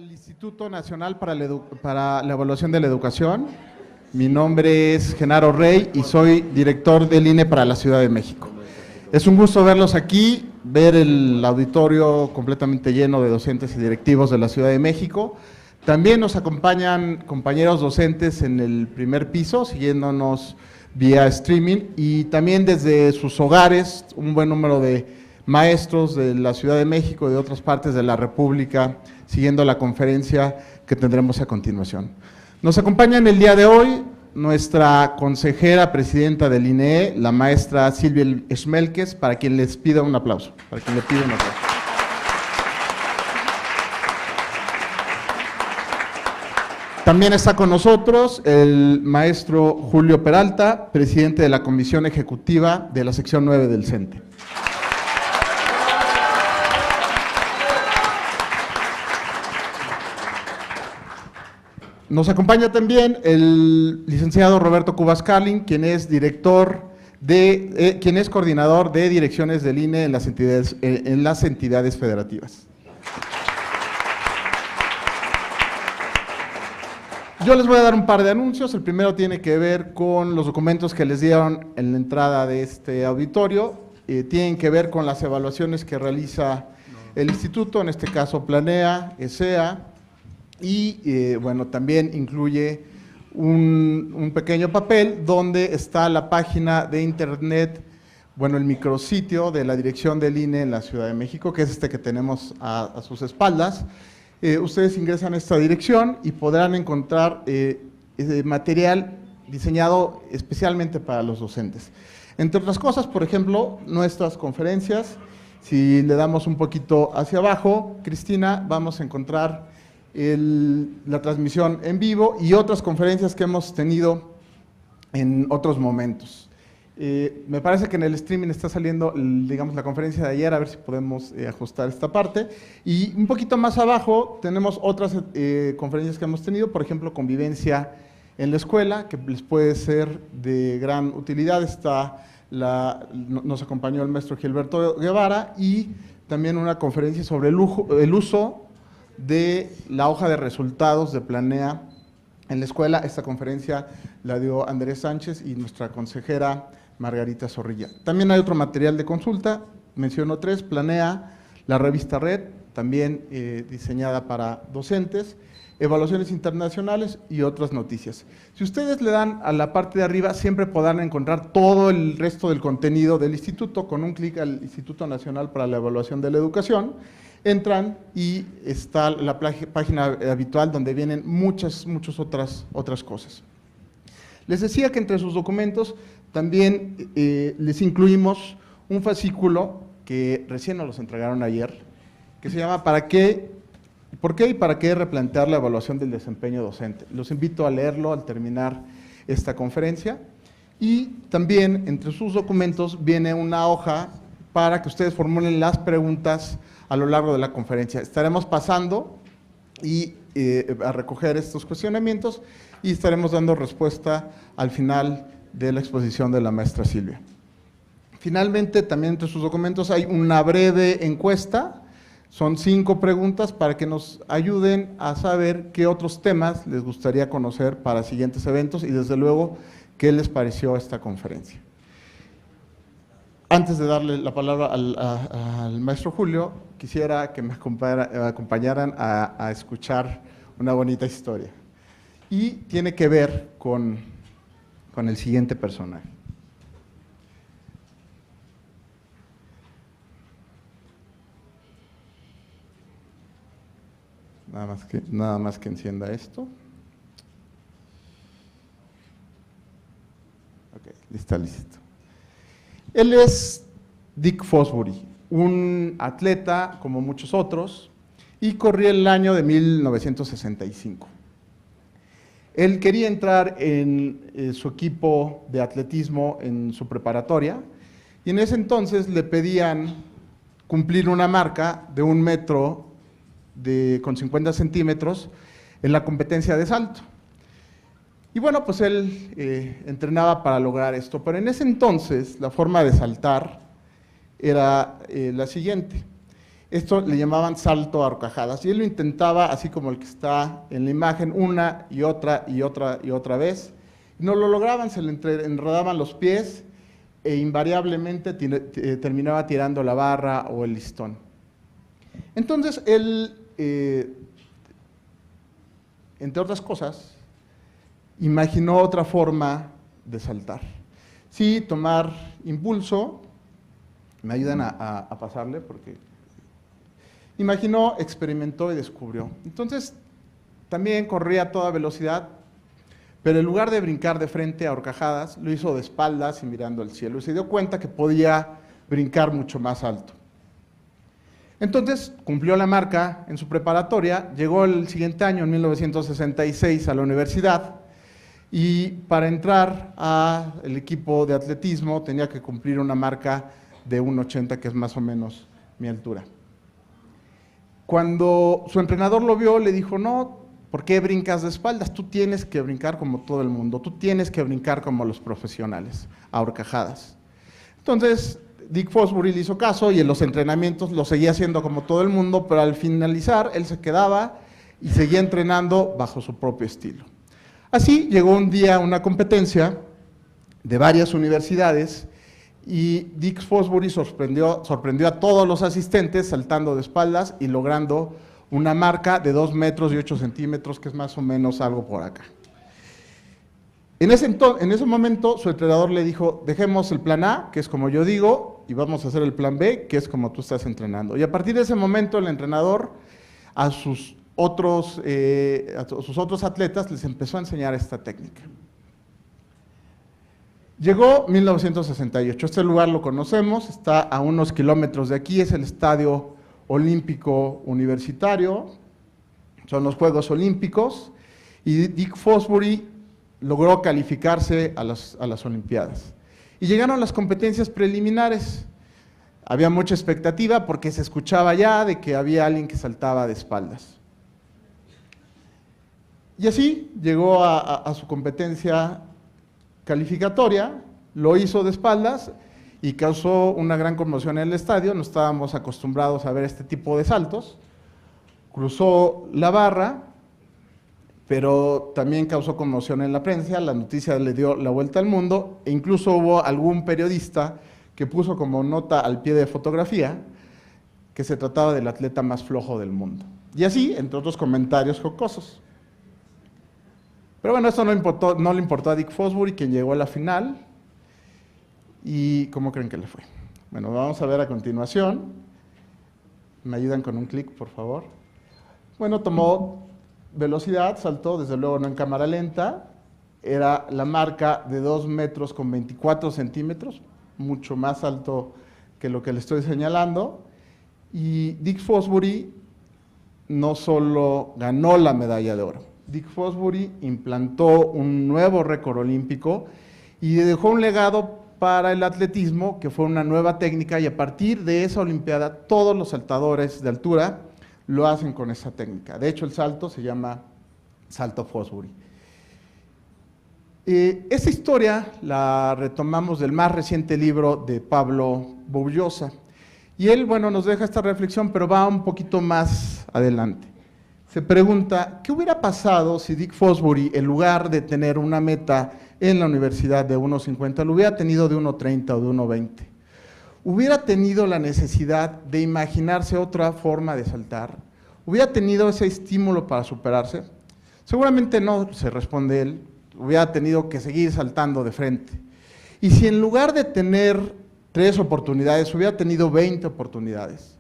al Instituto Nacional para la Evaluación de la Educación. Mi nombre es Genaro Rey y soy director del INE para la Ciudad de México. Es un gusto verlos aquí, ver el auditorio completamente lleno de docentes y directivos de la Ciudad de México. También nos acompañan compañeros docentes en el primer piso, siguiéndonos vía streaming, y también desde sus hogares, un buen número de maestros de la Ciudad de México y de otras partes de la República, siguiendo la conferencia que tendremos a continuación. Nos acompaña en el día de hoy nuestra consejera presidenta del INE, la maestra Silvia Schmelkes, para quien les pido un aplauso. También está con nosotros el maestro Julio Peralta, presidente de la Comisión Ejecutiva de la Sección 9 del CENTE. Nos acompaña también el licenciado Roberto Cubas Carlin, quien es coordinador de direcciones del INE en las entidades federativas. Yo les voy a dar un par de anuncios. El primero tiene que ver con los documentos que les dieron en la entrada de este auditorio. Tienen que ver con las evaluaciones que realiza el instituto, en este caso Planea, ESEA, y bueno, también incluye un pequeño papel donde está la página de internet, bueno, el micrositio de la dirección del INE en la Ciudad de México, que es este que tenemos a sus espaldas. Ustedes ingresan a esta dirección y podrán encontrar material diseñado especialmente para los docentes. Entre otras cosas, por ejemplo, nuestras conferencias. Si le damos un poquito hacia abajo, Cristina, vamos a encontrar la transmisión en vivo y otras conferencias que hemos tenido en otros momentos. Me parece que en el streaming está saliendo, digamos, la conferencia de ayer, a ver si podemos ajustar esta parte. Y un poquito más abajo tenemos otras conferencias que hemos tenido, por ejemplo, convivencia en la escuela, que les puede ser de gran utilidad. Nos acompañó el maestro Gilberto Guevara, y también una conferencia sobre el uso de la hoja de resultados de Planea en la escuela. Esta conferencia la dio Andrés Sánchez y nuestra consejera Margarita Zorrilla. También hay otro material de consulta, menciono 3, Planea, la revista Red, también diseñada para docentes, evaluaciones internacionales y otras noticias. Si ustedes le dan a la parte de arriba, siempre podrán encontrar todo el resto del contenido del instituto. Con un clic al Instituto Nacional para la Evaluación de la Educación, entran y está la página habitual donde vienen muchas otras cosas. Les decía que entre sus documentos también les incluimos un fascículo que recién nos los entregaron ayer, que se llama ¿Por qué y para qué replantear la evaluación del desempeño docente? Los invito a leerlo al terminar esta conferencia. Y también entre sus documentos viene una hoja para que ustedes formulen las preguntas a lo largo de la conferencia. Estaremos pasando a recoger estos cuestionamientos y estaremos dando respuesta al final de la exposición de la maestra Silvia. Finalmente, también entre sus documentos hay una breve encuesta. Son 5 preguntas para que nos ayuden a saber qué otros temas les gustaría conocer para siguientes eventos y, desde luego, qué les pareció esta conferencia. Antes de darle la palabra al maestro Julio, quisiera que me acompañaran a escuchar una bonita historia. Y tiene que ver con el siguiente personaje. Nada más que encienda esto. Ok, listo. Él es Dick Fosbury, un atleta como muchos otros, y corría el año de 1965. Él quería entrar en su equipo de atletismo en su preparatoria, y en ese entonces le pedían cumplir una marca de 1 metro con 50 centímetros en la competencia de salto. Y bueno, pues él entrenaba para lograr esto, pero en ese entonces la forma de saltar era la siguiente. Esto le llamaban salto a horcajadas, y él lo intentaba, así como el que está en la imagen, una y otra y otra y otra vez. No lo lograban, se le enredaban los pies e invariablemente terminaba tirando la barra o el listón. Entonces él, entre otras cosas, imaginó otra forma de saltar. Sí, tomar impulso. Me ayudan a pasarle porque imaginó, experimentó y descubrió. Entonces, también corría a toda velocidad, pero en lugar de brincar de frente a horcajadas, lo hizo de espaldas y mirando al cielo. Y se dio cuenta que podía brincar mucho más alto. Entonces, cumplió la marca en su preparatoria, llegó el siguiente año, en 1966, a la universidad, y para entrar al equipo de atletismo tenía que cumplir una marca de 1,80, que es más o menos mi altura. Cuando su entrenador lo vio, le dijo, no, ¿por qué brincas de espaldas? Tú tienes que brincar como todo el mundo, tú tienes que brincar como los profesionales, a horcajadas. Entonces, Dick Fosbury le hizo caso y en los entrenamientos lo seguía haciendo como todo el mundo, pero al finalizar él se quedaba y seguía entrenando bajo su propio estilo. Así llegó un día una competencia de varias universidades y Dick Fosbury sorprendió a todos los asistentes saltando de espaldas y logrando una marca de 2 metros y 8 centímetros, que es más o menos algo por acá. En ese momento, su entrenador le dijo, dejemos el plan A, que es como yo digo, y vamos a hacer el plan B, que es como tú estás entrenando. Y a partir de ese momento, el entrenador a sus otros atletas les empezó a enseñar esta técnica. Llegó 1968, este lugar lo conocemos, está a unos kilómetros de aquí, es el Estadio Olímpico Universitario, son los Juegos Olímpicos, y Dick Fosbury logró calificarse a las Olimpiadas. Y llegaron las competencias preliminares. Había mucha expectativa porque se escuchaba ya de que había alguien que saltaba de espaldas. Y así llegó a su competencia calificatoria, lo hizo de espaldas y causó una gran conmoción en el estadio. No estábamos acostumbrados a ver este tipo de saltos. Cruzó la barra, pero también causó conmoción en la prensa, la noticia le dio la vuelta al mundo, e incluso hubo algún periodista que puso como nota al pie de fotografía que se trataba del atleta más flojo del mundo. Y así, entre otros comentarios jocosos. Pero bueno, esto no le importó a Dick Fosbury, quien llegó a la final. ¿Y cómo creen que le fue? Bueno, vamos a ver a continuación. ¿Me ayudan con un clic, por favor? Bueno, tomó velocidad, saltó, desde luego no en cámara lenta, era la marca de 2 metros con 24 centímetros, mucho más alto que lo que le estoy señalando, y Dick Fosbury no solo ganó la medalla de oro, Dick Fosbury implantó un nuevo récord olímpico y dejó un legado para el atletismo, que fue una nueva técnica, y a partir de esa olimpiada todos los saltadores de altura lo hacen con esa técnica. De hecho, el salto se llama salto Fosbury. Esta historia la retomamos del más reciente libro de Pablo Boullosa. Y él, bueno, nos deja esta reflexión, pero va un poquito más adelante. Se pregunta, ¿qué hubiera pasado si Dick Fosbury, en lugar de tener una meta en la universidad de 1,50, lo hubiera tenido de 1,30 o de 1,20? ¿Hubiera tenido la necesidad de imaginarse otra forma de saltar? ¿Hubiera tenido ese estímulo para superarse? Seguramente no, se responde él. Hubiera tenido que seguir saltando de frente. Y si en lugar de tener 3 oportunidades, hubiera tenido 20 oportunidades.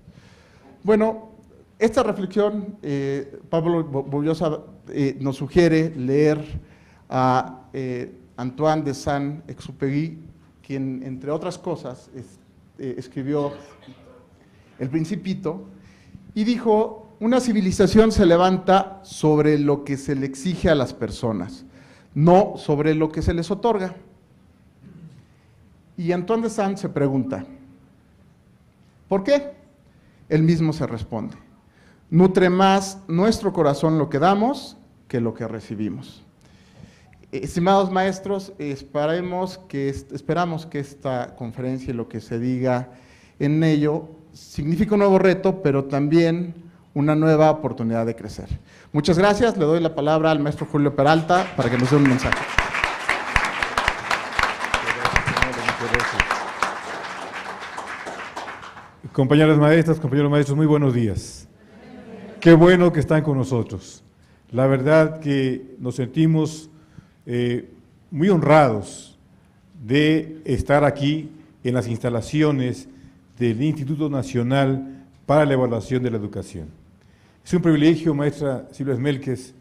Bueno, esta reflexión, Pablo Boullosa nos sugiere leer a Antoine de Saint-Exupéry, quien, entre otras cosas, escribió El Principito, y dijo, una civilización se levanta sobre lo que se le exige a las personas, no sobre lo que se les otorga. Y Antoine de Saint se pregunta, ¿por qué? Él mismo se responde, nutre más nuestro corazón lo que damos que lo que recibimos. Estimados maestros, esperamos que esta conferencia y lo que se diga en ello significa un nuevo reto, pero también una nueva oportunidad de crecer. Muchas gracias, le doy la palabra al maestro Julio Peralta para que nos dé un mensaje. Compañeras maestras, compañeros maestros, muy buenos días. Qué bueno que están con nosotros. La verdad que nos sentimos muy honrados de estar aquí en las instalaciones del Instituto Nacional para la Evaluación de la Educación. Es un privilegio, maestra Silvia Esmelquez,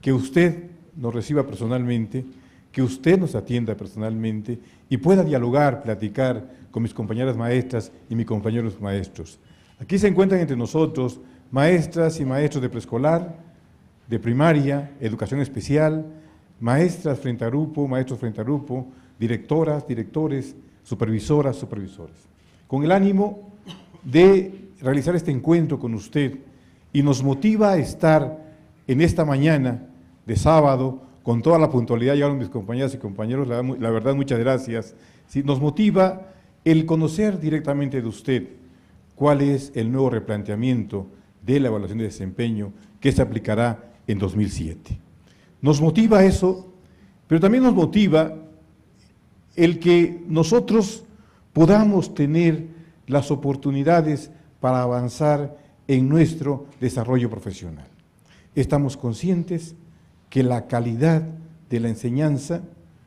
que usted nos reciba personalmente, que usted nos atienda personalmente y pueda dialogar, platicar con mis compañeras maestras y mis compañeros maestros. Aquí se encuentran entre nosotros maestras y maestros de preescolar, de primaria, educación especial, maestras frente a grupo, maestros frente a grupo, directoras, directores, supervisoras, supervisores. Con el ánimo de realizar este encuentro con usted y nos motiva a estar en esta mañana de sábado con toda la puntualidad, llegaron mis compañeras y compañeros, la verdad muchas gracias. Sí, nos motiva el conocer directamente de usted cuál es el nuevo replanteamiento de la evaluación de desempeño que se aplicará en 2007. Nos motiva eso, pero también nos motiva el que nosotros podamos tener las oportunidades para avanzar en nuestro desarrollo profesional. Estamos conscientes que la calidad de la enseñanza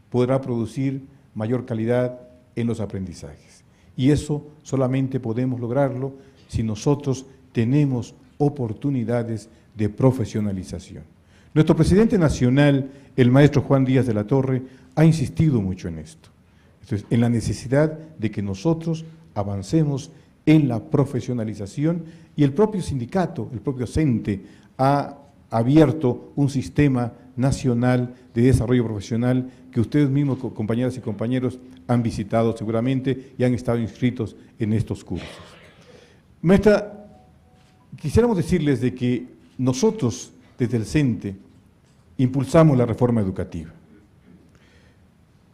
podrá producir mayor calidad en los aprendizajes. Y eso solamente podemos lograrlo si nosotros tenemos oportunidades de profesionalización. Nuestro presidente nacional, el maestro Juan Díaz de la Torre, ha insistido mucho en esto. Entonces, en la necesidad de que nosotros avancemos en la profesionalización y el propio sindicato, el propio CENTE, ha abierto un sistema nacional de desarrollo profesional que ustedes mismos, compañeras y compañeros, han visitado seguramente y han estado inscritos en estos cursos. Maestra, quisiéramos decirles de que nosotros, desde el CENTE, impulsamos la reforma educativa.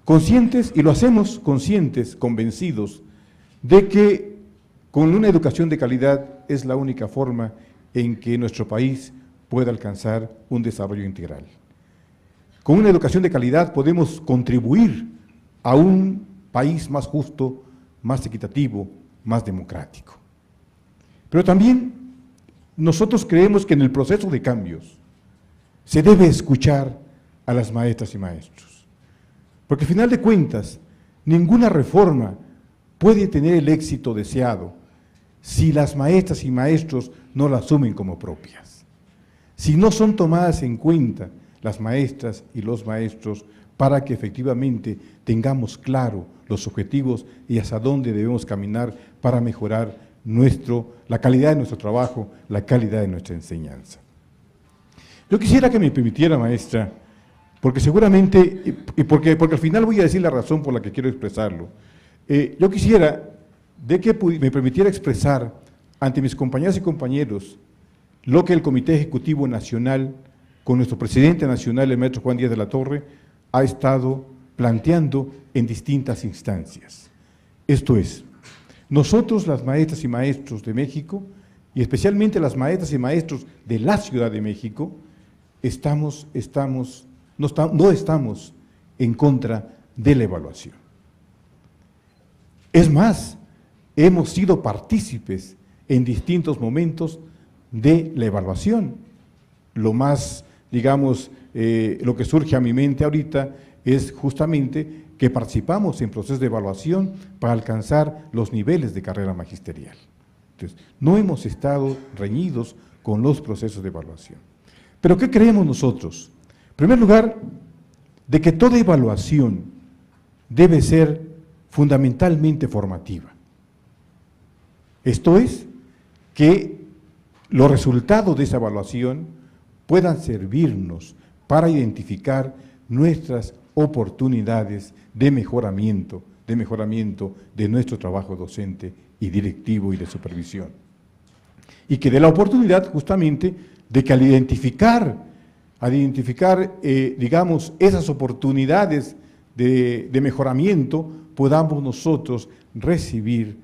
Conscientes, y lo hacemos conscientes, convencidos, de que con una educación de calidad es la única forma en que nuestro país pueda alcanzar un desarrollo integral. Con una educación de calidad podemos contribuir a un país más justo, más equitativo, más democrático. Pero también nosotros creemos que en el proceso de cambios se debe escuchar a las maestras y maestros. Porque al final de cuentas, ninguna reforma puede tener el éxito deseado si las maestras y maestros no la asumen como propias. Si no son tomadas en cuenta las maestras y los maestros para que efectivamente tengamos claro los objetivos y hacia dónde debemos caminar para mejorar la calidad de nuestro trabajo, la calidad de nuestra enseñanza. Yo quisiera que me permitiera, maestra, porque seguramente, porque al final voy a decir la razón por la que quiero expresarlo, yo quisiera de que me permitiera expresar ante mis compañeras y compañeros lo que el Comité Ejecutivo Nacional, con nuestro presidente nacional, el maestro Juan Díaz de la Torre, ha estado planteando en distintas instancias. Esto es, nosotros, las maestras y maestros de México, y especialmente las maestras y maestros de la Ciudad de México, no estamos en contra de la evaluación. Es más, hemos sido partícipes en distintos momentos de la evaluación. Lo más, digamos, lo que surge a mi mente ahorita es justamente que participamos en procesos de evaluación para alcanzar los niveles de carrera magisterial. Entonces, no hemos estado reñidos con los procesos de evaluación. ¿Pero qué creemos nosotros? En primer lugar, de que toda evaluación debe ser fundamentalmente formativa. Esto es, que los resultados de esa evaluación puedan servirnos para identificar nuestras oportunidades de mejoramiento de nuestro trabajo docente y directivo y de supervisión. Y que dé la oportunidad justamente de que al identificar, digamos, esas oportunidades de mejoramiento, podamos nosotros recibir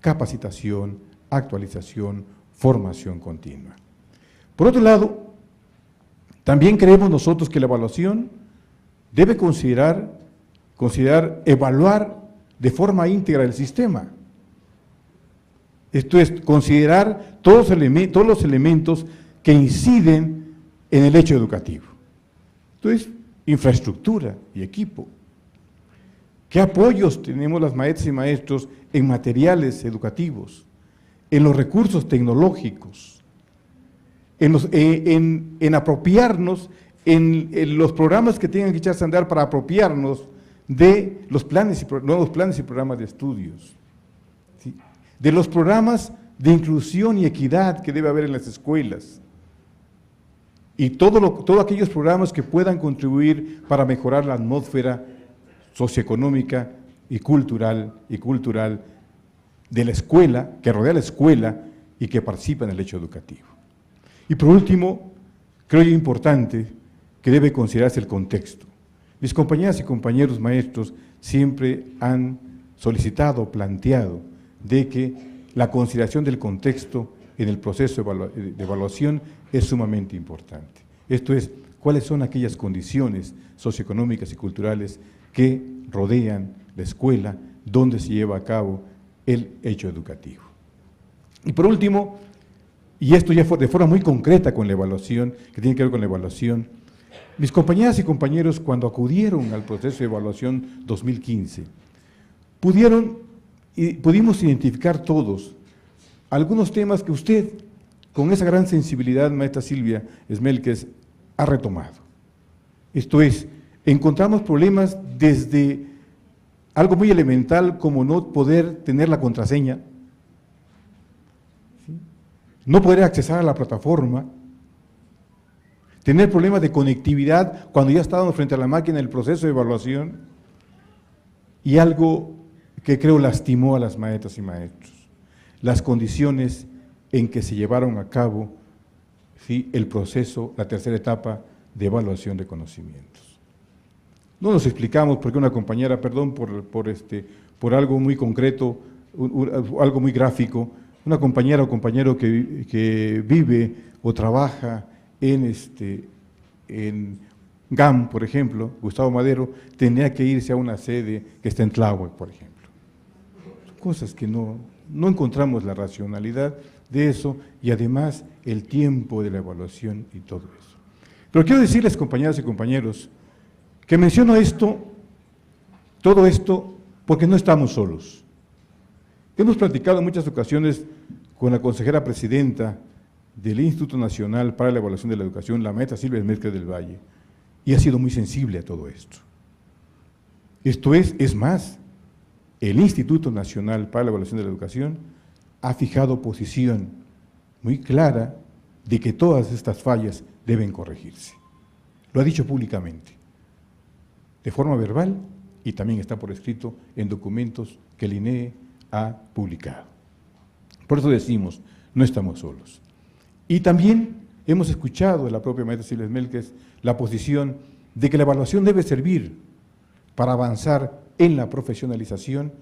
capacitación, actualización, formación continua. Por otro lado, también creemos nosotros que la evaluación debe evaluar de forma íntegra el sistema. Esto es, considerar todos los elementos que inciden en el hecho educativo. Entonces, infraestructura y equipo. ¿Qué apoyos tenemos las maestras y maestros en materiales educativos, en los recursos tecnológicos, en apropiarnos, en los programas que tengan que echarse a andar para apropiarnos de los nuevos planes y programas de estudios, ¿sí? De los programas de inclusión y equidad que debe haber en las escuelas, y todos aquellos programas que puedan contribuir para mejorar la atmósfera socioeconómica y cultural de la escuela, que rodea la escuela y que participa en el hecho educativo. Y por último, creo yo importante que debe considerarse el contexto. Mis compañeras y compañeros maestros siempre han solicitado, planteado, de que la consideración del contexto en el proceso de evaluación es sumamente importante. Esto es, cuáles son aquellas condiciones socioeconómicas y culturales que rodean la escuela donde se lleva a cabo el hecho educativo. Y por último, y esto ya de forma muy concreta con la evaluación, que tiene que ver con la evaluación, mis compañeras y compañeros cuando acudieron al proceso de evaluación 2015, pudimos identificar todos algunos temas que usted, con esa gran sensibilidad, maestra Silvia Esmelquez, ha retomado. Esto es, encontramos problemas desde algo muy elemental como no poder tener la contraseña, ¿sí? No poder accesar a la plataforma, tener problemas de conectividad cuando ya estábamos frente a la máquina en el proceso de evaluación, y algo que creo lastimó a las maestras y maestros, las condiciones en que se llevaron a cabo, ¿sí?, el proceso, la tercera etapa de evaluación de conocimientos. No nos explicamos por qué una compañera, perdón por algo muy concreto, algo muy gráfico, una compañera o compañero que vive o trabaja en GAM, por ejemplo, Gustavo Madero, tenía que irse a una sede que está en Tláhuac, por ejemplo. Cosas que no encontramos la racionalidad de eso, y además el tiempo de la evaluación y todo eso. Pero quiero decirles, compañeras y compañeros, que menciono todo esto, porque no estamos solos. Hemos platicado en muchas ocasiones con la consejera presidenta del Instituto Nacional para la Evaluación de la Educación, la maestra Silvia Esmelquez del Valle, y ha sido muy sensible a todo esto. Esto es más, el Instituto Nacional para la Evaluación de la Educación ha fijado posición muy clara de que todas estas fallas deben corregirse. Lo ha dicho públicamente, de forma verbal, y también está por escrito en documentos que el INEE ha publicado. Por eso decimos, no estamos solos. Y también hemos escuchado de la propia maestra Silvia Esmelquez la posición de que la evaluación debe servir para avanzar en la profesionalización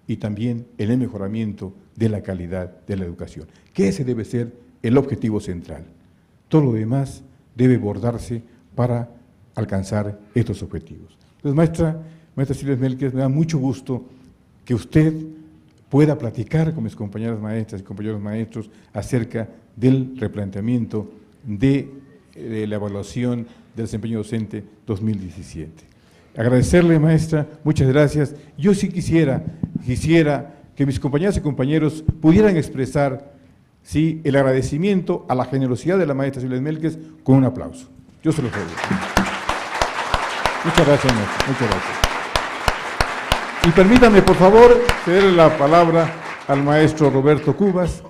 y también en el mejoramiento de la calidad de la educación, que ese debe ser el objetivo central. Todo lo demás debe bordarse para alcanzar estos objetivos. Entonces, maestra Silvia Esmelquez, me da mucho gusto que usted pueda platicar con mis compañeras maestras y compañeros maestros acerca del replanteamiento de la evaluación del desempeño docente 2017. Agradecerle, maestra, muchas gracias. Yo sí quisiera que mis compañeras y compañeros pudieran expresar, sí, el agradecimiento a la generosidad de la maestra Silvia Esmelquez con un aplauso. Yo se lo ruego. Muchas gracias, maestra. Muchas gracias. Y permítanme, por favor, cederle la palabra al maestro Roberto Cubas,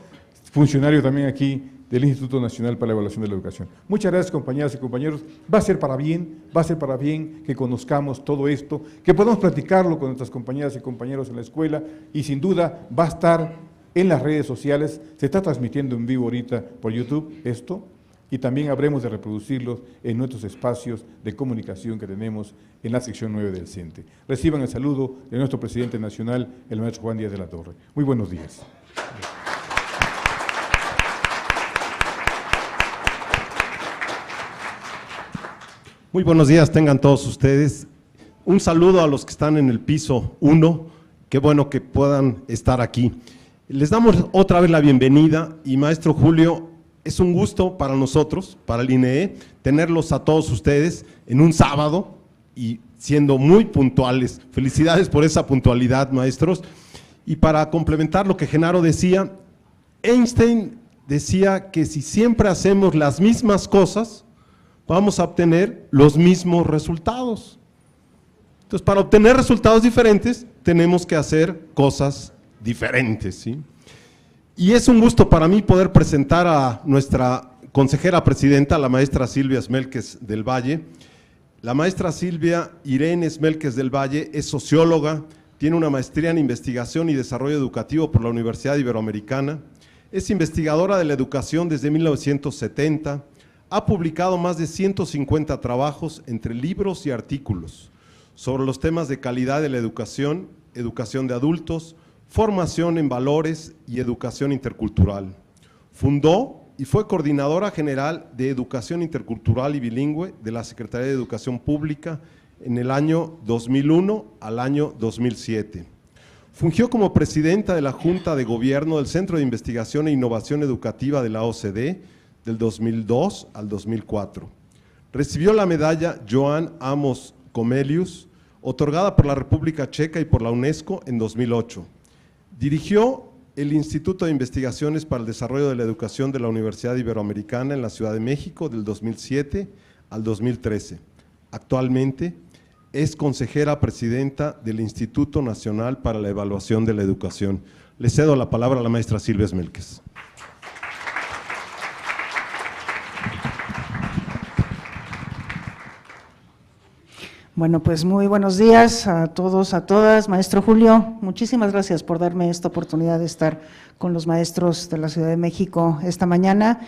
funcionario también aquí del Instituto Nacional para la Evaluación de la Educación. Muchas gracias, compañeras y compañeros. Va a ser para bien que conozcamos todo esto, que podamos platicarlo con nuestras compañeras y compañeros en la escuela, y sin duda va a estar en las redes sociales. Se está transmitiendo en vivo ahorita por YouTube esto, y también habremos de reproducirlos en nuestros espacios de comunicación que tenemos en la sección 9 del CENTE. Reciban el saludo de nuestro presidente nacional, el maestro Juan Díaz de la Torre. Muy buenos días. Muy buenos días tengan todos ustedes. Un saludo a los que están en el piso 1, qué bueno que puedan estar aquí. Les damos otra vez la bienvenida y maestro Julio, es un gusto para nosotros, para el INEE, tenerlos a todos ustedes en un sábado y siendo muy puntuales. Felicidades por esa puntualidad, maestros. Y para complementar lo que Genaro decía, Einstein decía que si siempre hacemos las mismas cosas, vamos a obtener los mismos resultados. Entonces, para obtener resultados diferentes, tenemos que hacer cosas diferentes, ¿sí? Y es un gusto para mí poder presentar a nuestra consejera presidenta, la maestra Silvia Smelques del Valle. La maestra Silvia Irene Smelques del Valle es socióloga, tiene una maestría en investigación y desarrollo educativo por la Universidad Iberoamericana, es investigadora de la educación desde 1970, ha publicado más de 150 trabajos entre libros y artículos sobre los temas de calidad de la educación, educación de adultos, formación en valores y educación intercultural. Fundó y fue coordinadora general de Educación Intercultural y Bilingüe de la Secretaría de Educación Pública en el año 2001 al año 2007. Fungió como presidenta de la Junta de Gobierno del Centro de Investigación e Innovación Educativa de la OCDE del 2002 al 2004. Recibió la medalla Joan Amos Comelius, otorgada por la República Checa y por la UNESCO en 2008. Dirigió el Instituto de Investigaciones para el Desarrollo de la Educación de la Universidad Iberoamericana en la Ciudad de México del 2007 al 2013. Actualmente es consejera presidenta del Instituto Nacional para la Evaluación de la Educación. Le cedo la palabra a la maestra Silvia Smelques. Bueno, pues muy buenos días a todos, a todas. Maestro Julio, muchísimas gracias por darme esta oportunidad de estar con los maestros de la Ciudad de México esta mañana.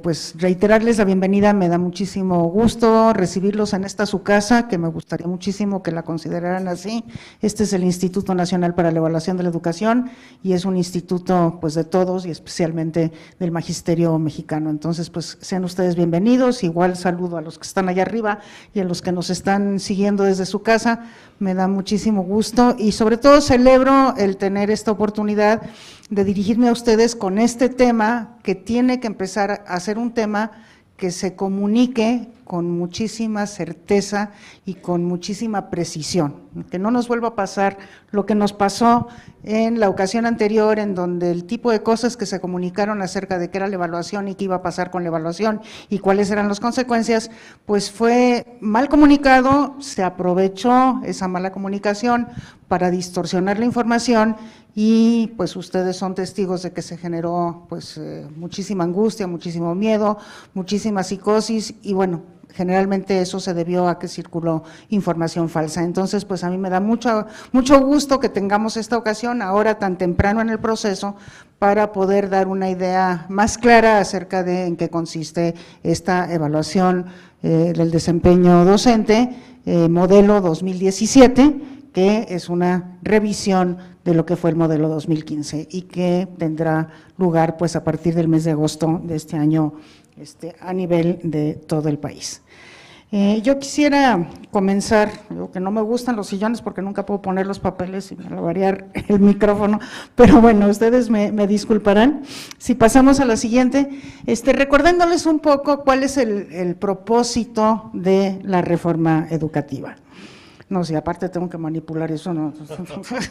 Pues reiterarles la bienvenida, me da muchísimo gusto recibirlos en esta su casa, que me gustaría muchísimo que la consideraran así. Este es el Instituto Nacional para la Evaluación de la Educación y es un instituto pues de todos y especialmente del magisterio mexicano. Entonces pues sean ustedes bienvenidos, igual saludo a los que están allá arriba y a los que nos están siguiendo desde su casa, me da muchísimo gusto y sobre todo celebro el tener esta oportunidad de dirigirme a ustedes con este tema que tiene que empezar a ser un tema que se comunique con muchísima certeza y con muchísima precisión, que no nos vuelva a pasar lo que nos pasó en la ocasión anterior, en donde el tipo de cosas que se comunicaron acerca de qué era la evaluación y qué iba a pasar con la evaluación y cuáles eran las consecuencias, pues fue mal comunicado, se aprovechó esa mala comunicación para distorsionar la información y pues ustedes son testigos de que se generó pues muchísima angustia, muchísimo miedo, muchísima psicosis y bueno, generalmente eso se debió a que circuló información falsa. Entonces, pues a mí me da mucho gusto que tengamos esta ocasión ahora tan temprano en el proceso para poder dar una idea más clara acerca de en qué consiste esta evaluación del desempeño docente, modelo 2017, que es una revisión de lo que fue el modelo 2015 y que tendrá lugar pues a partir del mes de agosto de este año a nivel de todo el país. Yo quisiera comenzar, digo que no me gustan los sillones porque nunca puedo poner los papeles y me va a variar el micrófono, pero bueno, ustedes me disculparán. Si pasamos a la siguiente, recordándoles un poco cuál es el propósito de la reforma educativa. No, si aparte tengo que manipular eso, no.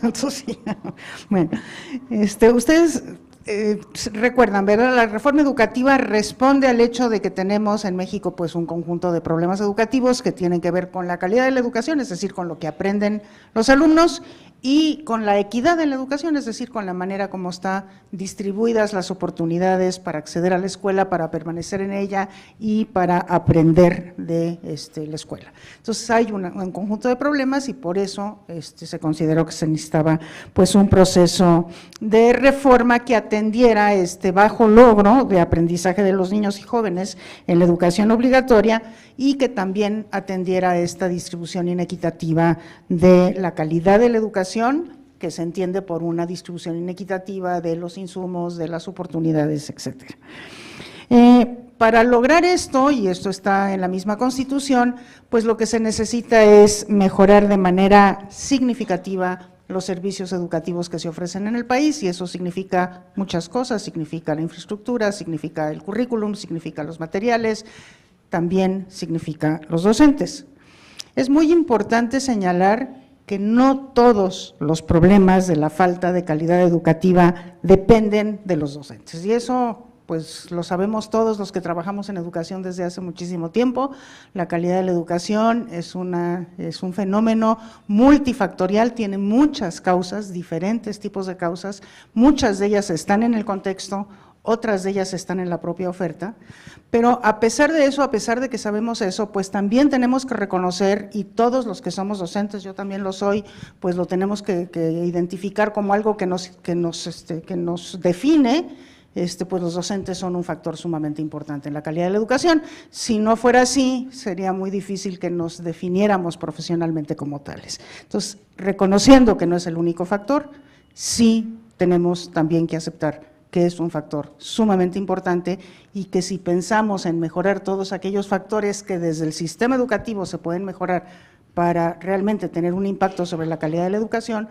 Entonces, sí. Bueno, ustedes recuerdan, ¿verdad? La reforma educativa responde al hecho de que tenemos en México pues un conjunto de problemas educativos que tienen que ver con la calidad de la educación, es decir, con lo que aprenden los alumnos y con la equidad en la educación, es decir, con la manera como están distribuidas las oportunidades para acceder a la escuela, para permanecer en ella y para aprender de la escuela. Entonces hay un conjunto de problemas y por eso se consideró que se necesitaba pues un proceso de reforma que atendiera este bajo logro de aprendizaje de los niños y jóvenes en la educación obligatoria y que también atendiera esta distribución inequitativa de la calidad de la educación, que se entiende por una distribución inequitativa de los insumos, de las oportunidades, etcétera. Para lograr esto, y esto está en la misma Constitución, pues lo que se necesita es mejorar de manera significativa los servicios educativos que se ofrecen en el país, y eso significa muchas cosas, significa la infraestructura, significa el currículum, significa los materiales, también significa los docentes. Es muy importante señalar que no todos los problemas de la falta de calidad educativa dependen de los docentes, y eso pues lo sabemos todos los que trabajamos en educación desde hace muchísimo tiempo. La calidad de la educación es un fenómeno multifactorial, tiene muchas causas, diferentes tipos de causas, muchas de ellas están en el contexto, otras de ellas están en la propia oferta, pero a pesar de eso, a pesar de que sabemos eso, pues también tenemos que reconocer, y todos los que somos docentes, yo también lo soy, pues lo tenemos que identificar como algo que nos define. Pues los docentes son un factor sumamente importante en la calidad de la educación. Si no fuera así, sería muy difícil que nos definiéramos profesionalmente como tales. Entonces, reconociendo que no es el único factor, sí tenemos también que aceptar que es un factor sumamente importante y que si pensamos en mejorar todos aquellos factores que desde el sistema educativo se pueden mejorar para realmente tener un impacto sobre la calidad de la educación,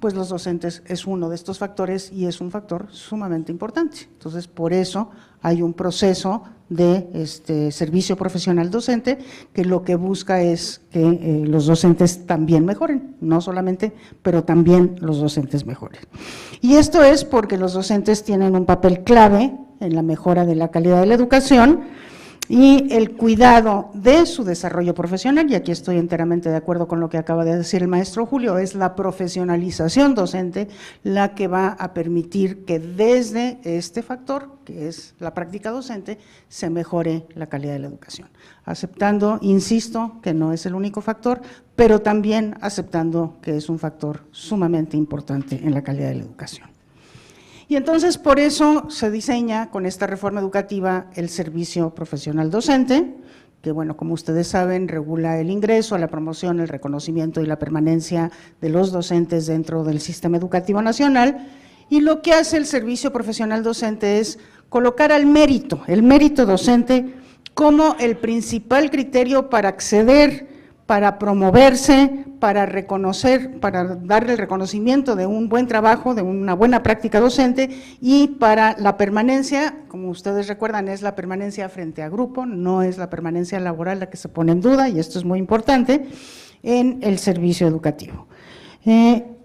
pues los docentes es uno de estos factores y es un factor sumamente importante. Entonces, por eso hay un proceso de servicio profesional docente que lo que busca es que los docentes también mejoren, no solamente, pero también los docentes mejoren. Y esto es porque los docentes tienen un papel clave en la mejora de la calidad de la educación y el cuidado de su desarrollo profesional, y aquí estoy enteramente de acuerdo con lo que acaba de decir el maestro Julio, es la profesionalización docente la que va a permitir que desde este factor, que es la práctica docente, se mejore la calidad de la educación, aceptando, insisto, que no es el único factor, pero también aceptando que es un factor sumamente importante en la calidad de la educación. Y entonces, por eso se diseña con esta reforma educativa el servicio profesional docente, que bueno, como ustedes saben, regula el ingreso, la promoción, el reconocimiento y la permanencia de los docentes dentro del sistema educativo nacional, y lo que hace el servicio profesional docente es colocar al mérito, el mérito docente, como el principal criterio para acceder, para promoverse, para reconocer, para darle el reconocimiento de un buen trabajo, de una buena práctica docente y para la permanencia, como ustedes recuerdan, es la permanencia frente a grupo, no es la permanencia laboral la que se pone en duda, y esto es muy importante, en el servicio educativo.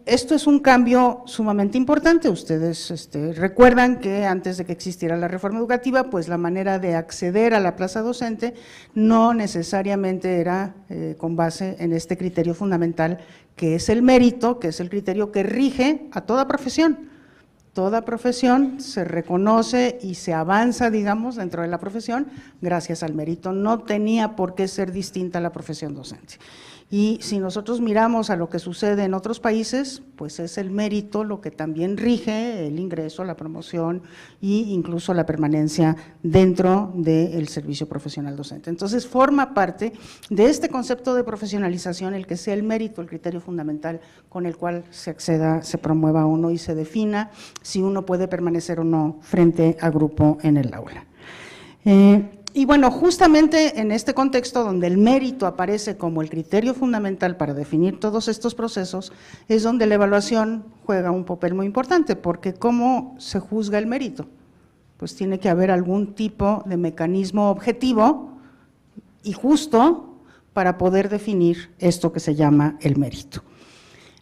Esto es un cambio sumamente importante. Ustedes recuerdan que antes de que existiera la reforma educativa, pues la manera de acceder a la plaza docente no necesariamente era con base en este criterio fundamental que es el mérito, que es el criterio que rige a toda profesión. Toda profesión se reconoce y se avanza, digamos, dentro de la profesión gracias al mérito. No tenía por qué ser distinta la profesión docente. Y si nosotros miramos a lo que sucede en otros países, pues es el mérito lo que también rige el ingreso, la promoción e incluso la permanencia dentro del servicio profesional docente. Entonces, forma parte de este concepto de profesionalización el que sea el mérito, el criterio fundamental con el cual se acceda, se promueva uno y se defina si uno puede permanecer o no frente a grupo en el aula. Y bueno, justamente en este contexto donde el mérito aparece como el criterio fundamental para definir todos estos procesos, es donde la evaluación juega un papel muy importante, porque ¿cómo se juzga el mérito? Pues tiene que haber algún tipo de mecanismo objetivo y justo para poder definir esto que se llama el mérito.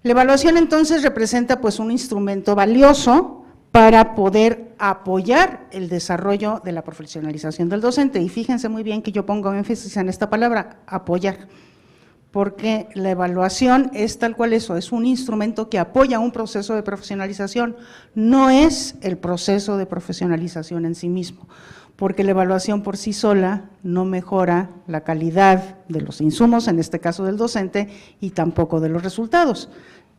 La evaluación entonces representa pues un instrumento valioso para poder apoyar el desarrollo de la profesionalización del docente. Y fíjense muy bien que yo pongo énfasis en esta palabra, apoyar, porque la evaluación es tal cual eso, es un instrumento que apoya un proceso de profesionalización, no es el proceso de profesionalización en sí mismo, porque la evaluación por sí sola no mejora la calidad de los insumos, en este caso del docente, y tampoco de los resultados.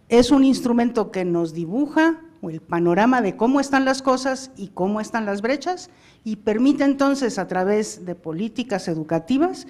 Es un instrumento que nos dibuja el panorama de cómo están las cosas y cómo están las brechas, y permite entonces, a través de políticas educativas,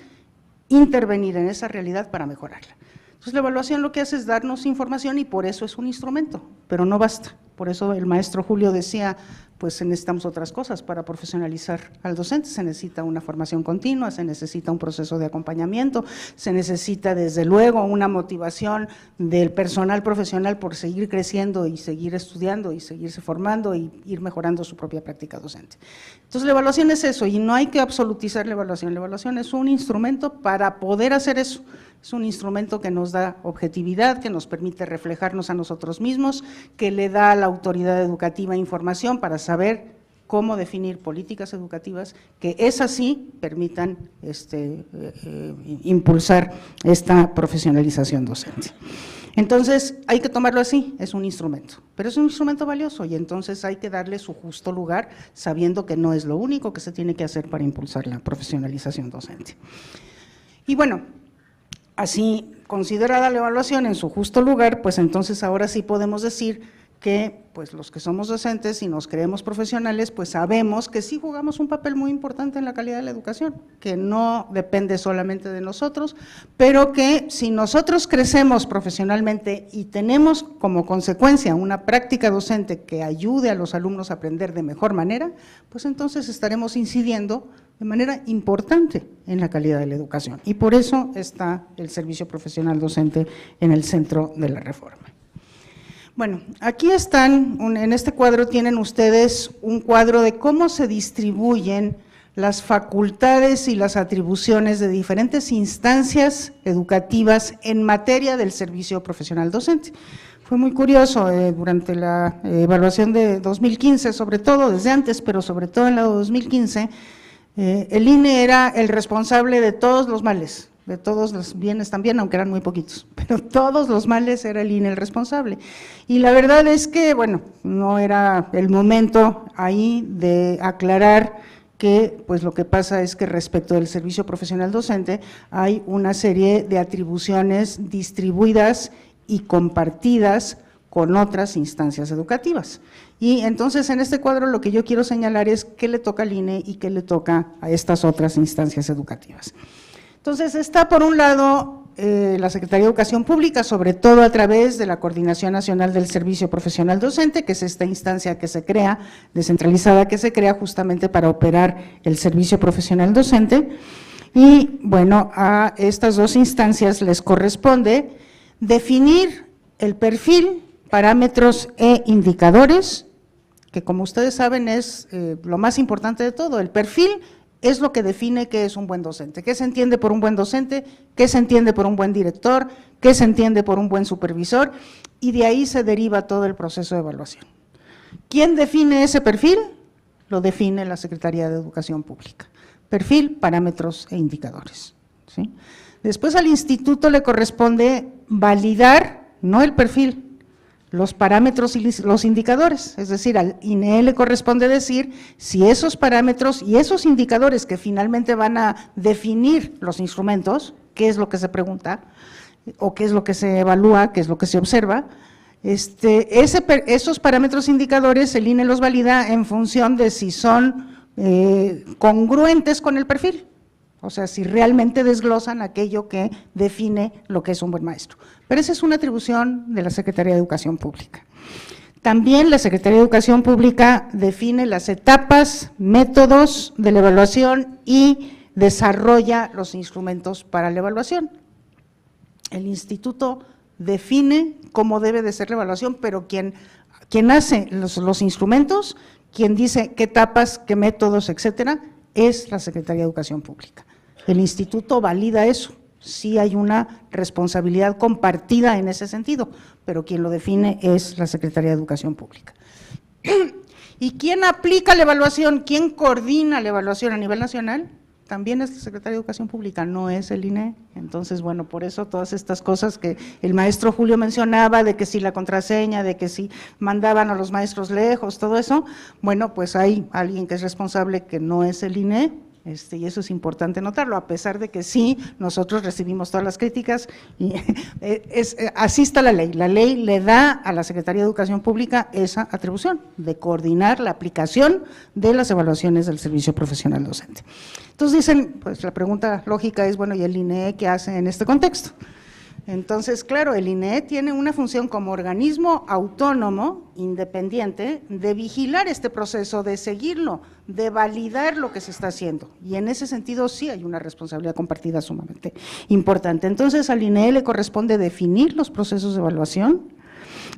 intervenir en esa realidad para mejorarla. Entonces, la evaluación lo que hace es darnos información y por eso es un instrumento, pero no basta. Por eso el maestro Julio decía, pues necesitamos otras cosas para profesionalizar al docente, se necesita una formación continua, se necesita un proceso de acompañamiento, se necesita desde luego una motivación del personal profesional por seguir creciendo y seguir estudiando y seguirse formando y ir mejorando su propia práctica docente. Entonces, la evaluación es eso y no hay que absolutizar la evaluación es un instrumento para poder hacer eso. Es un instrumento que nos da objetividad, que nos permite reflejarnos a nosotros mismos, que le da a la autoridad educativa información para saber cómo definir políticas educativas que esas sí permitan impulsar esta profesionalización docente. Entonces, hay que tomarlo así, es un instrumento, pero es un instrumento valioso y entonces hay que darle su justo lugar, sabiendo que no es lo único que se tiene que hacer para impulsar la profesionalización docente. Y bueno, así considerada la evaluación en su justo lugar, pues entonces ahora sí podemos decir que pues los que somos docentes y nos creemos profesionales, pues sabemos que sí jugamos un papel muy importante en la calidad de la educación, que no depende solamente de nosotros, pero que si nosotros crecemos profesionalmente y tenemos como consecuencia una práctica docente que ayude a los alumnos a aprender de mejor manera, pues entonces estaremos incidiendo de manera importante en la calidad de la educación. Y por eso está el servicio profesional docente en el centro de la reforma. Bueno, aquí están, en este cuadro tienen ustedes un cuadro de cómo se distribuyen las facultades y las atribuciones de diferentes instancias educativas en materia del servicio profesional docente. Fue muy curioso durante la evaluación de 2015, sobre todo desde antes, pero sobre todo en la de 2015, el INE era el responsable de todos los males, de todos los bienes también, aunque eran muy poquitos, pero todos los males era el INE el responsable. Y la verdad es que, bueno, no era el momento ahí de aclarar que pues lo que pasa es que respecto del servicio profesional docente hay una serie de atribuciones distribuidas y compartidas con otras instancias educativas. Y entonces en este cuadro lo que yo quiero señalar es qué le toca al INE y qué le toca a estas otras instancias educativas. Entonces está por un lado la Secretaría de Educación Pública, sobre todo a través de la Coordinación Nacional del Servicio Profesional Docente, que es esta instancia que se crea, descentralizada, que se crea justamente para operar el servicio profesional docente. Y bueno, a estas dos instancias les corresponde definir el perfil, parámetros e indicadores, que como ustedes saben es lo más importante de todo. El perfil es lo que define qué es un buen docente, qué se entiende por un buen docente, qué se entiende por un buen director, qué se entiende por un buen supervisor, y de ahí se deriva todo el proceso de evaluación. ¿Quién define ese perfil? Lo define la Secretaría de Educación Pública. Perfil, parámetros e indicadores, ¿sí? Después al instituto le corresponde validar, no el perfil, los parámetros y los indicadores, es decir, al INE le corresponde decir si esos parámetros y esos indicadores que finalmente van a definir los instrumentos, qué es lo que se pregunta o qué es lo que se evalúa, qué es lo que se observa, esos parámetros e indicadores el INE los valida en función de si son congruentes con el perfil. O sea, si realmente desglosan aquello que define lo que es un buen maestro. Pero esa es una atribución de la Secretaría de Educación Pública. También la Secretaría de Educación Pública define las etapas, métodos de la evaluación y desarrolla los instrumentos para la evaluación. El instituto define cómo debe de ser la evaluación, pero quien hace los instrumentos, quien dice qué etapas, qué métodos, etcétera, es la Secretaría de Educación Pública. El instituto valida eso, sí hay una responsabilidad compartida en ese sentido, pero quien lo define es la Secretaría de Educación Pública. ¿Y quién aplica la evaluación? ¿Quién coordina la evaluación a nivel nacional? también es la Secretaría de Educación Pública, no es el INE. Entonces, bueno, por eso todas estas cosas que el maestro Julio mencionaba, de que si la contraseña, de que si mandaban a los maestros lejos, todo eso, bueno, pues hay alguien que es responsable que no es el INE, y eso es importante notarlo, a pesar de que sí, nosotros recibimos todas las críticas, y así está la ley le da a la Secretaría de Educación Pública esa atribución de coordinar la aplicación de las evaluaciones del servicio profesional docente. Entonces dicen, pues la pregunta lógica es, bueno, ¿y el INE qué hace en este contexto? Entonces, claro, el INE tiene una función como organismo autónomo, independiente, de vigilar este proceso, de seguirlo, de validar lo que se está haciendo. Y en ese sentido sí hay una responsabilidad compartida sumamente importante. Entonces, al INE le corresponde definir los procesos de evaluación,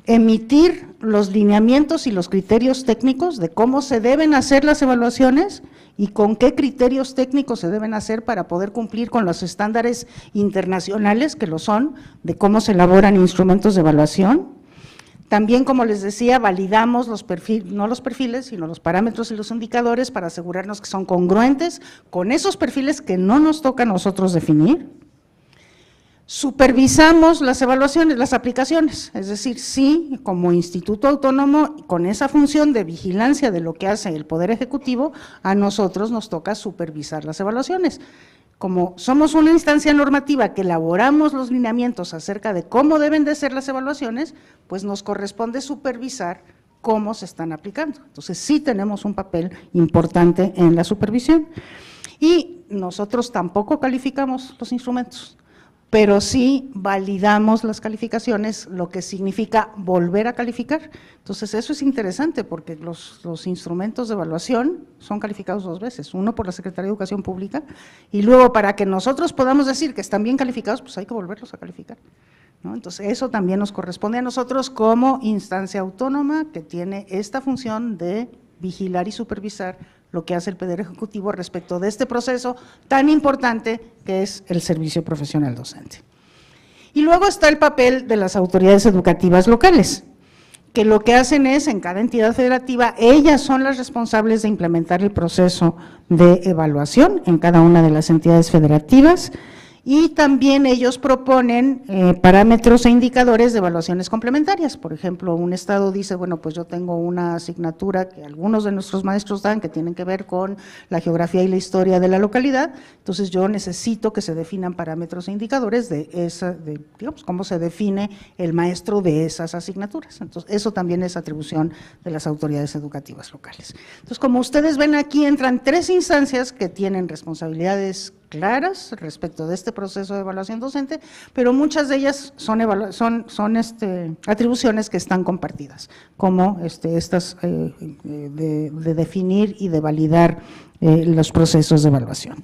emitir los lineamientos y los criterios técnicos de cómo se deben hacer las evaluaciones y con qué criterios técnicos se deben hacer para poder cumplir con los estándares internacionales, que lo son, de cómo se elaboran instrumentos de evaluación. También, como les decía, validamos los perfiles, no los perfiles, sino los parámetros y los indicadores para asegurarnos que son congruentes con esos perfiles que no nos toca a nosotros definir. Supervisamos las evaluaciones, las aplicaciones, es decir, sí, como instituto autónomo, con esa función de vigilancia de lo que hace el Poder Ejecutivo, a nosotros nos toca supervisar las evaluaciones. Como somos una instancia normativa que elaboramos los lineamientos acerca de cómo deben de ser las evaluaciones, pues nos corresponde supervisar cómo se están aplicando. Entonces, sí tenemos un papel importante en la supervisión. Y nosotros tampoco calificamos los instrumentos, pero sí validamos las calificaciones, lo que significa volver a calificar. Entonces, eso es interesante porque los instrumentos de evaluación son calificados 2 veces, uno por la Secretaría de Educación Pública y luego para que nosotros podamos decir que están bien calificados, pues hay que volverlos a calificar, ¿no? Entonces, eso también nos corresponde a nosotros como instancia autónoma que tiene esta función de vigilar y supervisar lo que hace el Poder Ejecutivo respecto de este proceso tan importante que es el servicio profesional docente. Y luego está el papel de las autoridades educativas locales, que lo que hacen es, en cada entidad federativa, ellas son las responsables de implementar el proceso de evaluación en cada una de las entidades federativas, y también ellos proponen parámetros e indicadores de evaluaciones complementarias. Por ejemplo, un estado dice, bueno, pues yo tengo una asignatura que algunos de nuestros maestros dan que tienen que ver con la geografía y la historia de la localidad, entonces yo necesito que se definan parámetros e indicadores digamos, cómo se define el maestro de esas asignaturas. Entonces, eso también es atribución de las autoridades educativas locales. Entonces, como ustedes ven aquí, entran 3 instancias que tienen responsabilidades claras respecto de este proceso de evaluación docente, pero muchas de ellas son atribuciones que están compartidas, como estas de definir y de validar los procesos de evaluación.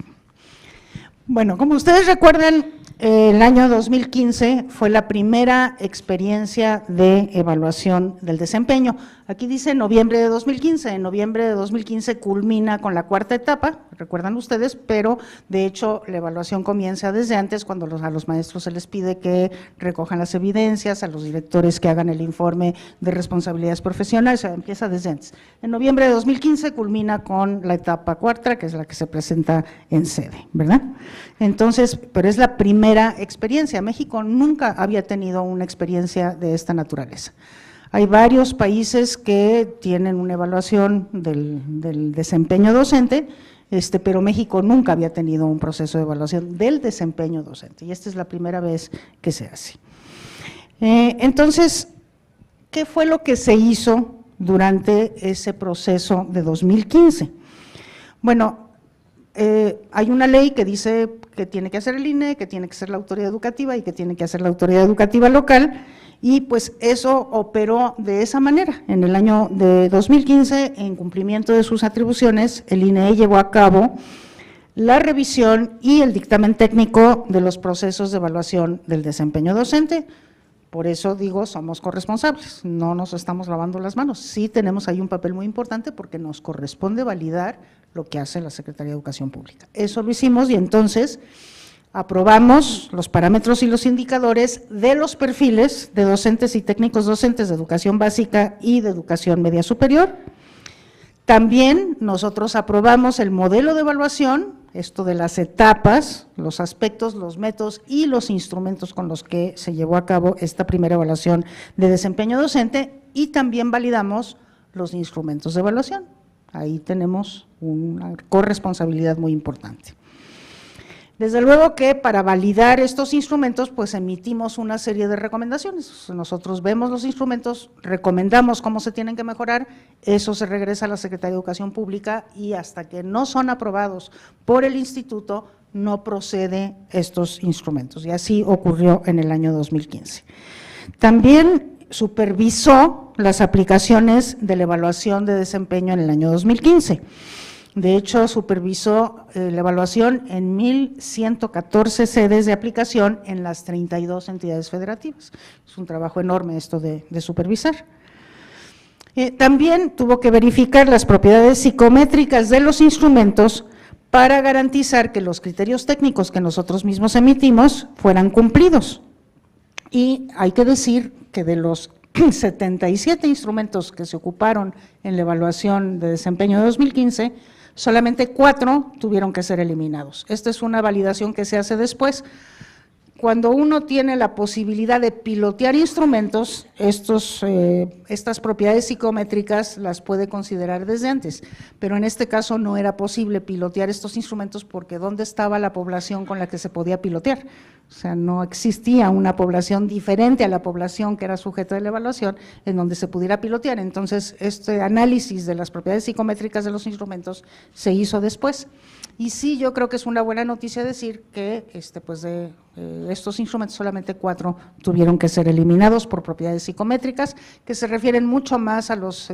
Bueno, como ustedes recuerdan, el año 2015 fue la primera experiencia de evaluación del desempeño. Aquí dice noviembre de 2015, en noviembre de 2015 culmina con la 4ª etapa, recuerdan ustedes, pero de hecho la evaluación comienza desde antes, cuando a los maestros se les pide que recojan las evidencias, a los directores que hagan el informe de responsabilidades profesionales, o sea, empieza desde antes. En noviembre de 2015 culmina con la etapa 4ª, que es la que se presenta en sede, ¿verdad? Entonces, pero es la primera experiencia. México nunca había tenido una experiencia de esta naturaleza. Hay varios países que tienen una evaluación del desempeño docente, pero México nunca había tenido un proceso de evaluación del desempeño docente, y esta es la primera vez que se hace. Entonces, ¿qué fue lo que se hizo durante ese proceso de 2015? Bueno, hay una ley que dice que tiene que hacer el INE, que tiene que ser la autoridad educativa y que tiene que hacer la autoridad educativa local, y pues eso operó de esa manera. En el año de 2015, en cumplimiento de sus atribuciones, el INE llevó a cabo la revisión y el dictamen técnico de los procesos de evaluación del desempeño docente. Por eso digo, somos corresponsables, no nos estamos lavando las manos. Sí tenemos ahí un papel muy importante porque nos corresponde validar lo que hace la Secretaría de Educación Pública. Eso lo hicimos y entonces aprobamos los parámetros y los indicadores de los perfiles de docentes y técnicos docentes de educación básica y de educación media superior. También nosotros aprobamos el modelo de evaluación esto de las etapas, los aspectos, los métodos y los instrumentos con los que se llevó a cabo esta primera evaluación de desempeño docente, y también validamos los instrumentos de evaluación. Ahí tenemos una corresponsabilidad muy importante. Desde luego que para validar estos instrumentos, pues emitimos una serie de recomendaciones. Nosotros vemos los instrumentos, recomendamos cómo se tienen que mejorar, eso se regresa a la Secretaría de Educación Pública y hasta que no son aprobados por el instituto, no procede estos instrumentos. Y así ocurrió en el año 2015. También supervisó las aplicaciones de la evaluación de desempeño en el año 2015. De hecho, supervisó la evaluación en 1,114 sedes de aplicación en las 32 entidades federativas. Es un trabajo enorme esto de supervisar. También tuvo que verificar las propiedades psicométricas de los instrumentos para garantizar que los criterios técnicos que nosotros mismos emitimos fueran cumplidos. Y hay que decir que de los 77 instrumentos que se ocuparon en la evaluación de desempeño de 2015, solamente 4 tuvieron que ser eliminados. Esta es una validación que se hace después. Cuando uno tiene la posibilidad de pilotear instrumentos, estas propiedades psicométricas las puede considerar desde antes, pero en este caso no era posible pilotear estos instrumentos porque ¿dónde estaba la población con la que se podía pilotear? O sea, no existía una población diferente a la población que era sujeta de la evaluación en donde se pudiera pilotear. Entonces, este análisis de las propiedades psicométricas de los instrumentos se hizo después. Y sí, yo creo que es una buena noticia decir que estos instrumentos solamente 4 tuvieron que ser eliminados por propiedades psicométricas, que se refieren mucho más a los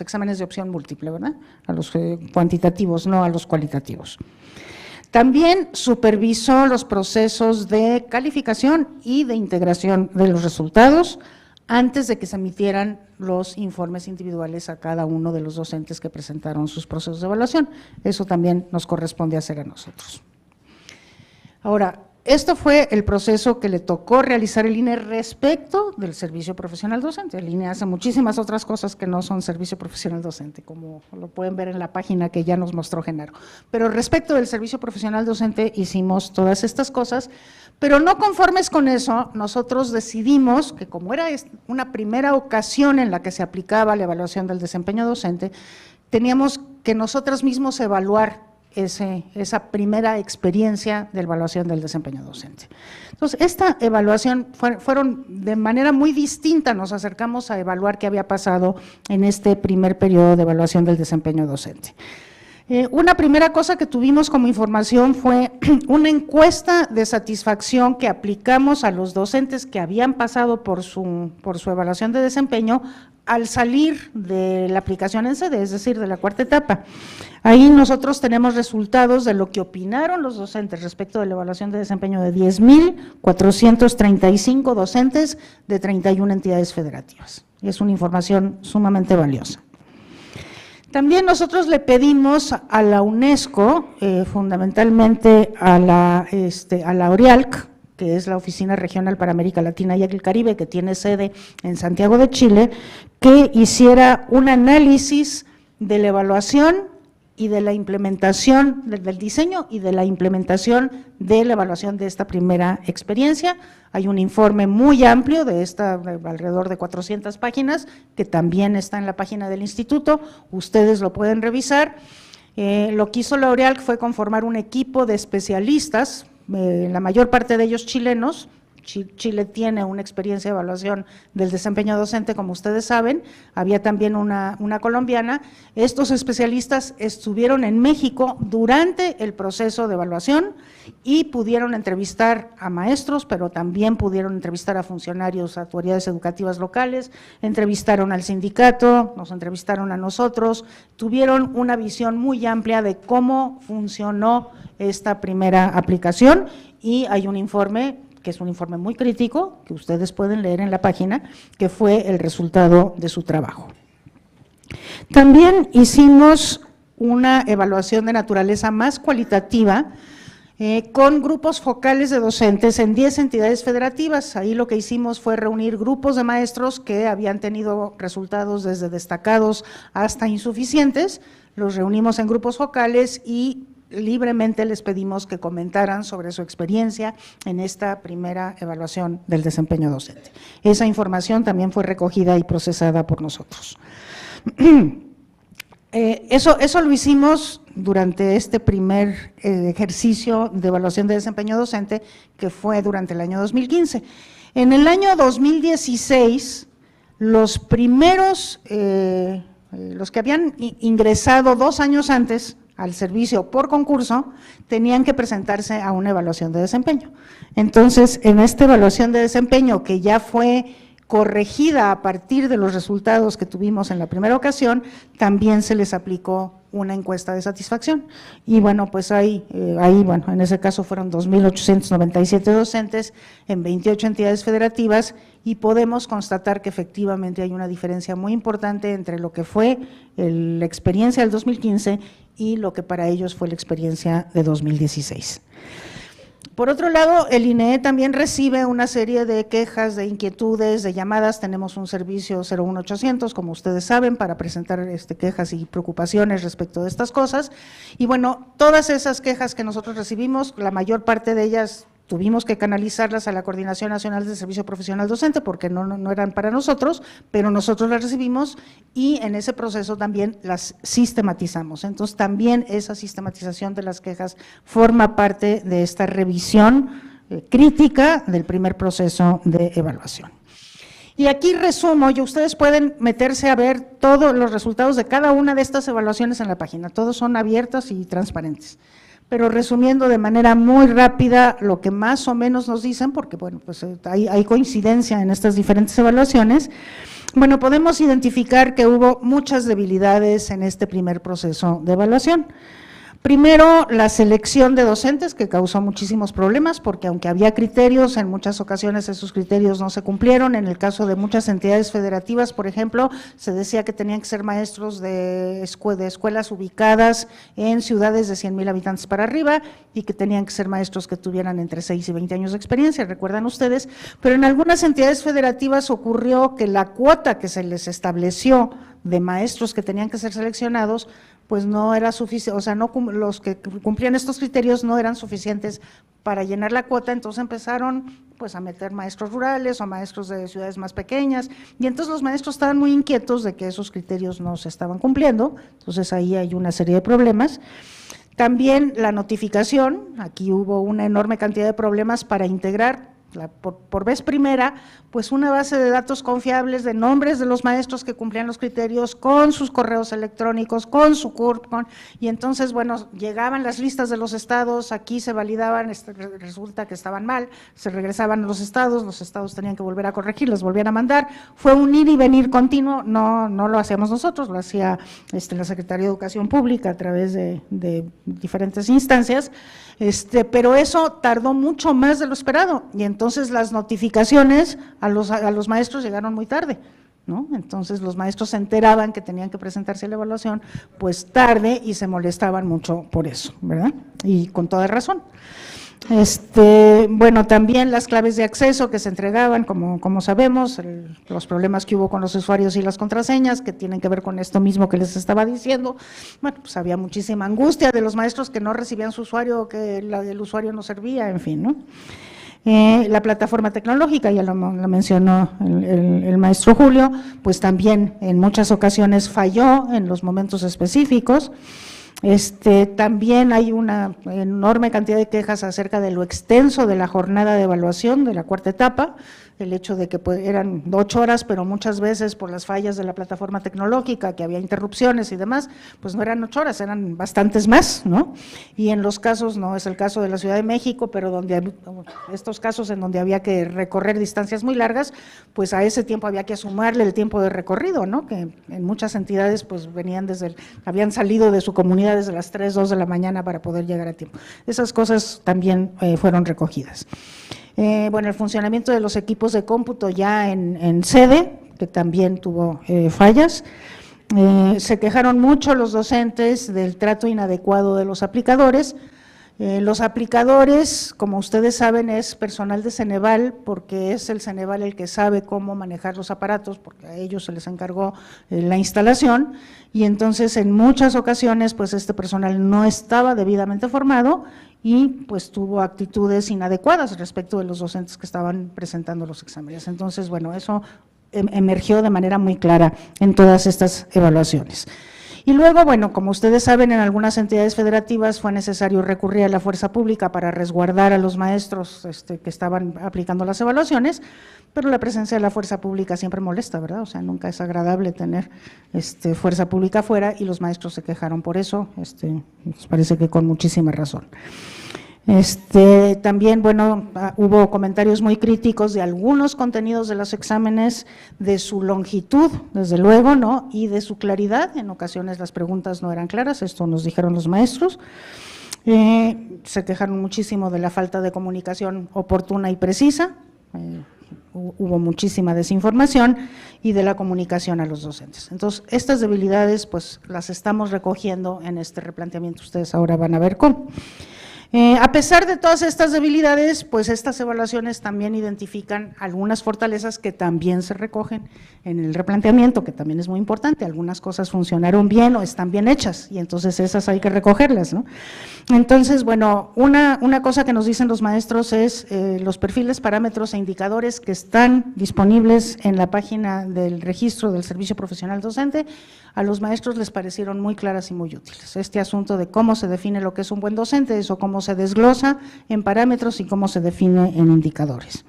exámenes de opción múltiple, ¿verdad? A los cuantitativos, no a los cualitativos. También supervisó los procesos de calificación y de integración de los resultados antes de que se emitieran los informes individuales a cada uno de los docentes que presentaron sus procesos de evaluación. Eso también nos corresponde hacer a nosotros. Ahora, esto fue el proceso que le tocó realizar el INE respecto del servicio profesional docente. El INE hace muchísimas otras cosas que no son servicio profesional docente, como lo pueden ver en la página que ya nos mostró Genaro. Pero respecto del servicio profesional docente hicimos todas estas cosas, pero no conformes con eso, nosotros decidimos que como era una primera ocasión en la que se aplicaba la evaluación del desempeño docente, teníamos que nosotros mismos evaluar esa primera experiencia de evaluación del desempeño docente. Entonces, esta evaluación fueron de manera muy distinta, nos acercamos a evaluar qué había pasado en este primer periodo de evaluación del desempeño docente. Una primera cosa que tuvimos como información fue una encuesta de satisfacción que aplicamos a los docentes que habían pasado por su evaluación de desempeño al salir de la aplicación en sede, es decir, de la cuarta etapa. Ahí nosotros tenemos resultados de lo que opinaron los docentes respecto de la evaluación de desempeño de 10,435 docentes de 31 entidades federativas. Y es una información sumamente valiosa. También nosotros le pedimos a la UNESCO, fundamentalmente a la ORIALC, que es la Oficina Regional para América Latina y el Caribe, que tiene sede en Santiago de Chile, que hiciera un análisis de la evaluación y de la implementación, del diseño y de la implementación de la evaluación de esta primera experiencia. Hay un informe muy amplio de alrededor de 400 páginas, que también está en la página del instituto, ustedes lo pueden revisar. Lo que hizo la ORIALC fue conformar un equipo de especialistas, la mayor parte de ellos chilenos. Chile tiene una experiencia de evaluación del desempeño docente, como ustedes saben, había también una colombiana. Estos especialistas estuvieron en México durante el proceso de evaluación y pudieron entrevistar a maestros, pero también pudieron entrevistar a funcionarios, a autoridades educativas locales, entrevistaron al sindicato, nos entrevistaron a nosotros, tuvieron una visión muy amplia de cómo funcionó esta primera aplicación y hay un informe que es un informe muy crítico, que ustedes pueden leer en la página, que fue el resultado de su trabajo. También hicimos una evaluación de naturaleza más cualitativa, con grupos focales de docentes en 10 entidades federativas. Ahí lo que hicimos fue reunir grupos de maestros que habían tenido resultados desde destacados hasta insuficientes, los reunimos en grupos focales y libremente les pedimos que comentaran sobre su experiencia en esta primera evaluación del desempeño docente. Esa información también fue recogida y procesada por nosotros. Eso lo hicimos durante este primer ejercicio de evaluación de desempeño docente, que fue durante el año 2015. En el año 2016, los primeros, los que habían ingresado 2 años antes al servicio por concurso, tenían que presentarse a una evaluación de desempeño. Entonces, en esta evaluación de desempeño, que ya fue corregida a partir de los resultados que tuvimos en la primera ocasión, también se les aplicó una encuesta de satisfacción. Y bueno, pues ahí bueno, en ese caso fueron 2.897 docentes en 28 entidades federativas, y podemos constatar que efectivamente hay una diferencia muy importante entre lo que fue la experiencia del 2015 y lo que para ellos fue la experiencia de 2016. Por otro lado, el INEE también recibe una serie de quejas, de inquietudes, de llamadas. Tenemos un servicio 01800, como ustedes saben, para presentar quejas y preocupaciones respecto de estas cosas. Y bueno, todas esas quejas que nosotros recibimos, la mayor parte de ellas tuvimos que canalizarlas a la Coordinación Nacional de Servicio Profesional Docente, porque no eran para nosotros, pero nosotros las recibimos y en ese proceso también las sistematizamos. Entonces, también esa sistematización de las quejas forma parte de esta revisión crítica del primer proceso de evaluación. Y aquí resumo, y ustedes pueden meterse a ver todos los resultados de cada una de estas evaluaciones en la página, todos son abiertos y transparentes. Pero resumiendo de manera muy rápida lo que más o menos nos dicen, porque bueno, pues hay coincidencia en estas diferentes evaluaciones. Bueno, podemos identificar que hubo muchas debilidades en este primer proceso de evaluación. Primero, la selección de docentes, que causó muchísimos problemas, porque aunque había criterios, en muchas ocasiones esos criterios no se cumplieron. En el caso de muchas entidades federativas, por ejemplo, se decía que tenían que ser maestros de escuelas ubicadas en ciudades de 100,000 habitantes para arriba, y que tenían que ser maestros que tuvieran entre 6 y 20 años de experiencia, recuerdan ustedes, pero en algunas entidades federativas ocurrió que la cuota que se les estableció de maestros que tenían que ser seleccionados, pues no era suficiente, o sea, los que cumplían estos criterios no eran suficientes para llenar la cuota. Entonces empezaron pues a meter maestros rurales o maestros de ciudades más pequeñas, y entonces los maestros estaban muy inquietos de que esos criterios no se estaban cumpliendo. Entonces ahí hay una serie de problemas. También la notificación, aquí hubo una enorme cantidad de problemas para integrar por vez primera, pues una base de datos confiables de nombres de los maestros que cumplían los criterios, con sus correos electrónicos, con su CURP, y entonces, bueno, llegaban las listas de los estados, aquí se validaban, resulta que estaban mal, se regresaban a los estados tenían que volver a corregir, los volvían a mandar. Fue un ir y venir continuo, no lo hacíamos nosotros, lo hacía la Secretaría de Educación Pública a través de diferentes instancias, pero eso tardó mucho más de lo esperado, y entonces las notificaciones a los maestros llegaron muy tarde, ¿no? Entonces los maestros se enteraban que tenían que presentarse a la evaluación pues tarde, y se molestaban mucho por eso, ¿verdad? Y con toda razón. Bueno, también las claves de acceso que se entregaban, como sabemos, los problemas que hubo con los usuarios y las contraseñas, que tienen que ver con esto mismo que les estaba diciendo. Bueno, pues había muchísima angustia de los maestros que no recibían su usuario, que el usuario no servía, en fin, ¿no? La plataforma tecnológica, ya lo mencionó el maestro Julio, pues también en muchas ocasiones falló en los momentos específicos. También hay una enorme cantidad de quejas acerca de lo extenso de la jornada de evaluación de la cuarta etapa, el hecho de que pues, eran 8 horas, pero muchas veces por las fallas de la plataforma tecnológica, que había interrupciones y demás, pues no eran 8 horas, eran bastantes más, ¿no? Y en los casos, no es el caso de la Ciudad de México, pero estos casos en donde había que recorrer distancias muy largas, pues a ese tiempo había que sumarle el tiempo de recorrido, ¿no? Que en muchas entidades pues habían salido de su comunidad desde las 3, 2 de la mañana para poder llegar a tiempo. Esas cosas también fueron recogidas. Bueno, el funcionamiento de los equipos de cómputo ya en sede, que también tuvo fallas. Se quejaron mucho los docentes del trato inadecuado de los aplicadores, Los aplicadores, como ustedes saben, es personal de Ceneval, porque es el Ceneval el que sabe cómo manejar los aparatos, porque a ellos se les encargó la instalación, y entonces en muchas ocasiones pues este personal no estaba debidamente formado y pues tuvo actitudes inadecuadas respecto de los docentes que estaban presentando los exámenes. Entonces, bueno, eso emergió de manera muy clara en todas estas evaluaciones. Y luego, bueno, como ustedes saben, en algunas entidades federativas fue necesario recurrir a la fuerza pública para resguardar a los maestros que estaban aplicando las evaluaciones, pero la presencia de la fuerza pública siempre molesta, ¿verdad? O sea, nunca es agradable tener fuerza pública afuera, y los maestros se quejaron por eso, nos parece que con muchísima razón. También, bueno, hubo comentarios muy críticos de algunos contenidos de los exámenes, de su longitud, desde luego, ¿no? Y de su claridad. En ocasiones las preguntas no eran claras, esto nos dijeron los maestros. Se quejaron muchísimo de la falta de comunicación oportuna y precisa, hubo muchísima desinformación, y de la comunicación a los docentes. Entonces, estas debilidades, pues, las estamos recogiendo en este replanteamiento, ustedes ahora van a ver cómo. A pesar de todas estas debilidades, pues estas evaluaciones también identifican algunas fortalezas que también se recogen en el replanteamiento, que también es muy importante. Algunas cosas funcionaron bien o están bien hechas, y entonces esas hay que recogerlas, ¿no? Entonces, bueno, una cosa que nos dicen los maestros es los perfiles, parámetros e indicadores que están disponibles en la página del registro del Servicio Profesional Docente, a los maestros les parecieron muy claras y muy útiles. Este asunto de cómo se define lo que es un buen docente, eso cómo se desglosa en parámetros y cómo se define en indicadores.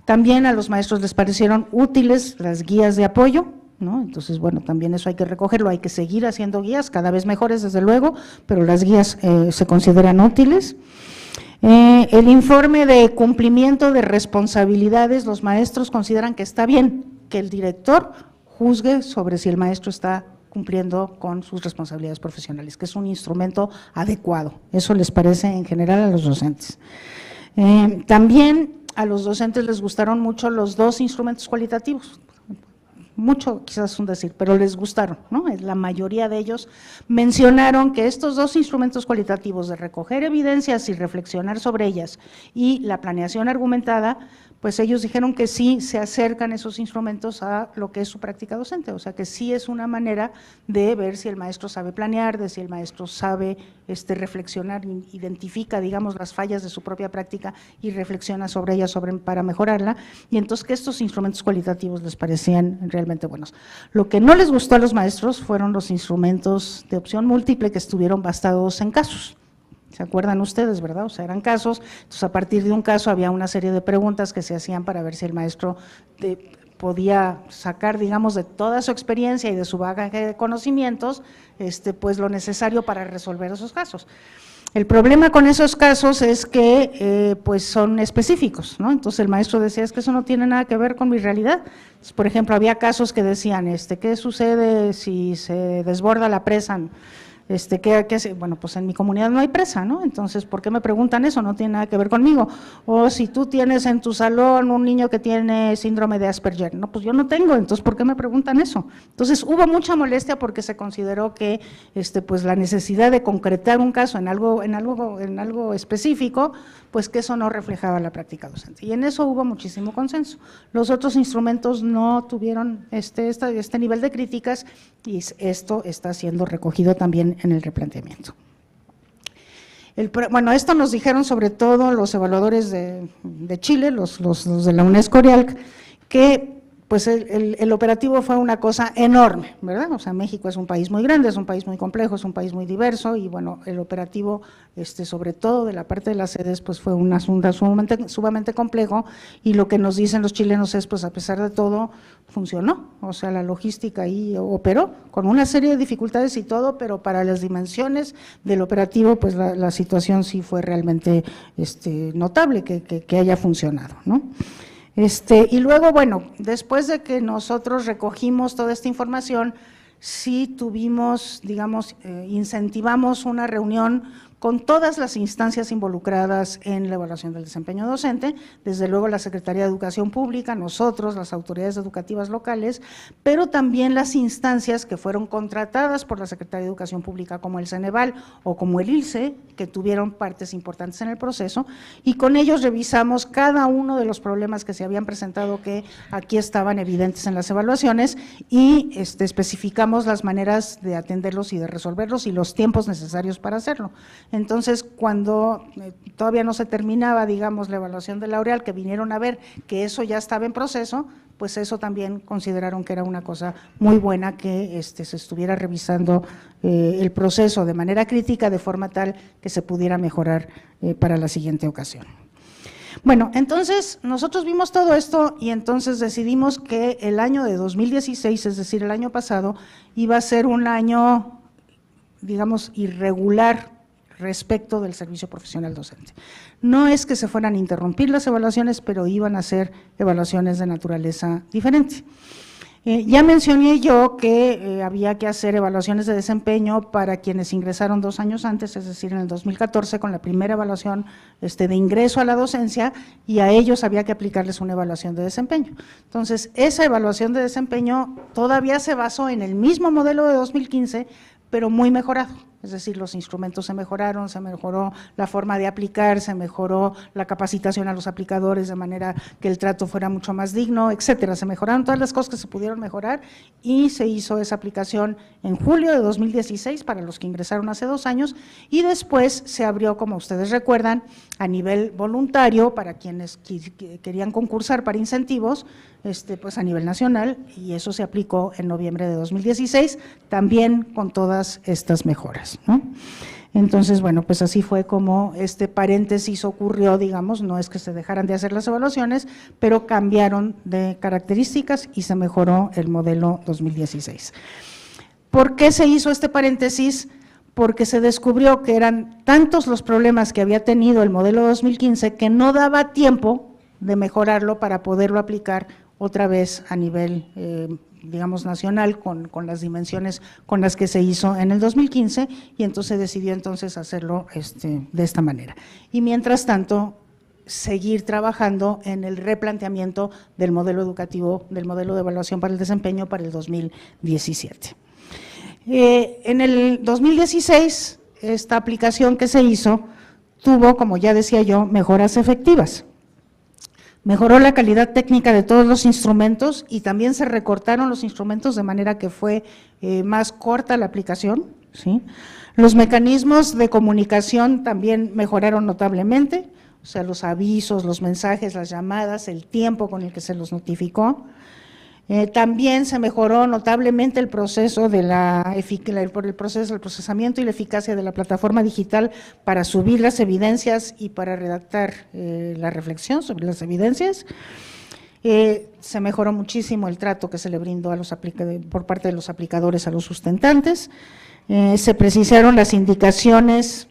También a los maestros les parecieron útiles las guías de apoyo, ¿no? Entonces, bueno, también eso hay que recogerlo, hay que seguir haciendo guías, cada vez mejores desde luego, pero las guías se consideran útiles. El informe de cumplimiento de responsabilidades, los maestros consideran que está bien que el director juzgue sobre si el maestro está cumpliendo con sus responsabilidades profesionales, que es un instrumento adecuado. Eso les parece en general a los docentes. También a los docentes les gustaron mucho los dos instrumentos cualitativos. Mucho quizás un decir, pero les gustaron, ¿no? La mayoría de ellos mencionaron que estos dos instrumentos cualitativos de recoger evidencias y reflexionar sobre ellas, y la planeación argumentada, pues ellos dijeron que sí se acercan esos instrumentos a lo que es su práctica docente, o sea que sí es una manera de ver si el maestro sabe planear, de si el maestro sabe reflexionar, identifica, digamos, las fallas de su propia práctica y reflexiona sobre ellas para mejorarla, y entonces que estos instrumentos cualitativos les parecían realmente buenos. Lo que no les gustó a los maestros fueron los instrumentos de opción múltiple que estuvieron basados en casos. ¿Se acuerdan ustedes, verdad? O sea, eran casos, entonces a partir de un caso había una serie de preguntas que se hacían para ver si el maestro podía sacar, digamos, de toda su experiencia y de su bagaje de conocimientos, pues lo necesario para resolver esos casos. El problema con esos casos es que pues son específicos, ¿no? Entonces el maestro decía, es que eso no tiene nada que ver con mi realidad. Entonces, por ejemplo, había casos que decían, ¿qué sucede si se desborda la presa? ¿Qué hace? Bueno, pues en mi comunidad no hay presa, ¿no? Entonces, ¿por qué me preguntan eso? No tiene nada que ver conmigo. O si tú tienes en tu salón un niño que tiene síndrome de Asperger, no, pues yo no tengo, entonces, ¿por qué me preguntan eso? Entonces, hubo mucha molestia porque se consideró que, pues la necesidad de concretar un caso en algo específico, pues que eso no reflejaba la práctica docente. Y en eso hubo muchísimo consenso. Los otros instrumentos no tuvieron este nivel de críticas, y esto está siendo recogido también en el replanteamiento. Bueno, esto nos dijeron sobre todo los evaluadores de Chile, los de la UNESCO Orialc, que pues el operativo fue una cosa enorme, ¿verdad? O sea, México es un país muy grande, es un país muy complejo, es un país muy diverso, y bueno, el operativo, sobre todo de la parte de las sedes, pues fue un asunto sumamente complejo, y lo que nos dicen los chilenos es, pues a pesar de todo, funcionó, o sea, la logística ahí operó, con una serie de dificultades y todo, pero para las dimensiones del operativo, pues la situación sí fue realmente notable que haya funcionado, ¿no? Y luego, bueno, después de que nosotros recogimos toda esta información, sí tuvimos, digamos, incentivamos una reunión con todas las instancias involucradas en la evaluación del desempeño docente, desde luego la Secretaría de Educación Pública, nosotros, las autoridades educativas locales, pero también las instancias que fueron contratadas por la Secretaría de Educación Pública, como el Ceneval o como el ILCE, que tuvieron partes importantes en el proceso, y con ellos revisamos cada uno de los problemas que se habían presentado, que aquí estaban evidentes en las evaluaciones, y especificamos las maneras de atenderlos y de resolverlos y los tiempos necesarios para hacerlo. Entonces, cuando todavía no se terminaba, digamos, la evaluación de L'Oréal, que vinieron a ver que eso ya estaba en proceso, pues eso también consideraron que era una cosa muy buena que se estuviera revisando el proceso de manera crítica, de forma tal que se pudiera mejorar para la siguiente ocasión. Bueno, entonces nosotros vimos todo esto y entonces decidimos que el año de 2016, es decir, el año pasado, iba a ser un año, digamos, irregular respecto del servicio profesional docente. No es que se fueran a interrumpir las evaluaciones, pero iban a ser evaluaciones de naturaleza diferente. Ya mencioné yo que había que hacer evaluaciones de desempeño para quienes ingresaron 2 años antes, es decir, en el 2014, con la primera evaluación de ingreso a la docencia, y a ellos había que aplicarles una evaluación de desempeño. Entonces, esa evaluación de desempeño todavía se basó en el mismo modelo de 2015, pero muy mejorado. Es decir, los instrumentos se mejoraron, se mejoró la forma de aplicar, se mejoró la capacitación a los aplicadores de manera que el trato fuera mucho más digno, etcétera. Se mejoraron todas las cosas que se pudieron mejorar y se hizo esa aplicación en julio de 2016 para los que ingresaron hace 2 años, y después se abrió, como ustedes recuerdan, a nivel voluntario para quienes querían concursar para incentivos, pues a nivel nacional, y eso se aplicó en noviembre de 2016, también con todas estas mejoras, ¿no? Entonces, bueno, pues así fue como este paréntesis ocurrió, digamos, no es que se dejaran de hacer las evaluaciones, pero cambiaron de características y se mejoró el modelo 2016. ¿Por qué se hizo este paréntesis? Porque se descubrió que eran tantos los problemas que había tenido el modelo 2015 que no daba tiempo de mejorarlo para poderlo aplicar otra vez a nivel, digamos, nacional, con las dimensiones con las que se hizo en el 2015, y entonces decidió entonces hacerlo de esta manera. Y mientras tanto, seguir trabajando en el replanteamiento del modelo educativo, del modelo de evaluación para el desempeño para el 2017. En el 2016, esta aplicación que se hizo tuvo, como ya decía yo, mejoras efectivas. Mejoró la calidad técnica de todos los instrumentos y también se recortaron los instrumentos de manera que fue más corta la aplicación, ¿sí? Los mecanismos de comunicación también mejoraron notablemente, o sea, los avisos, los mensajes, las llamadas, el tiempo con el que se los notificó. También se mejoró notablemente el proceso del procesamiento y la eficacia de la plataforma digital para subir las evidencias y para redactar la reflexión sobre las evidencias. Se mejoró muchísimo el trato que se le brindó a por parte de los aplicadores a los sustentantes. Se precisaron las indicaciones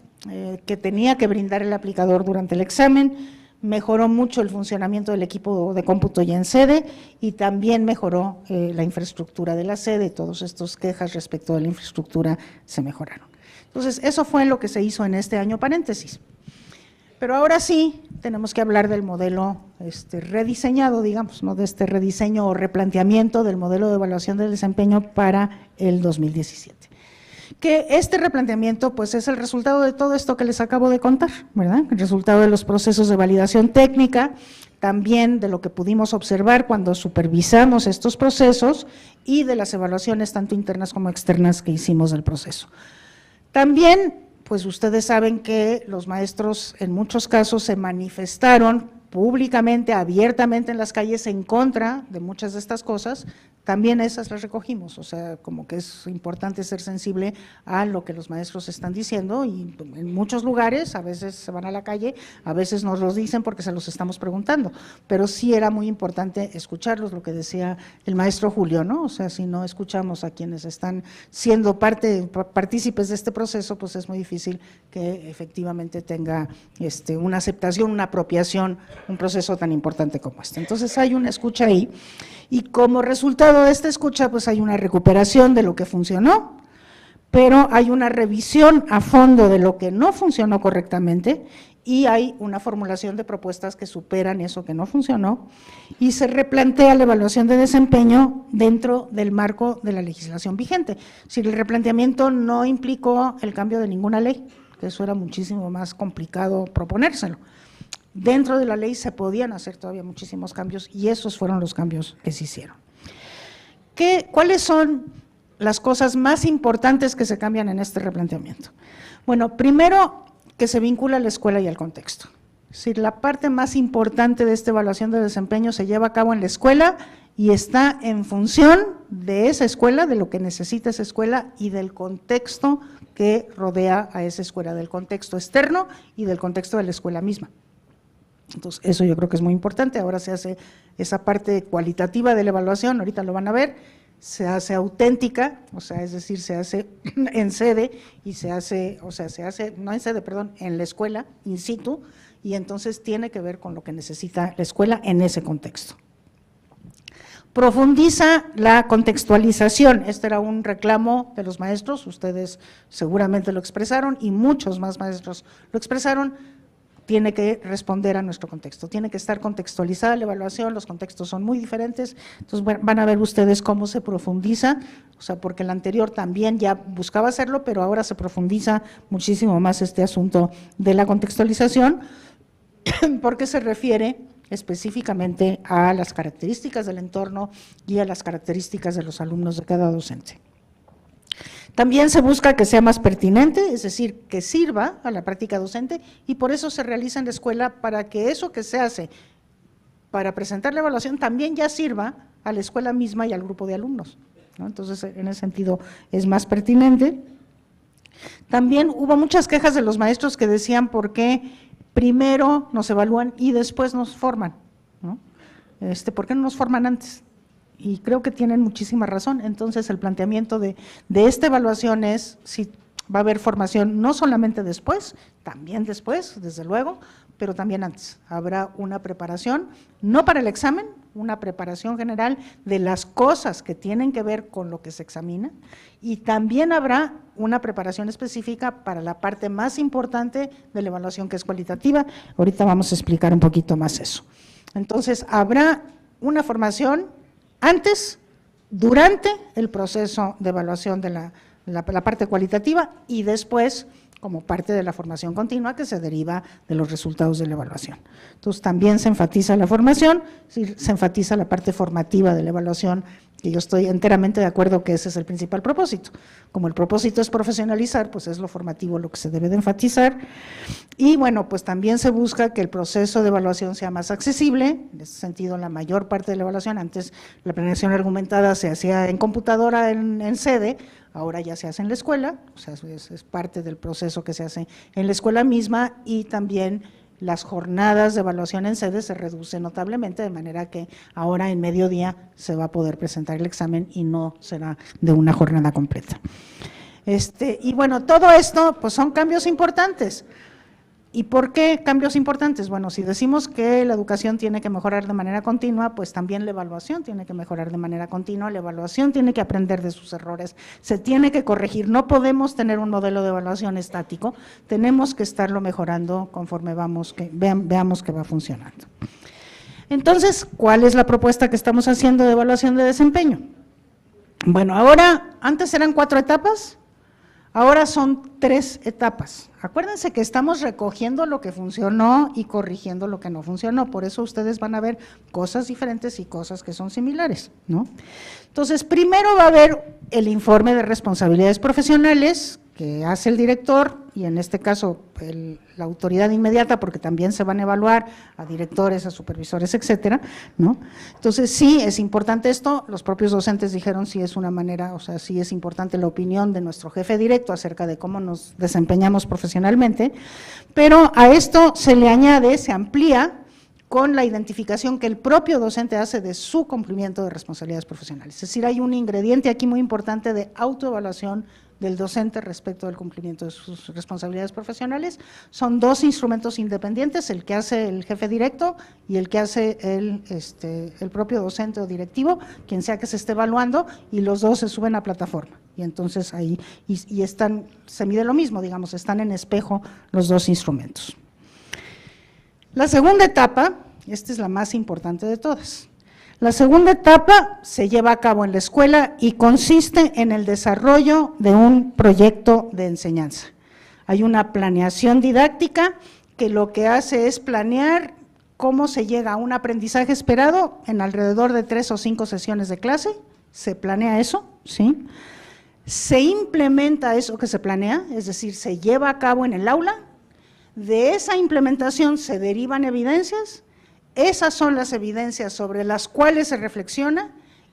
que tenía que brindar el aplicador durante el examen. Mejoró mucho el funcionamiento del equipo de cómputo ya en sede, y también mejoró la infraestructura de la sede. Todas estas quejas respecto de la infraestructura se mejoraron. Entonces, eso fue lo que se hizo en este año paréntesis. Pero ahora sí tenemos que hablar del modelo rediseñado, digamos, ¿no? De este rediseño o replanteamiento del modelo de evaluación del desempeño para el 2017. Que este replanteamiento pues es el resultado de todo esto que les acabo de contar, ¿verdad? El resultado de los procesos de validación técnica, también de lo que pudimos observar cuando supervisamos estos procesos y de las evaluaciones tanto internas como externas que hicimos del proceso. También, pues ustedes saben que los maestros en muchos casos se manifestaron públicamente, abiertamente en las calles en contra de muchas de estas cosas. También esas las recogimos, o sea, como que es importante ser sensible a lo que los maestros están diciendo, y en muchos lugares a veces se van a la calle, a veces nos los dicen porque se los estamos preguntando, pero sí era muy importante escucharlos, lo que decía el maestro Julio, ¿no? O sea, si no escuchamos a quienes están siendo partícipes de este proceso, pues es muy difícil que efectivamente tenga una aceptación, una apropiación, un proceso tan importante como este. Entonces hay una escucha ahí, y como resultado de esta escucha, pues hay una recuperación de lo que funcionó, pero hay una revisión a fondo de lo que no funcionó correctamente y hay una formulación de propuestas que superan eso que no funcionó y se replantea la evaluación de desempeño dentro del marco de la legislación vigente. Si el replanteamiento no implicó el cambio de ninguna ley, que eso era muchísimo más complicado proponérselo. Dentro de la ley se podían hacer todavía muchísimos cambios y esos fueron los cambios que se hicieron. ¿Cuáles son las cosas más importantes que se cambian en este replanteamiento? Bueno, primero, que se vincula a la escuela y al contexto. Es decir, la parte más importante de esta evaluación de desempeño se lleva a cabo en la escuela y está en función de esa escuela, de lo que necesita esa escuela y del contexto que rodea a esa escuela, del contexto externo y del contexto de la escuela misma. Entonces, eso yo creo que es muy importante. Ahora se hace esa parte cualitativa de la evaluación, ahorita lo van a ver, se hace auténtica, o sea, es decir, se hace en sede y se hace, no en sede, perdón, en la escuela, in situ, y entonces tiene que ver con lo que necesita la escuela en ese contexto. Profundiza la contextualización, este era un reclamo de los maestros, ustedes seguramente lo expresaron y muchos más maestros lo expresaron. Tiene que responder a nuestro contexto, tiene que estar contextualizada la evaluación, los contextos son muy diferentes, entonces van a ver ustedes cómo se profundiza, o sea, porque el anterior también ya buscaba hacerlo, pero ahora se profundiza muchísimo más este asunto de la contextualización, porque se refiere específicamente a las características del entorno y a las características de los alumnos de cada docente. También se busca que sea más pertinente, es decir, que sirva a la práctica docente y por eso se realiza en la escuela para que eso que se hace para presentar la evaluación también ya sirva a la escuela misma y al grupo de alumnos, ¿no? Entonces, en ese sentido es más pertinente. También hubo muchas quejas de los maestros que decían por qué primero nos evalúan y después nos forman, ¿no? ¿Por qué no nos forman antes? Y creo que tienen muchísima razón. Entonces, el planteamiento de esta evaluación es si va a haber formación no solamente después, también después, desde luego, pero también antes. Habrá una preparación, no para el examen, una preparación general de las cosas que tienen que ver con lo que se examina y también habrá una preparación específica para la parte más importante de la evaluación que es cualitativa. Ahorita vamos a explicar un poquito más eso. Entonces, habrá una formación antes, durante el proceso de evaluación de la parte cualitativa y después como parte de la formación continua que se deriva de los resultados de la evaluación. Entonces, también se enfatiza la formación, se enfatiza la parte formativa de la evaluación, que yo estoy enteramente de acuerdo que ese es el principal propósito. Como el propósito es profesionalizar, pues es lo formativo lo que se debe de enfatizar. Y bueno, pues también se busca que el proceso de evaluación sea más accesible, en ese sentido la mayor parte de la evaluación, antes la planeación argumentada se hacía en computadora en sede, ahora ya se hace en la escuela, o sea, es parte del proceso que se hace en la escuela misma y también las jornadas de evaluación en sede se reducen notablemente, de manera que ahora en mediodía se va a poder presentar el examen y no será de una jornada completa. Y bueno, todo esto pues son cambios importantes. ¿Y por qué cambios importantes? Bueno, si decimos que la educación tiene que mejorar de manera continua, pues también la evaluación tiene que mejorar de manera continua, la evaluación tiene que aprender de sus errores, se tiene que corregir, no podemos tener un modelo de evaluación estático, tenemos que estarlo mejorando conforme veamos que va funcionando. Entonces, ¿cuál es la propuesta que estamos haciendo de evaluación de desempeño? Bueno, ahora, antes eran 4 etapas, ahora son 3 etapas. Acuérdense que estamos recogiendo lo que funcionó y corrigiendo lo que no funcionó, por eso ustedes van a ver cosas diferentes y cosas que son similares, ¿no? Entonces, primero va a haber el informe de responsabilidades profesionales que hace el director y en este caso la autoridad inmediata, porque también se van a evaluar a directores, a supervisores, etcétera, ¿no? Entonces, sí, es importante esto, los propios docentes dijeron sí es una manera, o sea, sí es importante la opinión de nuestro jefe directo acerca de cómo nos desempeñamos profesionalmente, pero a esto se le añade, se amplía con la identificación que el propio docente hace de su cumplimiento de responsabilidades profesionales. Es decir, hay un ingrediente aquí muy importante de autoevaluación del docente respecto del cumplimiento de sus responsabilidades profesionales. Son dos instrumentos independientes, el que hace el jefe directo y el que hace el propio docente o directivo, quien sea que se esté evaluando, y los dos se suben a plataforma. Y entonces ahí, se mide lo mismo, digamos, están en espejo los dos instrumentos. La segunda etapa, esta es la más importante de todas. La segunda etapa se lleva a cabo en la escuela y consiste en el desarrollo de un proyecto de enseñanza. Hay una planeación didáctica que lo que hace es planear cómo se llega a un aprendizaje esperado en alrededor de 3 o 5 sesiones de clase, se planea eso, ¿sí? Se implementa eso que se planea, es decir, se lleva a cabo en el aula, de esa implementación se derivan evidencias. Esas son las evidencias sobre las cuales se reflexiona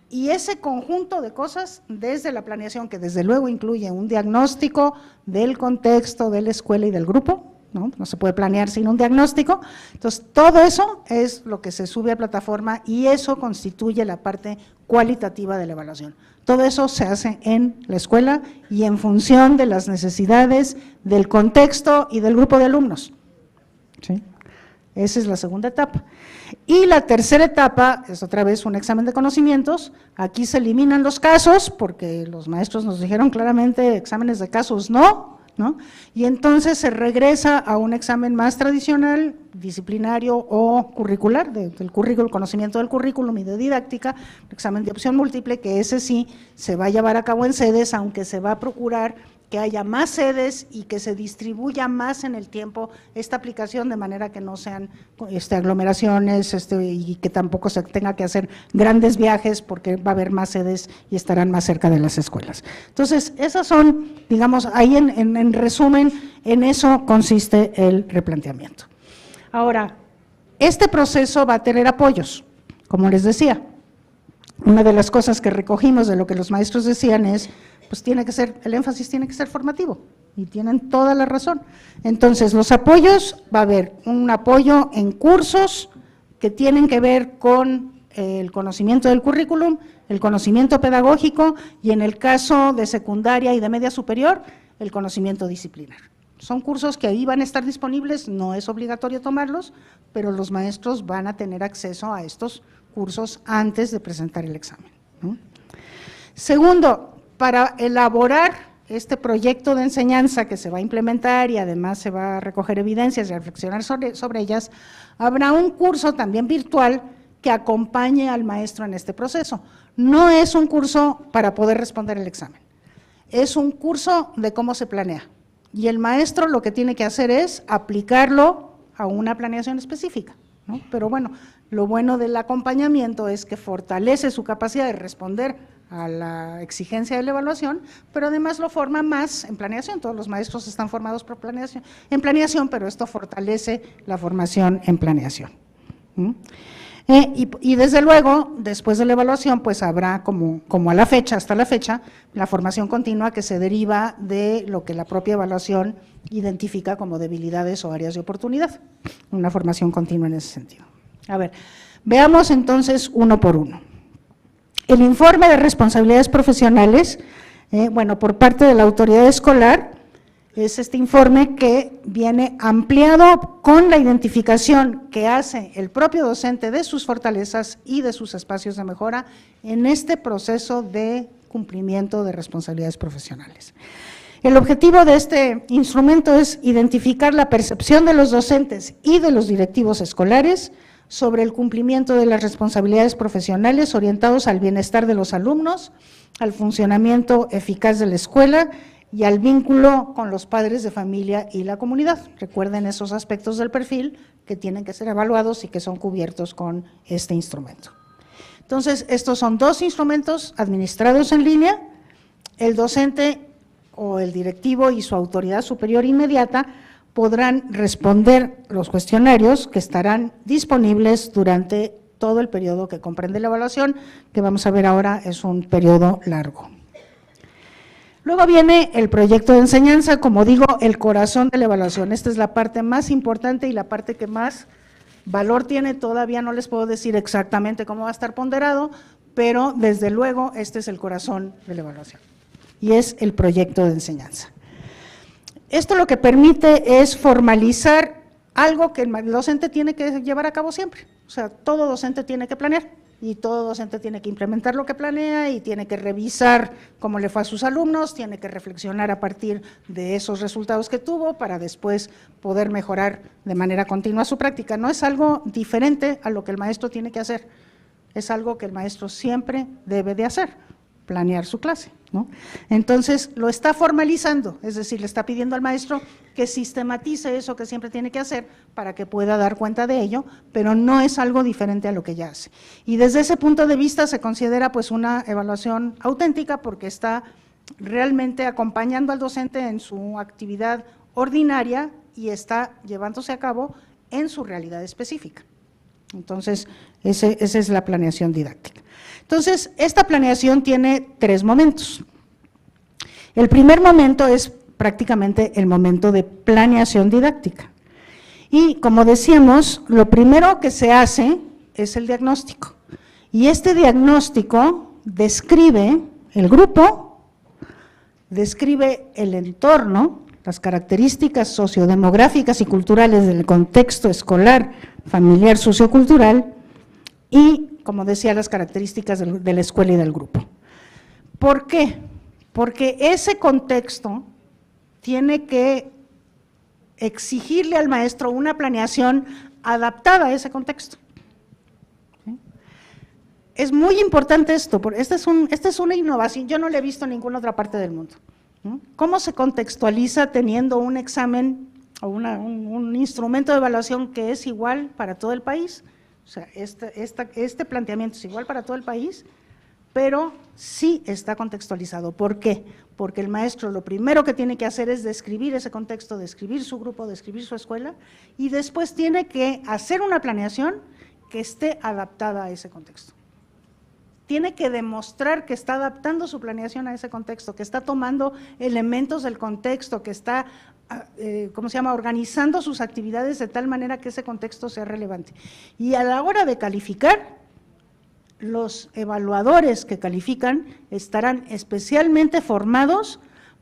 y ese conjunto de cosas desde la planeación, que desde luego incluye un diagnóstico del contexto de la escuela y del grupo, no se puede planear sin un diagnóstico, entonces todo eso es lo que se sube a plataforma y eso constituye la parte cualitativa de la evaluación. Todo eso se hace en la escuela y en función de las necesidades del contexto y del grupo de alumnos, ¿sí? Esa es la segunda etapa. Y la tercera etapa es otra vez un examen de conocimientos. Aquí se eliminan los casos, porque los maestros nos dijeron claramente exámenes de casos no, y entonces se regresa a un examen más tradicional, disciplinario o curricular, del currículum, conocimiento del currículum y de didáctica, examen de opción múltiple, que ese sí se va a llevar a cabo en sedes, aunque se va a procurar que haya más sedes y que se distribuya más en el tiempo esta aplicación, de manera que no sean aglomeraciones y que tampoco se tenga que hacer grandes viajes, porque va a haber más sedes y estarán más cerca de las escuelas. Entonces, esas son, digamos, ahí en resumen, en eso consiste el replanteamiento. Ahora, este proceso va a tener apoyos, como les decía. Una de las cosas que recogimos de lo que los maestros decían es, pues el énfasis tiene que ser formativo, y tienen toda la razón. Entonces, los apoyos, va a haber un apoyo en cursos que tienen que ver con el conocimiento del currículum, el conocimiento pedagógico, y en el caso de secundaria y de media superior, el conocimiento disciplinar. Son cursos que ahí van a estar disponibles, no es obligatorio tomarlos, pero los maestros van a tener acceso a estos cursos antes de presentar el examen, ¿no? Segundo, para elaborar este proyecto de enseñanza que se va a implementar y además se va a recoger evidencias y reflexionar sobre ellas, habrá un curso también virtual que acompañe al maestro en este proceso. No es un curso para poder responder el examen, es un curso de cómo se planea, y el maestro lo que tiene que hacer es aplicarlo a una planeación específica, ¿no? Pero bueno, lo bueno del acompañamiento es que fortalece su capacidad de responder a la exigencia de la evaluación, pero además lo forma más en planeación. Todos los maestros están formados en planeación, pero esto fortalece la formación en planeación. Y desde luego, después de la evaluación, pues habrá como a la fecha, hasta la fecha, la formación continua que se deriva de lo que la propia evaluación identifica como debilidades o áreas de oportunidad, una formación continua en ese sentido. A ver, veamos entonces uno por uno. El informe de responsabilidades profesionales, por parte de la autoridad escolar, es este informe que viene ampliado con la identificación que hace el propio docente de sus fortalezas y de sus espacios de mejora en este proceso de cumplimiento de responsabilidades profesionales. El objetivo de este instrumento es identificar la percepción de los docentes y de los directivos escolares sobre el cumplimiento de las responsabilidades profesionales orientados al bienestar de los alumnos, al funcionamiento eficaz de la escuela y al vínculo con los padres de familia y la comunidad. Recuerden esos aspectos del perfil que tienen que ser evaluados y que son cubiertos con este instrumento. Entonces, estos son dos instrumentos administrados en línea. El docente o el directivo y su autoridad superior inmediata podrán responder los cuestionarios que estarán disponibles durante todo el periodo que comprende la evaluación, que vamos a ver ahora es un periodo largo. Luego viene el proyecto de enseñanza, como digo, el corazón de la evaluación. Esta es la parte más importante y la parte que más valor tiene, todavía no les puedo decir exactamente cómo va a estar ponderado, pero desde luego este es el corazón de la evaluación y es el proyecto de enseñanza. Esto lo que permite es formalizar algo que el docente tiene que llevar a cabo siempre, o sea, todo docente tiene que planear y todo docente tiene que implementar lo que planea y tiene que revisar cómo le fue a sus alumnos, tiene que reflexionar a partir de esos resultados que tuvo para después poder mejorar de manera continua su práctica. No es algo diferente a lo que el maestro tiene que hacer, es algo que el maestro siempre debe de hacer, planear su clase, ¿no? Entonces, lo está formalizando, es decir, le está pidiendo al maestro que sistematice eso que siempre tiene que hacer para que pueda dar cuenta de ello, pero no es algo diferente a lo que ya hace. Y desde ese punto de vista se considera pues una evaluación auténtica porque está realmente acompañando al docente en su actividad ordinaria y está llevándose a cabo en su realidad específica. Entonces, esa es la planeación didáctica. Entonces, esta planeación tiene 3 momentos. El primer momento es prácticamente el momento de planeación didáctica. Y como decíamos, lo primero que se hace es el diagnóstico. Y este diagnóstico describe el grupo, describe el entorno, las características sociodemográficas y culturales del contexto escolar, familiar, sociocultural y, como decía, las características de la escuela y del grupo. ¿Por qué? Porque ese contexto tiene que exigirle al maestro una planeación adaptada a ese contexto. ¿Sí? Es muy importante esto, porque esta es una innovación, yo no la he visto en ninguna otra parte del mundo. ¿Cómo se contextualiza teniendo un examen o un instrumento de evaluación que es igual para todo el país? O sea, este planteamiento es igual para todo el país, pero sí está contextualizado. ¿Por qué? Porque el maestro lo primero que tiene que hacer es describir ese contexto, describir su grupo, describir su escuela, y después tiene que hacer una planeación que esté adaptada a ese contexto. Tiene que demostrar que está adaptando su planeación a ese contexto, que está tomando elementos del contexto, que está, organizando sus actividades de tal manera que ese contexto sea relevante. Y a la hora de calificar, los evaluadores que califican estarán especialmente formados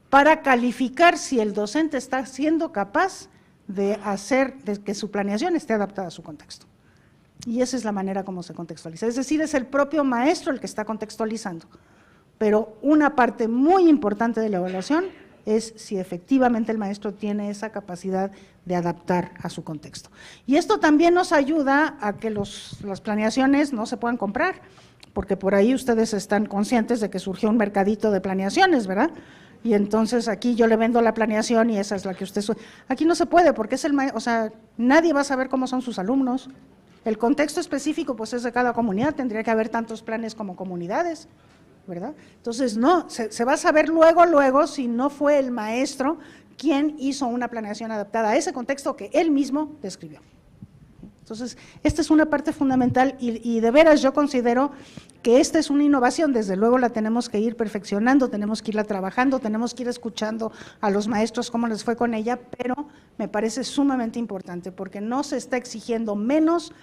para calificar si el docente está siendo capaz de que su planeación esté adaptada a su contexto. Y esa es la manera como se contextualiza, es decir, es el propio maestro el que está contextualizando, pero una parte muy importante de la evaluación es si efectivamente el maestro tiene esa capacidad de adaptar a su contexto. Y esto también nos ayuda a que las planeaciones no se puedan comprar, porque por ahí ustedes están conscientes de que surgió un mercadito de planeaciones, ¿verdad? Y entonces aquí yo le vendo la planeación y esa es la que usted… Aquí no se puede porque nadie va a saber cómo son sus alumnos. El contexto específico pues es de cada comunidad, tendría que haber tantos planes como comunidades, ¿verdad? Entonces no, se va a saber luego si no fue el maestro quien hizo una planeación adaptada a ese contexto que él mismo describió. Entonces, esta es una parte fundamental y de veras yo considero que esta es una innovación, desde luego la tenemos que ir perfeccionando, tenemos que irla trabajando, tenemos que ir escuchando a los maestros cómo les fue con ella, pero me parece sumamente importante porque no se está exigiendo menos.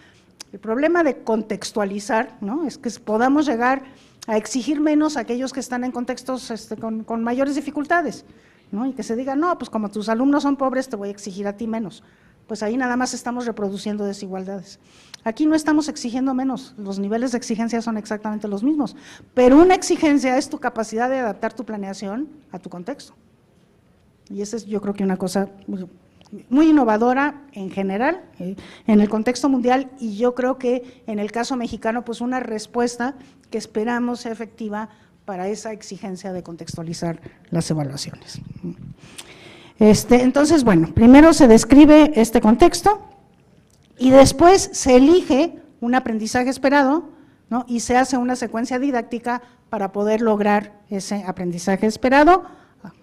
El problema de contextualizar, ¿no?, es que podamos llegar a exigir menos a aquellos que están en contextos con mayores dificultades, ¿no?, y que se diga, no, pues como tus alumnos son pobres te voy a exigir a ti menos. Pues ahí nada más estamos reproduciendo desigualdades. Aquí no estamos exigiendo menos, los niveles de exigencia son exactamente los mismos, pero una exigencia es tu capacidad de adaptar tu planeación a tu contexto. Y esa es yo creo que una cosa muy innovadora en general, en el contexto mundial, y yo creo que en el caso mexicano, pues una respuesta que esperamos sea efectiva para esa exigencia de contextualizar las evaluaciones. Entonces, bueno, primero se describe este contexto y después se elige un aprendizaje esperado, ¿no?, y se hace una secuencia didáctica para poder lograr ese aprendizaje esperado,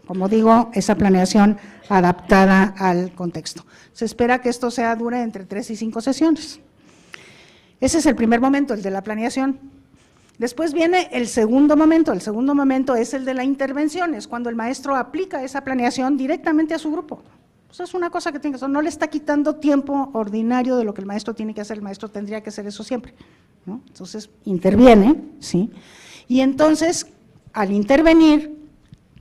como digo, esa planeación adaptada al contexto. Se espera que esto dure entre 3 y 5 sesiones. Ese es el primer momento, el de la planeación. Después viene el segundo momento es el de la intervención, es cuando el maestro aplica esa planeación directamente a su grupo. Pues es una cosa que tiene que hacer, no le está quitando tiempo ordinario de lo que el maestro tiene que hacer, el maestro tendría que hacer eso siempre, ¿no? Entonces, interviene, ¿sí? Y entonces, al intervenir,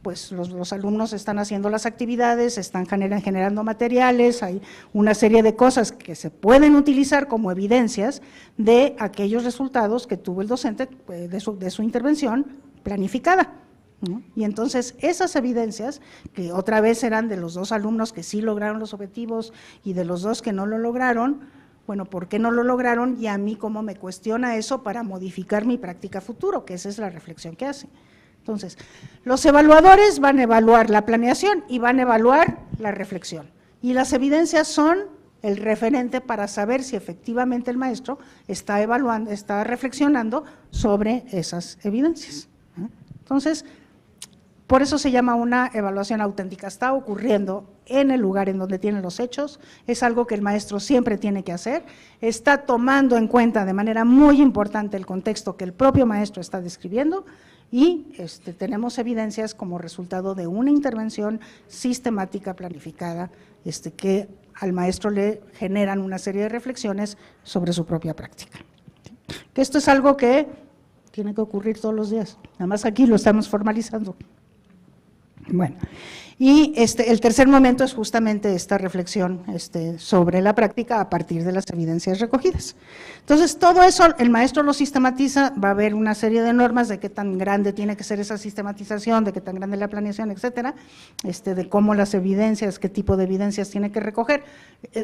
pues los alumnos están haciendo las actividades, están generando materiales, hay una serie de cosas que se pueden utilizar como evidencias de aquellos resultados que tuvo el docente de su intervención planificada, ¿no? Y entonces esas evidencias, que otra vez eran de los 2 alumnos que sí lograron los objetivos y de los 2 que no lo lograron, bueno, ¿por qué no lo lograron? Y a mí cómo me cuestiona eso para modificar mi práctica futuro, que esa es la reflexión que hace. Entonces, los evaluadores van a evaluar la planeación y van a evaluar la reflexión. Y las evidencias son el referente para saber si efectivamente el maestro está evaluando, está reflexionando sobre esas evidencias, ¿no? Entonces, por eso se llama una evaluación auténtica, está ocurriendo en el lugar en donde tienen los hechos, es algo que el maestro siempre tiene que hacer, está tomando en cuenta de manera muy importante el contexto que el propio maestro está describiendo, y tenemos evidencias como resultado de una intervención sistemática, planificada, que al maestro le generan una serie de reflexiones sobre su propia práctica. Que esto es algo que tiene que ocurrir todos los días, nada más aquí lo estamos formalizando. Bueno, y el tercer momento es justamente esta reflexión sobre la práctica a partir de las evidencias recogidas. Entonces, todo eso el maestro lo sistematiza, va a haber una serie de normas de qué tan grande tiene que ser esa sistematización, de qué tan grande la planeación, etcétera, de cómo las evidencias, qué tipo de evidencias tiene que recoger.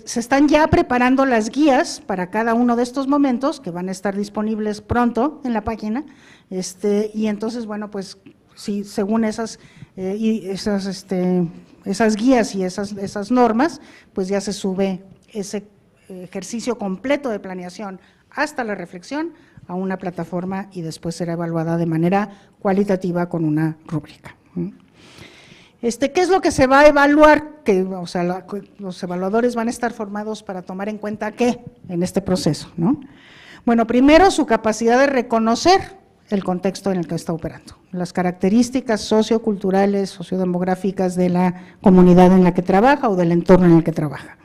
Se están ya preparando las guías para cada uno de estos momentos, que van a estar disponibles pronto en la página, y entonces, bueno, pues, sí, según esas guías y esas normas, pues ya se sube ese ejercicio completo de planeación hasta la reflexión a una plataforma y después será evaluada de manera cualitativa con una rúbrica. ¿Qué es lo que se va a evaluar? Los evaluadores van a estar formados para tomar en cuenta ¿qué? En este proceso, ¿no? Bueno, primero su capacidad de reconocer el contexto en el que está operando, las características socioculturales, sociodemográficas de la comunidad en la que trabaja o del entorno en el que trabaja.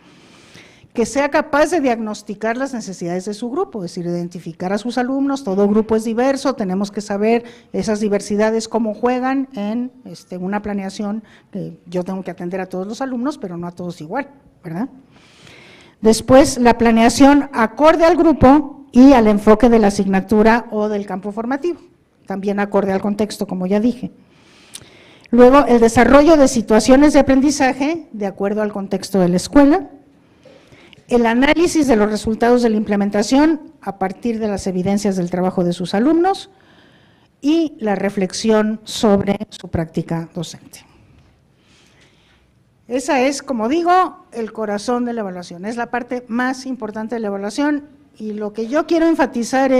Que sea capaz de diagnosticar las necesidades de su grupo, es decir, identificar a sus alumnos, todo grupo es diverso, tenemos que saber esas diversidades cómo juegan en una planeación, yo tengo que atender a todos los alumnos, pero no a todos igual, ¿verdad? Después, la planeación acorde al grupo y al enfoque de la asignatura o del campo formativo, también acorde al contexto, como ya dije. Luego, el desarrollo de situaciones de aprendizaje de acuerdo al contexto de la escuela, el análisis de los resultados de la implementación a partir de las evidencias del trabajo de sus alumnos y la reflexión sobre su práctica docente. Esa es, como digo, el corazón de la evaluación, es la parte más importante de la evaluación y lo que yo quiero enfatizar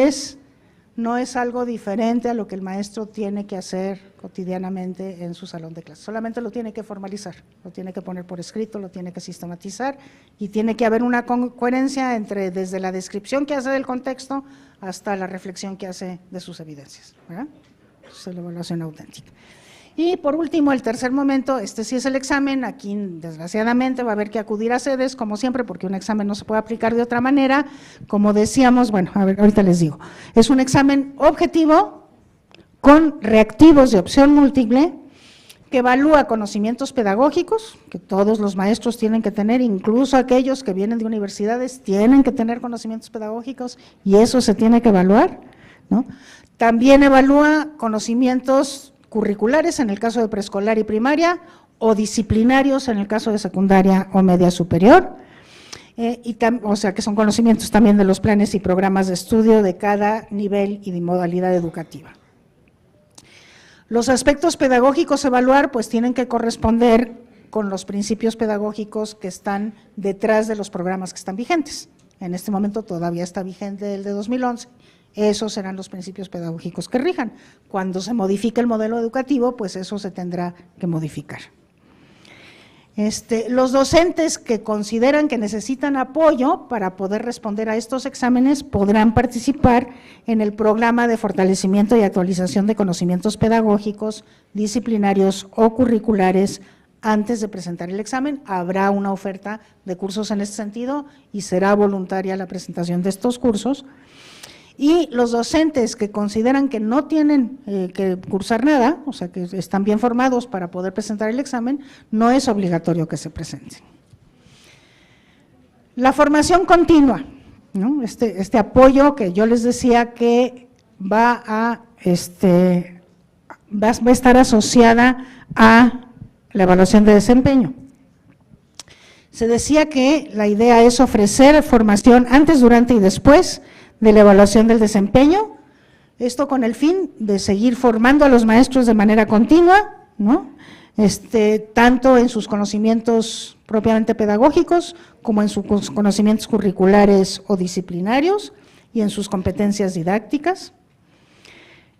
no es algo diferente a lo que el maestro tiene que hacer cotidianamente en su salón de clases, solamente lo tiene que formalizar, lo tiene que poner por escrito, lo tiene que sistematizar y tiene que haber una coherencia desde la descripción que hace del contexto hasta la reflexión que hace de sus evidencias, ¿verdad? Esa es la evaluación auténtica. Y por último, el tercer momento, sí es el examen, aquí desgraciadamente va a haber que acudir a sedes, como siempre, porque un examen no se puede aplicar de otra manera, como decíamos, bueno, a ver, ahorita les digo, es un examen objetivo, con reactivos de opción múltiple, que evalúa conocimientos pedagógicos, que todos los maestros tienen que tener, incluso aquellos que vienen de universidades, tienen que tener conocimientos pedagógicos, y eso se tiene que evaluar, ¿no? También evalúa conocimientos curriculares en el caso de preescolar y primaria, o disciplinarios en el caso de secundaria o media superior, o sea que son conocimientos también de los planes y programas de estudio de cada nivel y de modalidad educativa. Los aspectos pedagógicos a evaluar pues tienen que corresponder con los principios pedagógicos que están detrás de los programas que están vigentes. En este momento todavía está vigente el de 2011, esos serán los principios pedagógicos que rijan. Cuando se modifique el modelo educativo, pues eso se tendrá que modificar. Los docentes que consideran que necesitan apoyo para poder responder a estos exámenes podrán participar en el programa de fortalecimiento y actualización de conocimientos pedagógicos, disciplinarios o curriculares antes de presentar el examen. Habrá una oferta de cursos en este sentido y será voluntaria la presentación de estos cursos. Y los docentes que consideran que no tienen que cursar nada, o sea, que están bien formados para poder presentar el examen, no es obligatorio que se presenten. La formación continua, ¿no? Este apoyo que yo les decía que va a estar asociada a la evaluación de desempeño. Se decía que la idea es ofrecer formación antes, durante y después de la evaluación del desempeño, esto con el fin de seguir formando a los maestros de manera continua, ¿no? Tanto en sus conocimientos propiamente pedagógicos, como en sus conocimientos curriculares o disciplinarios, y en sus competencias didácticas.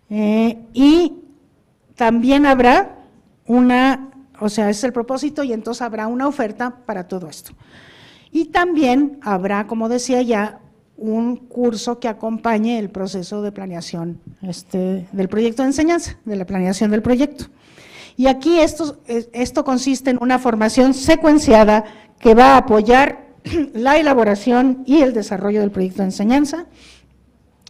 Y también habrá ese es el propósito, y entonces habrá una oferta para todo esto. Y también habrá, como decía ya, un curso que acompañe el proceso de planeación del proyecto de enseñanza, de la planeación del proyecto. Y aquí esto consiste en una formación secuenciada que va a apoyar la elaboración y el desarrollo del proyecto de enseñanza.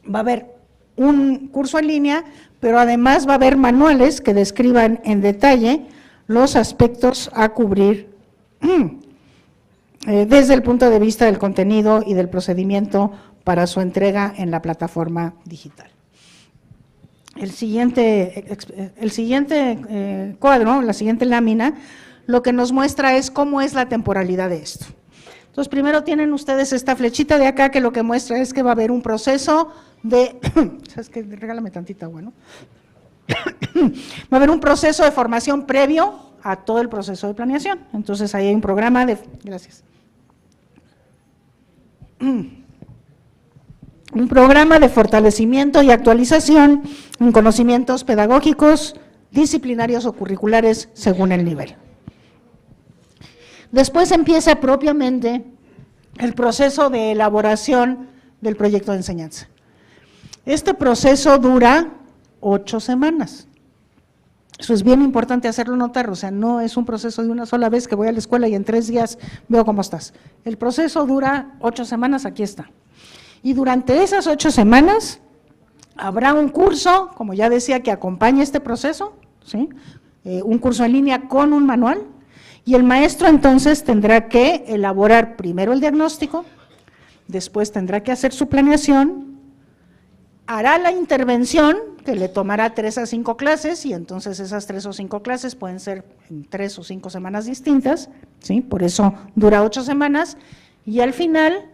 Va a haber un curso en línea, pero además va a haber manuales que describan en detalle los aspectos a cubrir desde el punto de vista del contenido y del procedimiento para su entrega en la plataforma digital. El siguiente cuadro, la siguiente lámina, lo que nos muestra es cómo es la temporalidad de esto. Entonces, primero tienen ustedes esta flechita de acá que lo que muestra es que va a haber un proceso de… ¿Sabes qué? Regálame tantita agua, ¿no? Va a haber un proceso de formación previo a todo el proceso de planeación. Entonces, ahí hay un programa de… Gracias. Un programa de fortalecimiento y actualización en conocimientos pedagógicos, disciplinarios o curriculares según el nivel. Después empieza propiamente el proceso de elaboración del proyecto de enseñanza. Este proceso dura 8 semanas. Eso es bien importante hacerlo notar, o sea, no es un proceso de una sola vez que voy a la escuela y en 3 días veo cómo estás. El proceso dura 8 semanas, aquí está. Y durante esas 8 semanas habrá un curso, como ya decía, que acompañe este proceso, ¿sí? Un curso en línea con un manual, y el maestro entonces tendrá que elaborar primero el diagnóstico, después tendrá que hacer su planeación, hará la intervención, que le tomará 3 a 5 clases, y entonces esas 3 o 5 clases pueden ser en 3 o 5 semanas distintas, ¿sí? Por eso dura 8 semanas, y al final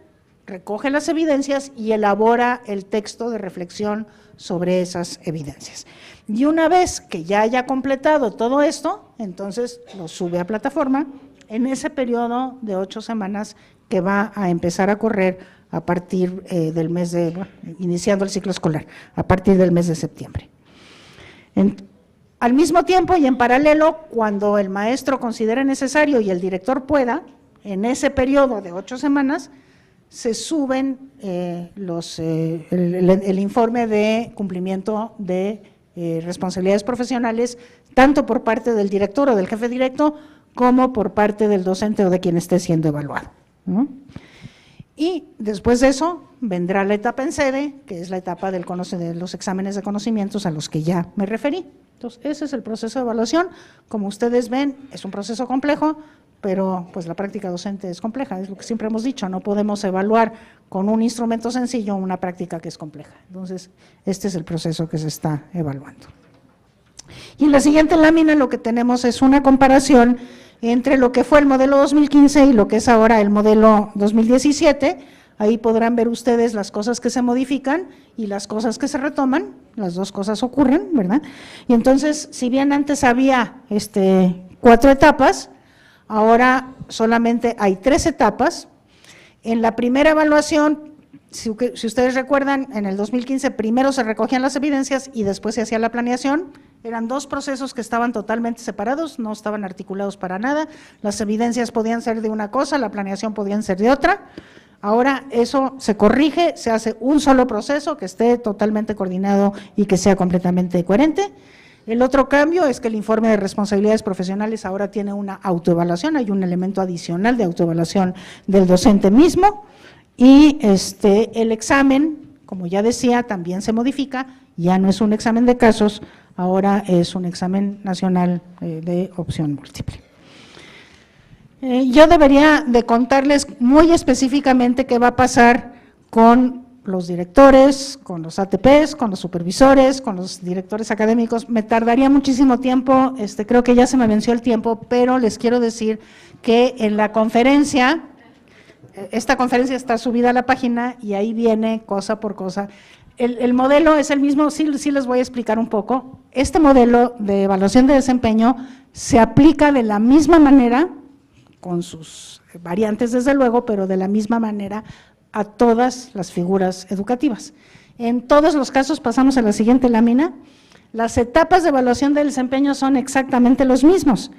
recoge las evidencias y elabora el texto de reflexión sobre esas evidencias. Y una vez que ya haya completado todo esto, entonces lo sube a plataforma en ese periodo de 8 semanas que va a empezar a correr a partir del mes iniciando el ciclo escolar, a partir del mes de septiembre. Al mismo tiempo y en paralelo, cuando el maestro considere necesario y el director pueda, en ese periodo de 8 semanas, se suben el informe de cumplimiento de responsabilidades profesionales, tanto por parte del director o del jefe directo, como por parte del docente o de quien esté siendo evaluado, ¿no? Y después de eso vendrá la etapa en sede, que es la etapa de los exámenes de conocimientos a los que ya me referí. Entonces, ese es el proceso de evaluación. Como ustedes ven, es un proceso complejo, pero pues la práctica docente es compleja, es lo que siempre hemos dicho, no podemos evaluar con un instrumento sencillo una práctica que es compleja. Entonces, este es el proceso que se está evaluando. Y en la siguiente lámina lo que tenemos es una comparación entre lo que fue el modelo 2015 y lo que es ahora el modelo 2017. Ahí podrán ver ustedes las cosas que se modifican y las cosas que se retoman, las dos cosas ocurren, ¿verdad? Y entonces, si bien antes había 4 etapas, ahora solamente hay 3 etapas. En la primera evaluación, si ustedes recuerdan, en el 2015 primero se recogían las evidencias y después se hacía la planeación. Eran 2 procesos que estaban totalmente separados, no estaban articulados para nada. Las evidencias podían ser de una cosa, la planeación podían ser de otra. Ahora eso se corrige, se hace un solo proceso que esté totalmente coordinado y que sea completamente coherente. El otro cambio es que el informe de responsabilidades profesionales ahora tiene una autoevaluación, hay un elemento adicional de autoevaluación del docente mismo, y el examen, como ya decía, también se modifica, ya no es un examen de casos, ahora es un examen nacional de opción múltiple. Yo debería de contarles muy específicamente qué va a pasar con los directores, con los ATPs, con los supervisores, con los directores académicos. Me tardaría muchísimo tiempo, creo que ya se me venció el tiempo, pero les quiero decir que en la conferencia, esta conferencia está subida a la página y ahí viene cosa por cosa. El modelo es el mismo, sí les voy a explicar un poco. Este modelo de evaluación de desempeño se aplica de la misma manera, con sus variantes desde luego, pero de la misma manera a todas las figuras educativas. En todos los casos, pasamos a la siguiente lámina, las etapas de evaluación del desempeño son exactamente los mismos.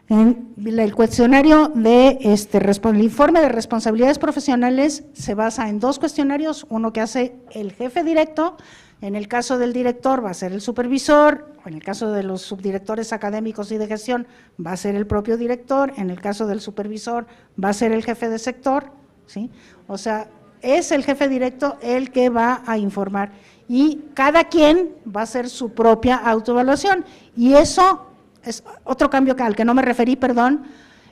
El cuestionario el informe de responsabilidades profesionales se basa en dos cuestionarios, uno que hace el jefe directo, en el caso del director va a ser el supervisor, o en el caso de los subdirectores académicos y de gestión va a ser el propio director, en el caso del supervisor va a ser el jefe de sector, ¿sí? O sea, es el jefe directo el que va a informar y cada quien va a hacer su propia autoevaluación, y eso es otro cambio al que no me referí, perdón.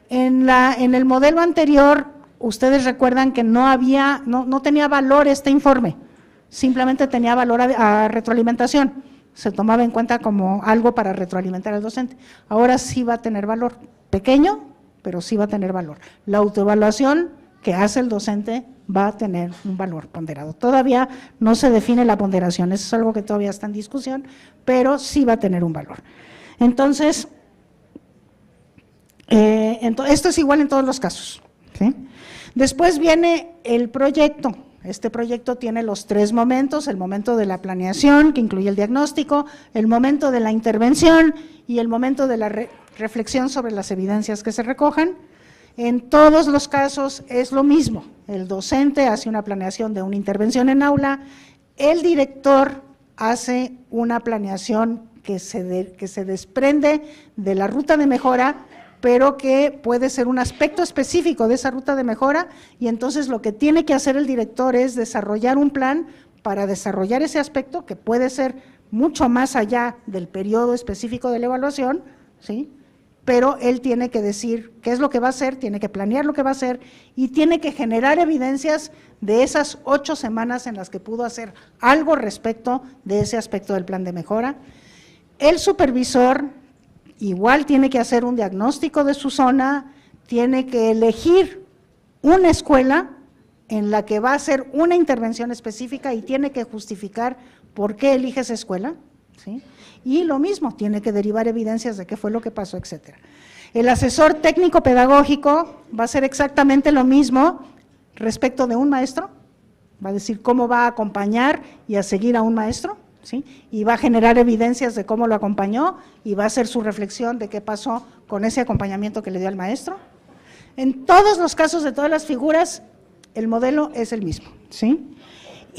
En el modelo anterior, ustedes recuerdan que no tenía valor este informe, simplemente tenía valor a retroalimentación, se tomaba en cuenta como algo para retroalimentar al docente. Ahora sí va a tener valor, pequeño, pero sí va a tener valor. La autoevaluación que hace el docente va a tener un valor ponderado. Todavía no se define la ponderación, eso es algo que todavía está en discusión, pero sí va a tener un valor. Entonces, esto es igual en todos los casos, ¿sí? Después viene el proyecto. Este proyecto tiene los tres momentos: el momento de la planeación, que incluye el diagnóstico, el momento de la intervención y el momento de la reflexión sobre las evidencias que se recojan. En todos los casos es lo mismo, el docente hace una planeación de una intervención en aula, el director hace una planeación que se desprende de la ruta de mejora, pero que puede ser un aspecto específico de esa ruta de mejora, y entonces lo que tiene que hacer el director es desarrollar un plan para desarrollar ese aspecto, que puede ser mucho más allá del periodo específico de la evaluación, ¿sí? Pero él tiene que decir qué es lo que va a hacer, tiene que planear lo que va a hacer y tiene que generar evidencias de esas 8 semanas en las que pudo hacer algo respecto de ese aspecto del plan de mejora. El supervisor igual tiene que hacer un diagnóstico de su zona, tiene que elegir una escuela en la que va a hacer una intervención específica y tiene que justificar por qué elige esa escuela, ¿sí? Y lo mismo, tiene que derivar evidencias de qué fue lo que pasó, etcétera. El asesor técnico pedagógico va a hacer exactamente lo mismo respecto de un maestro, va a decir cómo va a acompañar y a seguir a un maestro, ¿sí? Y va a generar evidencias de cómo lo acompañó y va a hacer su reflexión de qué pasó con ese acompañamiento que le dio al maestro. En todos los casos de todas las figuras, el modelo es el mismo, ¿sí?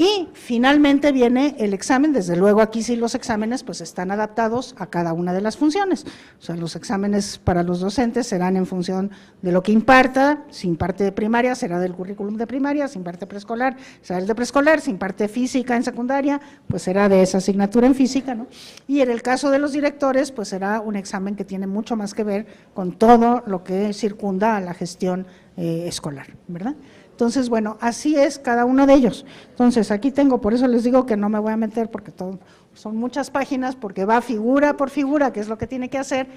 Y finalmente viene el examen. Desde luego aquí sí los exámenes pues están adaptados a cada una de las funciones. O sea, los exámenes para los docentes serán en función de lo que imparta. Si imparte de primaria, será del currículum de primaria; si imparte preescolar, será el de preescolar; si imparte física en secundaria, pues será de esa asignatura en física, ¿no? Y en el caso de los directores, pues será un examen que tiene mucho más que ver con todo lo que circunda a la gestión escolar, ¿verdad? Entonces, bueno, así es cada uno de ellos. Entonces, aquí tengo, por eso les digo que no me voy a meter, porque son muchas páginas, porque va figura por figura, que es lo que tiene que hacer.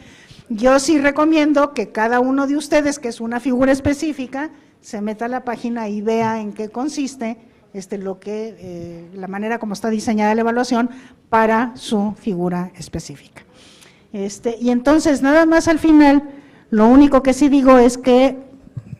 Yo sí recomiendo que cada uno de ustedes, que es una figura específica, se meta a la página y vea en qué consiste la manera como está diseñada la evaluación para su figura específica. Y entonces, nada más al final, lo único que sí digo es que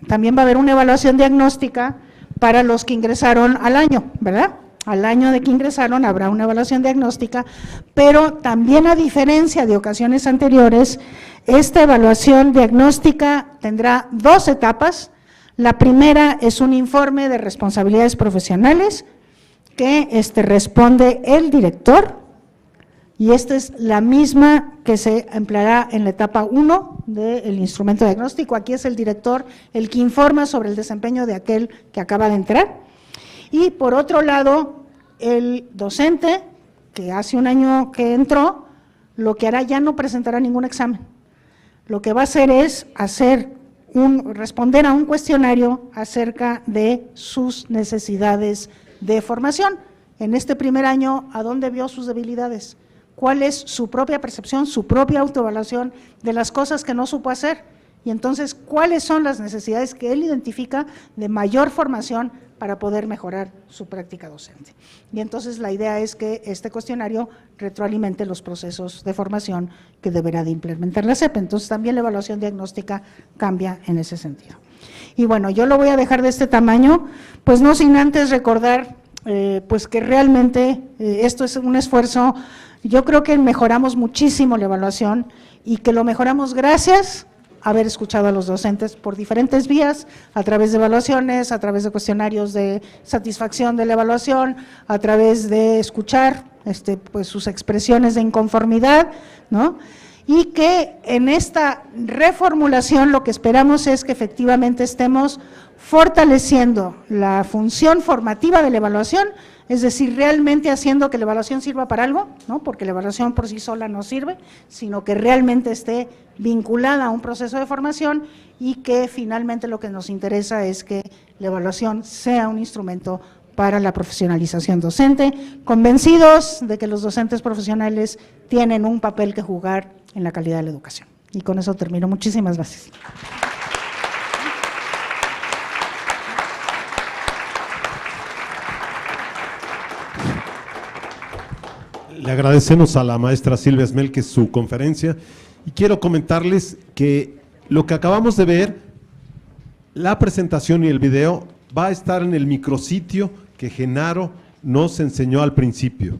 también va a haber una evaluación diagnóstica para los que ingresaron al año, ¿verdad? Al año de que ingresaron habrá una evaluación diagnóstica, pero también, a diferencia de ocasiones anteriores, esta evaluación diagnóstica tendrá 2 etapas. La primera es un informe de responsabilidades profesionales que responde el director, y esta es la misma que se empleará en la etapa 1 del instrumento diagnóstico. Aquí es el director el que informa sobre el desempeño de aquel que acaba de entrar. Y por otro lado, el docente que hace un año que entró, lo que hará ya no presentará ningún examen. Lo que va a hacer es responder a un cuestionario acerca de sus necesidades de formación. En este primer año, ¿a dónde vio sus debilidades? ¿Cuál es su propia percepción, su propia autoevaluación de las cosas que no supo hacer? Y entonces, ¿cuáles son las necesidades que él identifica de mayor formación para poder mejorar su práctica docente? Y entonces la idea es que este cuestionario retroalimente los procesos de formación que deberá de implementar la SEP. Entonces también la evaluación diagnóstica cambia en ese sentido. Y bueno, yo lo voy a dejar de este tamaño, pues no sin antes recordar pues que realmente esto es un esfuerzo. Yo creo que mejoramos muchísimo la evaluación y que lo mejoramos gracias a haber escuchado a los docentes por diferentes vías, a través de evaluaciones, a través de cuestionarios de satisfacción de la evaluación, a través de escuchar pues sus expresiones de inconformidad, ¿no? Y que en esta reformulación lo que esperamos es que efectivamente estemos fortaleciendo la función formativa de la evaluación, es decir, realmente haciendo que la evaluación sirva para algo, ¿no? Porque la evaluación por sí sola no sirve, sino que realmente esté vinculada a un proceso de formación y que finalmente lo que nos interesa es que la evaluación sea un instrumento para la profesionalización docente, convencidos de que los docentes profesionales tienen un papel que jugar en la calidad de la educación. Y con eso termino. Muchísimas gracias. Le agradecemos a la maestra Silvia Esmelque su conferencia y quiero comentarles que lo que acabamos de ver, la presentación y el video, va a estar en el micrositio que Genaro nos enseñó al principio.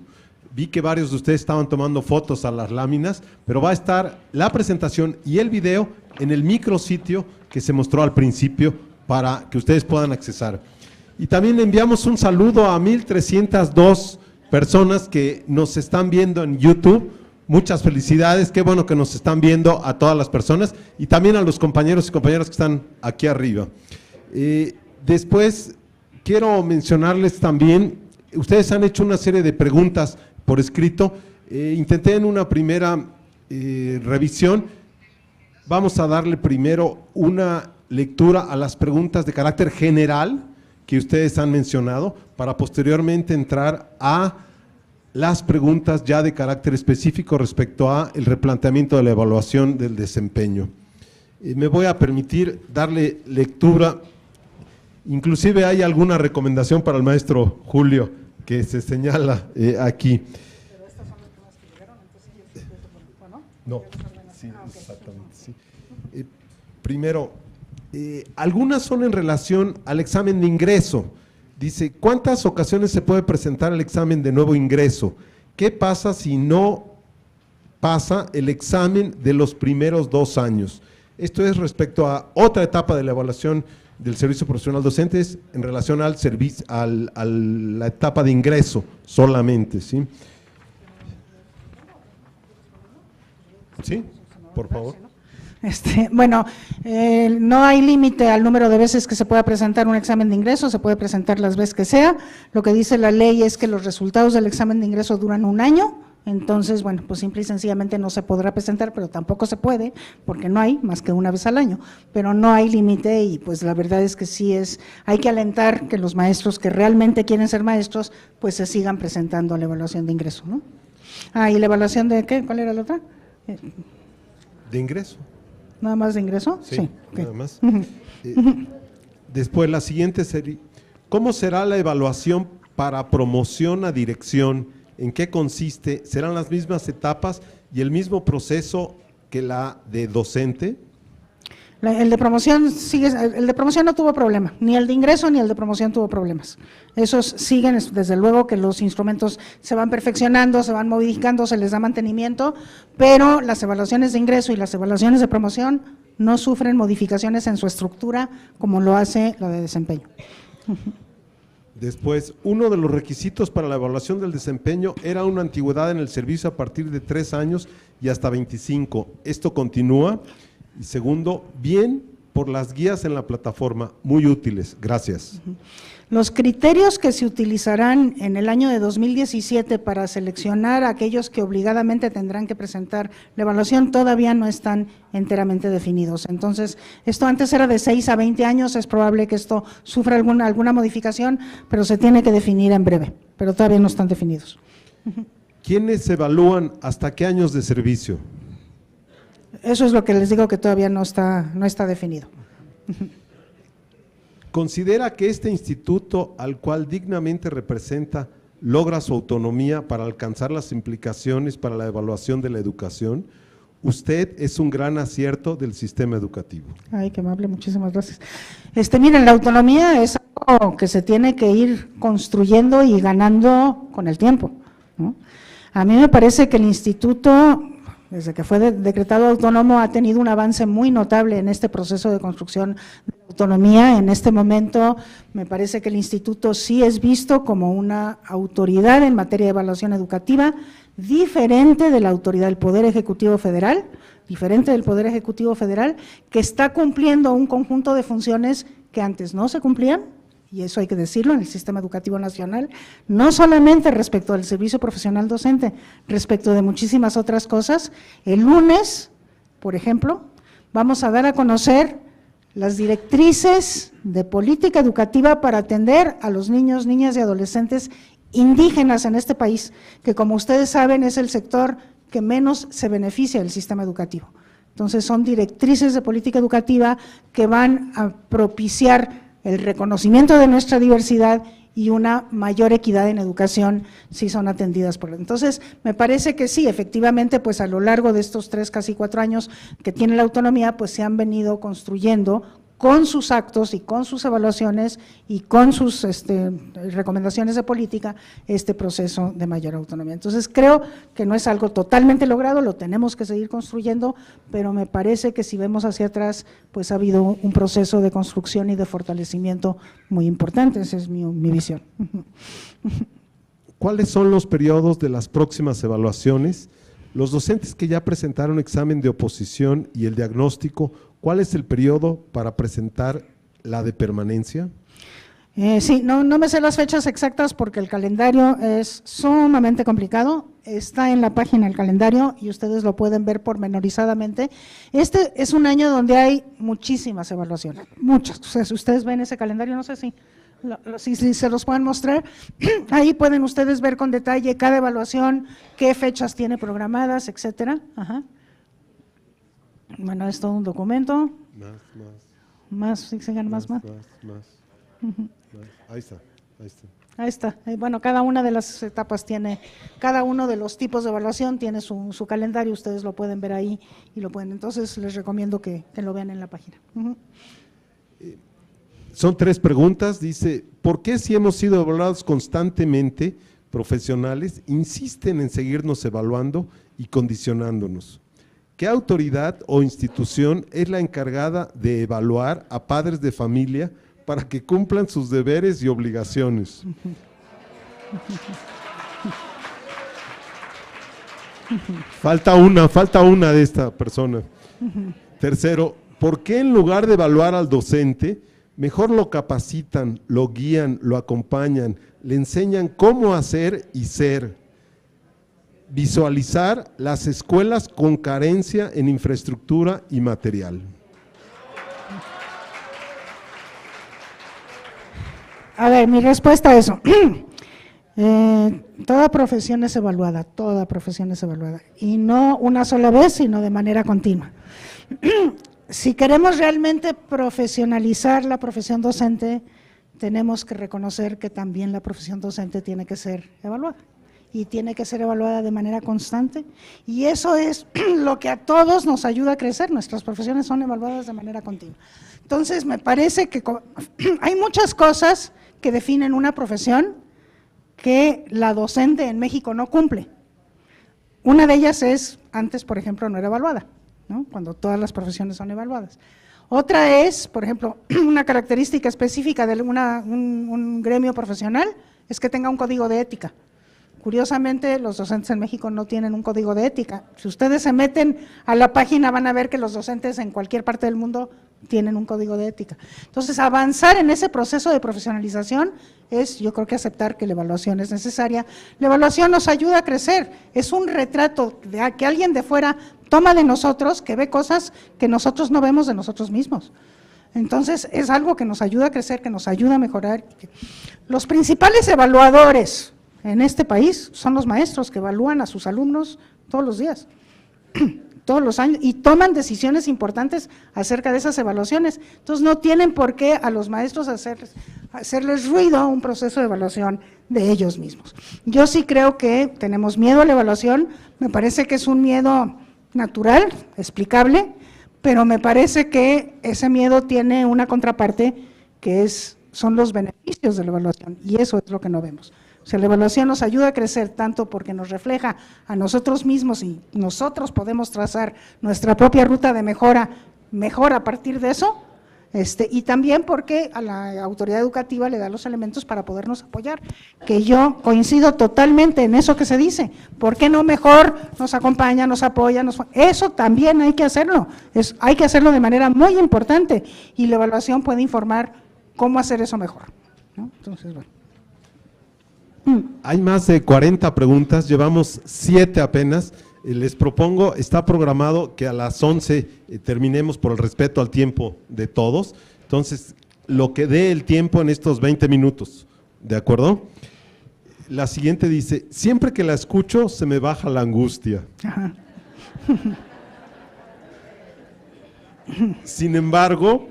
Vi que varios de ustedes estaban tomando fotos a las láminas, pero va a estar la presentación y el video en el micrositio que se mostró al principio para que ustedes puedan accesar. Y también enviamos un saludo a 1,302 personas que nos están viendo en YouTube. Muchas felicidades, qué bueno que nos están viendo a todas las personas y también a los compañeros y compañeras que están aquí arriba. Después quiero mencionarles también, ustedes han hecho una serie de preguntas por escrito, intenté en una primera revisión, vamos a darle primero una lectura a las preguntas de carácter general que ustedes han mencionado, para posteriormente entrar a las preguntas ya de carácter específico respecto a el replanteamiento de la evaluación del desempeño. Me voy a permitir darle lectura, inclusive hay alguna recomendación para el maestro Julio que se señala aquí. Pero estas son las que llegaron, entonces ¿no? No, sí, exactamente, sí. Primero, algunas son en relación al examen de ingreso. Dice, ¿cuántas ocasiones se puede presentar el examen de nuevo ingreso? ¿Qué pasa si no pasa el examen de los primeros 2 años? Esto es respecto a otra etapa de la evaluación del servicio profesional docente, es en relación al servicio, a la etapa de ingreso solamente, ¿sí? ¿Sí? Por favor. Bueno, no hay límite al número de veces que se pueda presentar un examen de ingreso, se puede presentar las veces que sea. Lo que dice la ley es que los resultados del examen de ingreso duran 1 año, entonces, bueno, pues simple y sencillamente no se podrá presentar, pero tampoco se puede, porque no hay más que 1 vez al año, pero no hay límite y pues la verdad es que sí hay que alentar que los maestros que realmente quieren ser maestros, pues se sigan presentando a la evaluación de ingreso, ¿no? ¿Y la evaluación de qué? ¿Cuál era la otra? De ingreso. ¿Nada más de ingreso? Sí, nada más. Después, la siguiente sería, ¿cómo será la evaluación para promoción a dirección? ¿En qué consiste? ¿Serán las mismas etapas y el mismo proceso que la de docente? El de promoción no tuvo problema, ni el de ingreso ni el de promoción tuvo problemas. Esos siguen, desde luego que los instrumentos se van perfeccionando, se van modificando, se les da mantenimiento, pero las evaluaciones de ingreso y las evaluaciones de promoción no sufren modificaciones en su estructura como lo hace la de desempeño. Después, uno de los requisitos para la evaluación del desempeño era una antigüedad en el servicio a partir de 3 años y hasta 25. ¿Esto continúa? Y segundo, bien por las guías en la plataforma, muy útiles. Gracias. Los criterios que se utilizarán en el año de 2017 para seleccionar a aquellos que obligadamente tendrán que presentar la evaluación todavía no están enteramente definidos. Entonces, esto antes era de 6 a 20 años, es probable que esto sufra alguna modificación, pero se tiene que definir en breve, pero todavía no están definidos. ¿Quiénes evalúan hasta qué años de servicio? Eso es lo que les digo, que todavía no está definido. ¿Considera que este instituto, al cual dignamente representa, logra su autonomía para alcanzar las implicaciones para la evaluación de la educación? Usted es un gran acierto del sistema educativo. Ay, qué amable, muchísimas gracias. Miren, la autonomía es algo que se tiene que ir construyendo y ganando con el tiempo, ¿no? A mí me parece que el instituto, desde que fue decretado autónomo, ha tenido un avance muy notable en este proceso de construcción de autonomía. En este momento, me parece que el instituto sí es visto como una autoridad en materia de evaluación educativa, diferente de la autoridad del Poder Ejecutivo Federal, que está cumpliendo un conjunto de funciones que antes no se cumplían, y eso hay que decirlo en el sistema educativo nacional, no solamente respecto al servicio profesional docente, respecto de muchísimas otras cosas. El lunes, por ejemplo, vamos a dar a conocer las directrices de política educativa para atender a los niños, niñas y adolescentes indígenas en este país, que como ustedes saben es el sector que menos se beneficia del sistema educativo. Entonces son directrices de política educativa que van a propiciar el reconocimiento de nuestra diversidad y una mayor equidad en educación si son atendidas por él. Entonces, me parece que sí, efectivamente, pues a lo largo de estos 3, casi 4 años que tiene la autonomía, pues se han venido construyendo con sus actos y con sus evaluaciones y con sus recomendaciones de política, este proceso de mayor autonomía. Entonces, creo que no es algo totalmente logrado, lo tenemos que seguir construyendo, pero me parece que si vemos hacia atrás, pues ha habido un proceso de construcción y de fortalecimiento muy importante, esa es mi visión. ¿Cuáles son los periodos de las próximas evaluaciones? Los docentes que ya presentaron examen de oposición y el diagnóstico, ¿cuál es el periodo para presentar la de permanencia? Sí, no me sé las fechas exactas porque el calendario es sumamente complicado, está en la página el calendario y ustedes lo pueden ver pormenorizadamente. Este es un año donde hay muchísimas evaluaciones, muchas. O sea, si ustedes ven ese calendario, no sé si se los pueden mostrar, ahí pueden ustedes ver con detalle cada evaluación, qué fechas tiene programadas, etcétera. Ajá. Bueno, es todo un documento. Más, sigan más. Ahí está. Ahí está. Bueno, cada una de las etapas tiene, cada uno de los tipos de evaluación tiene su calendario, ustedes lo pueden ver ahí y lo pueden, entonces les recomiendo que lo vean en la página. Son 3 preguntas, dice, ¿por qué si hemos sido evaluados constantemente, profesionales, insisten en seguirnos evaluando y condicionándonos? ¿Qué autoridad o institución es la encargada de evaluar a padres de familia para que cumplan sus deberes y obligaciones? Falta una de esta persona. Tercero, ¿por qué en lugar de evaluar al docente, mejor lo capacitan, lo guían, lo acompañan, le enseñan cómo hacer y ser? Visualizar las escuelas con carencia en infraestructura y material. A ver, mi respuesta a eso. Toda profesión es evaluada, y no una sola vez, sino de manera continua. Si queremos realmente profesionalizar la profesión docente, tenemos que reconocer que también la profesión docente tiene que ser evaluada. Y tiene que ser evaluada de manera constante, y eso es lo que a todos nos ayuda a crecer, nuestras profesiones son evaluadas de manera continua. Entonces, me parece que hay muchas cosas que definen una profesión que la docente en México no cumple. Una de ellas es, antes, por ejemplo, no era evaluada, ¿no? Cuando todas las profesiones son evaluadas. Otra es, por ejemplo, una característica específica de un gremio profesional es que tenga un código de ética. Curiosamente, los docentes en México no tienen un código de ética. Si ustedes se meten a la página van a ver que los docentes en cualquier parte del mundo tienen un código de ética. Entonces, avanzar en ese proceso de profesionalización es, yo creo que aceptar que la evaluación es necesaria. La evaluación nos ayuda a crecer, es un retrato de que alguien de fuera toma de nosotros, que ve cosas que nosotros no vemos de nosotros mismos. Entonces, es algo que nos ayuda a crecer, que nos ayuda a mejorar. Los principales evaluadores en este país son los maestros que evalúan a sus alumnos todos los días, todos los años, y toman decisiones importantes acerca de esas evaluaciones. Entonces, no tienen por qué a los maestros hacerles ruido un proceso de evaluación de ellos mismos. Yo sí creo que tenemos miedo a la evaluación, me parece que es un miedo natural, explicable, pero me parece que ese miedo tiene una contraparte que son los beneficios de la evaluación, y eso es lo que no vemos. O sea, la evaluación nos ayuda a crecer tanto porque nos refleja a nosotros mismos y nosotros podemos trazar nuestra propia ruta de mejora a partir de eso, y también porque a la autoridad educativa le da los elementos para podernos apoyar, que yo coincido totalmente en eso que se dice. ¿Por qué no mejor nos acompaña, nos apoya? Eso también hay que hacerlo, hay que hacerlo de manera muy importante, y la evaluación puede informar cómo hacer eso mejor, ¿no? Entonces, bueno. Hay más de 40 preguntas, llevamos 7 apenas. Les propongo, está programado que a las 11 terminemos por el respeto al tiempo de todos. Entonces, lo que dé el tiempo en estos 20 minutos, ¿de acuerdo? La siguiente dice, siempre que la escucho se me baja la angustia. Ajá. Sin embargo,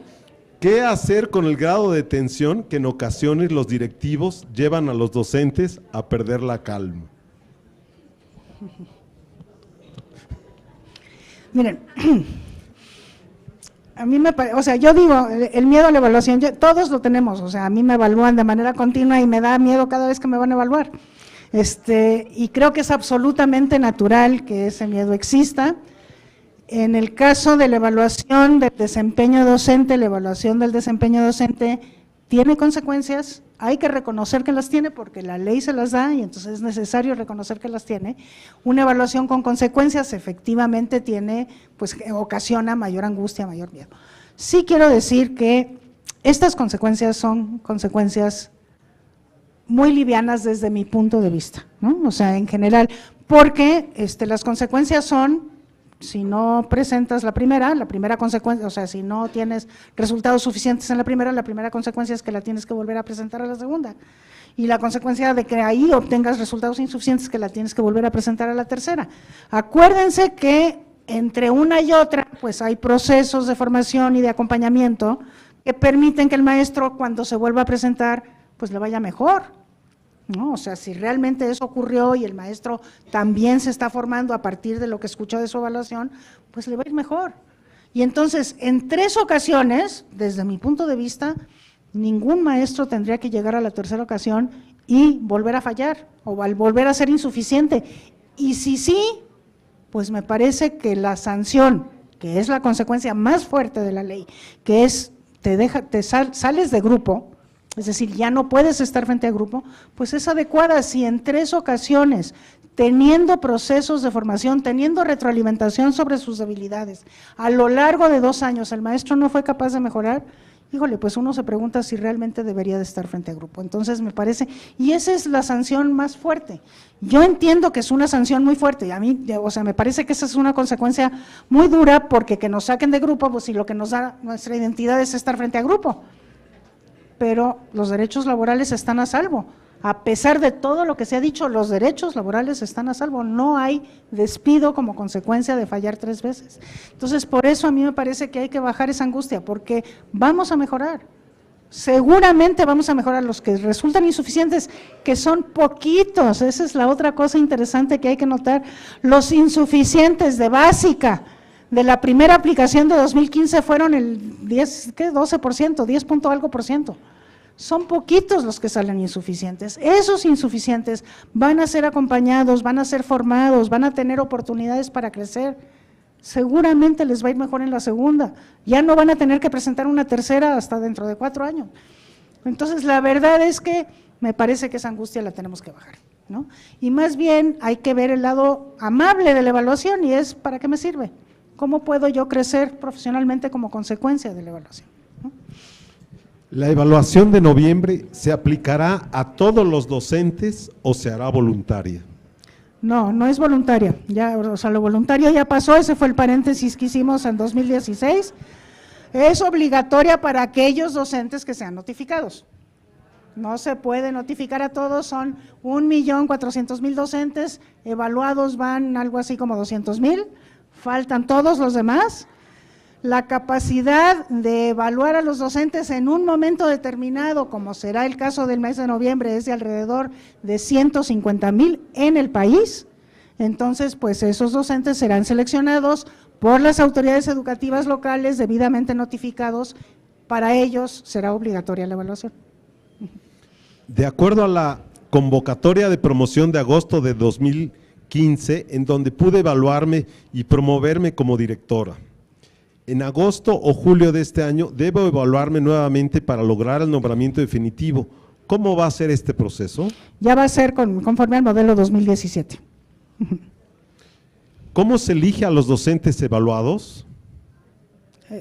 ¿qué hacer con el grado de tensión que en ocasiones los directivos llevan a los docentes a perder la calma? Miren, a mí me parece, o sea, yo digo, el miedo a la evaluación, todos lo tenemos, o sea, a mí me evalúan de manera continua y me da miedo cada vez que me van a evaluar. Y creo que es absolutamente natural que ese miedo exista. En el caso de la evaluación del desempeño docente, la evaluación del desempeño docente tiene consecuencias, hay que reconocer que las tiene porque la ley se las da y entonces es necesario reconocer que las tiene. Una evaluación con consecuencias efectivamente tiene, pues ocasiona mayor angustia, mayor miedo. Sí quiero decir que estas consecuencias son consecuencias muy livianas desde mi punto de vista, ¿no? O sea, en general, porque las consecuencias son, si no presentas la primera consecuencia, o sea, si no tienes resultados suficientes en la primera consecuencia es que la tienes que volver a presentar a la segunda. Y la consecuencia de que ahí obtengas resultados insuficientes es que la tienes que volver a presentar a la tercera. Acuérdense que entre una y otra, pues hay procesos de formación y de acompañamiento que permiten que el maestro, cuando se vuelva a presentar, pues le vaya mejor, ¿no? O sea, si realmente eso ocurrió y el maestro también se está formando a partir de lo que escuchó de su evaluación, pues le va a ir mejor. Y entonces, en 3 ocasiones, desde mi punto de vista, ningún maestro tendría que llegar a la tercera ocasión y volver a fallar, o al volver a ser insuficiente. Y si sí, pues me parece que la sanción, que es la consecuencia más fuerte de la ley, que es, sales de grupo, es decir, ya no puedes estar frente a grupo, pues es adecuada. Si en 3 ocasiones, teniendo procesos de formación, teniendo retroalimentación sobre sus habilidades, a lo largo de 2 años el maestro no fue capaz de mejorar, híjole, pues uno se pregunta si realmente debería de estar frente a grupo. Entonces me parece, y esa es la sanción más fuerte. Yo entiendo que es una sanción muy fuerte, y a mí, o sea, me parece que esa es una consecuencia muy dura, porque que nos saquen de grupo, pues si lo que nos da nuestra identidad es estar frente a grupo. Pero los derechos laborales están a salvo. A pesar de todo lo que se ha dicho, los derechos laborales están a salvo. No hay despido como consecuencia de fallar 3 veces. Entonces, por eso a mí me parece que hay que bajar esa angustia, porque vamos a mejorar. Seguramente vamos a mejorar los que resultan insuficientes, que son poquitos. Esa es la otra cosa interesante que hay que notar. Los insuficientes de básica, de la primera aplicación de 2015 fueron el 12%, 10 punto algo por ciento. Son poquitos los que salen insuficientes. Esos insuficientes van a ser acompañados, van a ser formados, van a tener oportunidades para crecer. seguramente les va a ir mejor en la segunda, ya no van a tener que presentar una tercera hasta dentro de 4 años. Entonces, la verdad es que me parece que esa angustia la tenemos que bajar, ¿no? Y más bien hay que ver el lado amable de la evaluación y es, ¿para qué me sirve? ¿Cómo puedo yo crecer profesionalmente como consecuencia de la evaluación? ¿No? ¿La evaluación de noviembre se aplicará a todos los docentes o se hará voluntaria? No, no es voluntaria, ya, o sea, lo voluntario ya pasó, ese fue el paréntesis que hicimos en 2016, es obligatoria para aquellos docentes que sean notificados. No se puede notificar a todos, son 1.400.000 docentes, evaluados van algo así como 200.000, faltan todos los demás. La capacidad de evaluar a los docentes en un momento determinado, como será el caso del mes de noviembre, es de alrededor de 150.000 en el país. Entonces, pues esos docentes serán seleccionados por las autoridades educativas locales debidamente notificados. Para ellos será obligatoria la evaluación. De acuerdo a la convocatoria de promoción de agosto de 2015, en donde pude evaluarme y promoverme como directora, en agosto o julio de este año debo evaluarme nuevamente para lograr el nombramiento definitivo. ¿Cómo va a ser este proceso? Ya va a ser conforme al modelo 2017. ¿Cómo se elige a los docentes evaluados?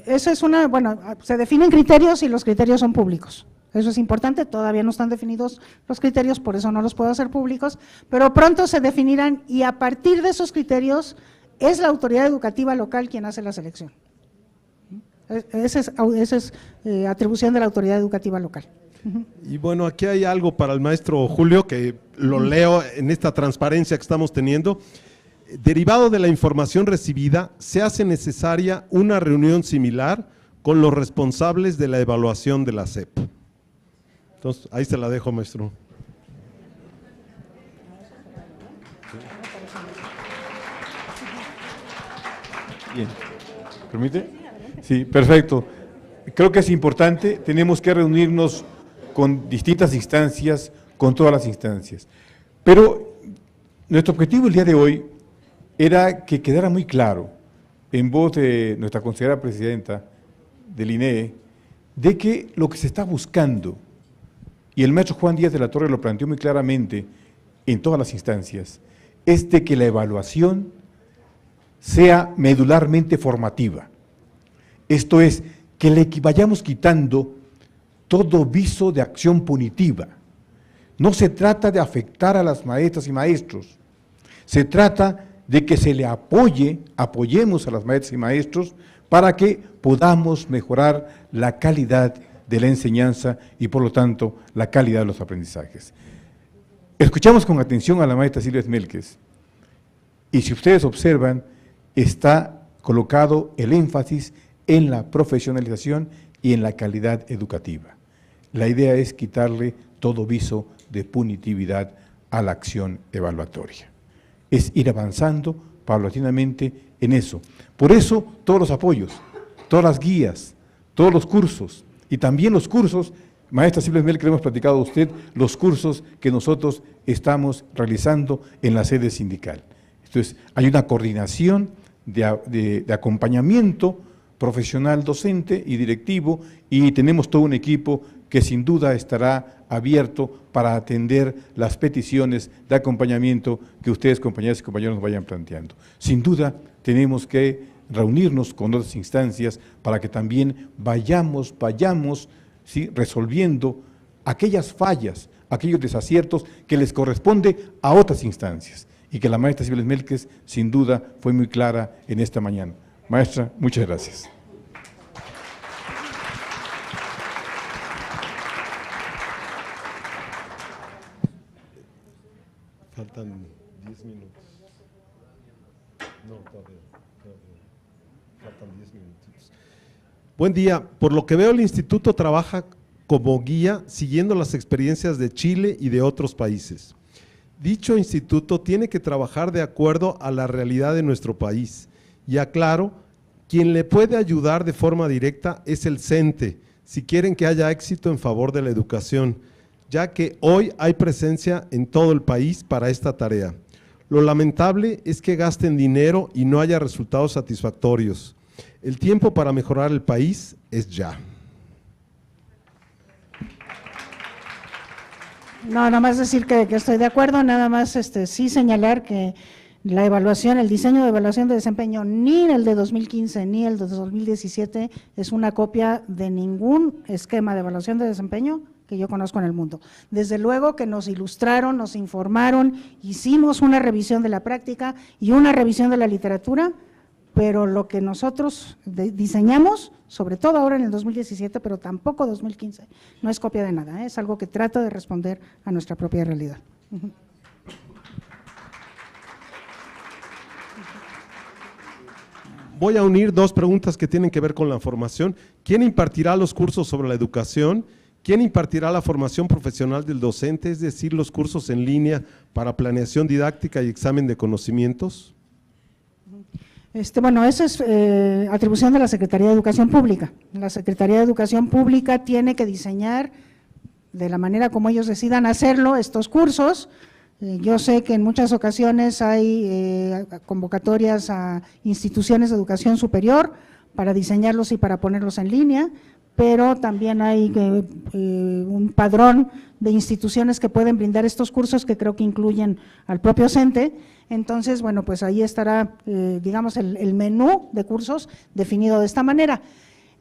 Eso es bueno, se definen criterios y los criterios son públicos. Eso es importante, todavía no están definidos los criterios, por eso no los puedo hacer públicos, pero pronto se definirán y a partir de esos criterios es la autoridad educativa local quien hace la selección. Esa es atribución de la autoridad educativa local. Y bueno, aquí hay algo para el maestro Julio, que lo leo en esta transparencia que estamos teniendo. Derivado de la información recibida, se hace necesaria una reunión similar con los responsables de la evaluación de la SEP. Entonces, ahí se la dejo, maestro. Bien, ¿permite? Sí, perfecto. Creo que es importante, tenemos que reunirnos con distintas instancias, con todas las instancias. Pero nuestro objetivo el día de hoy era que quedara muy claro, en voz de nuestra consejera presidenta del INEE, de que lo que se está buscando, y el maestro Juan Díaz de la Torre lo planteó muy claramente en todas las instancias, es de que la evaluación sea medularmente formativa. Esto es, que le vayamos quitando todo viso de acción punitiva. No se trata de afectar a las maestras y maestros, se trata de que se le apoyemos a las maestras y maestros para que podamos mejorar la calidad de la enseñanza y por lo tanto la calidad de los aprendizajes. Escuchamos con atención a la maestra Silvia Smelkes y si ustedes observan, está colocado el énfasis en la profesionalización y en la calidad educativa. La idea es quitarle todo viso de punitividad a la acción evaluatoria. Es ir avanzando paulatinamente en eso. Por eso todos los apoyos, todas las guías, todos los cursos y también los cursos, maestra Silvia Smelkes, que hemos platicado a usted, los cursos que nosotros estamos realizando en la sede sindical. Entonces, hay una coordinación de acompañamiento profesional docente y directivo y tenemos todo un equipo que sin duda estará abierto para atender las peticiones de acompañamiento que ustedes, compañeras y compañeros, nos vayan planteando. Sin duda tenemos que reunirnos con otras instancias para que también vayamos ¿sí?, resolviendo aquellas fallas, aquellos desaciertos que les corresponde a otras instancias y que la maestra Silvia Smelkes sin duda fue muy clara en esta mañana. Maestra, muchas gracias. Faltan 10 minutos. No, todavía. Faltan 10 minutos. Buen día. Por lo que veo, el instituto trabaja como guía siguiendo las experiencias de Chile y de otros países. Dicho instituto tiene que trabajar de acuerdo a la realidad de nuestro país. Y aclaro, quien le puede ayudar de forma directa es el CENTE, si quieren que haya éxito en favor de la educación, ya que hoy hay presencia en todo el país para esta tarea. Lo lamentable es que gasten dinero y no haya resultados satisfactorios. El tiempo para mejorar el país es ya. No, nada más decir que estoy de acuerdo, nada más sí señalar que la evaluación, el diseño de evaluación de desempeño, ni el de 2015 ni el de 2017 es una copia de ningún esquema de evaluación de desempeño que yo conozco en el mundo. Desde luego que nos ilustraron, nos informaron, hicimos una revisión de la práctica y una revisión de la literatura, pero lo que nosotros diseñamos, sobre todo ahora en el 2017, pero tampoco 2015, no es copia de nada, es algo que trata de responder a nuestra propia realidad. Voy a unir dos preguntas que tienen que ver con la formación. ¿Quién impartirá los cursos sobre la educación? ¿Quién impartirá la formación profesional del docente, es decir, los cursos en línea para planeación didáctica y examen de conocimientos? Bueno, eso es atribución de la Secretaría de Educación Pública. La Secretaría de Educación Pública tiene que diseñar, de la manera como ellos decidan hacerlo, estos cursos. Yo sé que en muchas ocasiones hay convocatorias a instituciones de educación superior para diseñarlos y para ponerlos en línea, pero también hay un padrón de instituciones que pueden brindar estos cursos que creo que incluyen al propio CENTE. Entonces, bueno, pues ahí estará, digamos, el menú de cursos definido de esta manera.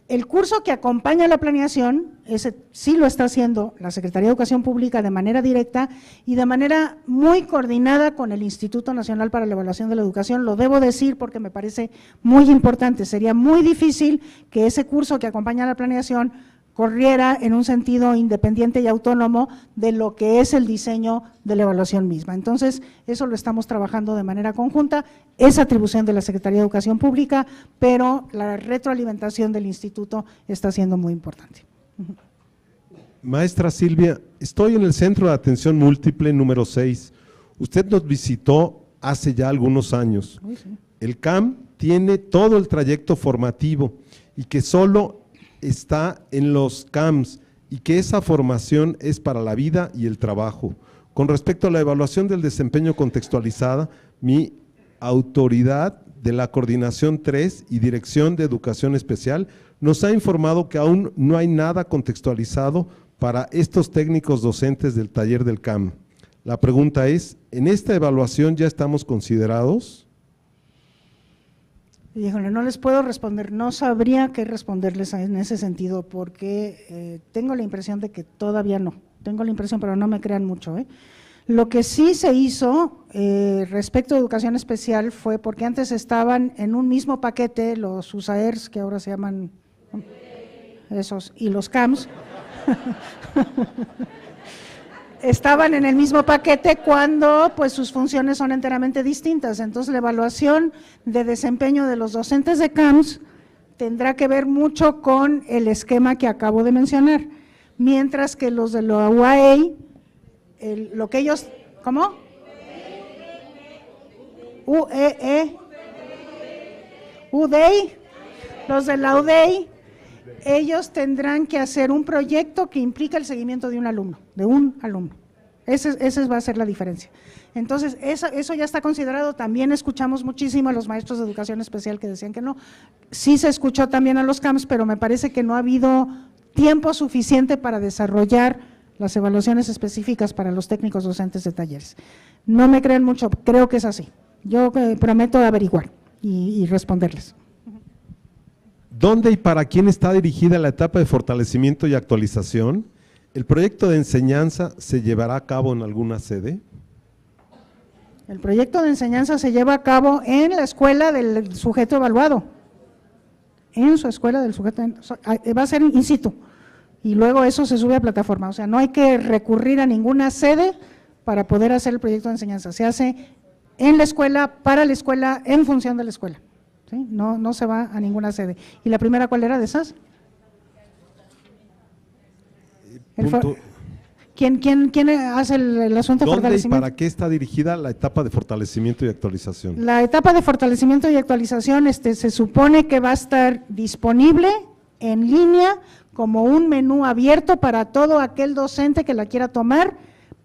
El curso que acompaña la planeación, ese sí lo está haciendo la Secretaría de Educación Pública de manera directa y de manera muy coordinada con el Instituto Nacional para la Evaluación de la Educación. Lo debo decir porque me parece muy importante. Sería muy difícil que ese curso que acompaña la planeación corriera en un sentido independiente y autónomo de lo que es el diseño de la evaluación misma. Entonces, eso lo estamos trabajando de manera conjunta, es atribución de la Secretaría de Educación Pública, pero la retroalimentación del instituto está siendo muy importante. Maestra Silvia, estoy en el Centro de Atención Múltiple número 6. Usted nos visitó hace ya algunos años. Sí. El CAM tiene todo el trayecto formativo y que solo está en los CAMs y que esa formación es para la vida y el trabajo. Con respecto a la evaluación del desempeño contextualizada, mi autoridad de la Coordinación 3 y Dirección de Educación Especial nos ha informado que aún no hay nada contextualizado para estos técnicos docentes del taller del CAM. La pregunta es, ¿en esta evaluación ya estamos considerados? Híjole, no les puedo responder, no sabría qué responderles en ese sentido, porque tengo la impresión de que todavía no, tengo la impresión, pero no me crean mucho. Lo que sí se hizo respecto a educación especial fue porque antes estaban en un mismo paquete los USAERs, que ahora se llaman esos, y los CAMs, estaban en el mismo paquete cuando pues sus funciones son enteramente distintas. Entonces la evaluación de desempeño de los docentes de CAMS tendrá que ver mucho con el esquema que acabo de mencionar, mientras que los de la UAE, lo que ellos, ¿cómo? UDEI, los de la UDEI, ellos tendrán que hacer un proyecto que implica el seguimiento de un alumno, Esa va a ser la diferencia. Entonces, eso ya está considerado. También escuchamos muchísimo a los maestros de educación especial que decían que no. Sí se escuchó también a los CAMS, pero me parece que no ha habido tiempo suficiente para desarrollar las evaluaciones específicas para los técnicos docentes de talleres. No me crean mucho, creo que es así. Yo prometo averiguar y responderles. ¿Dónde y para quién está dirigida la etapa de fortalecimiento y actualización? ¿El proyecto de enseñanza se llevará a cabo en alguna sede? El proyecto de enseñanza se lleva a cabo en la escuela del sujeto evaluado, en su escuela del sujeto, va a ser in situ, y luego eso se sube a plataforma, o sea, no hay que recurrir a ninguna sede para poder hacer el proyecto de enseñanza, se hace en la escuela, para la escuela, en función de la escuela. ¿Sí? No se va a ninguna sede. ¿Y la primera cuál era de esas? ¿Quién hace el asunto de fortalecimiento? ¿Dónde y para qué está dirigida la etapa de fortalecimiento y actualización? La etapa de fortalecimiento y actualización se supone que va a estar disponible en línea como un menú abierto para todo aquel docente que la quiera tomar,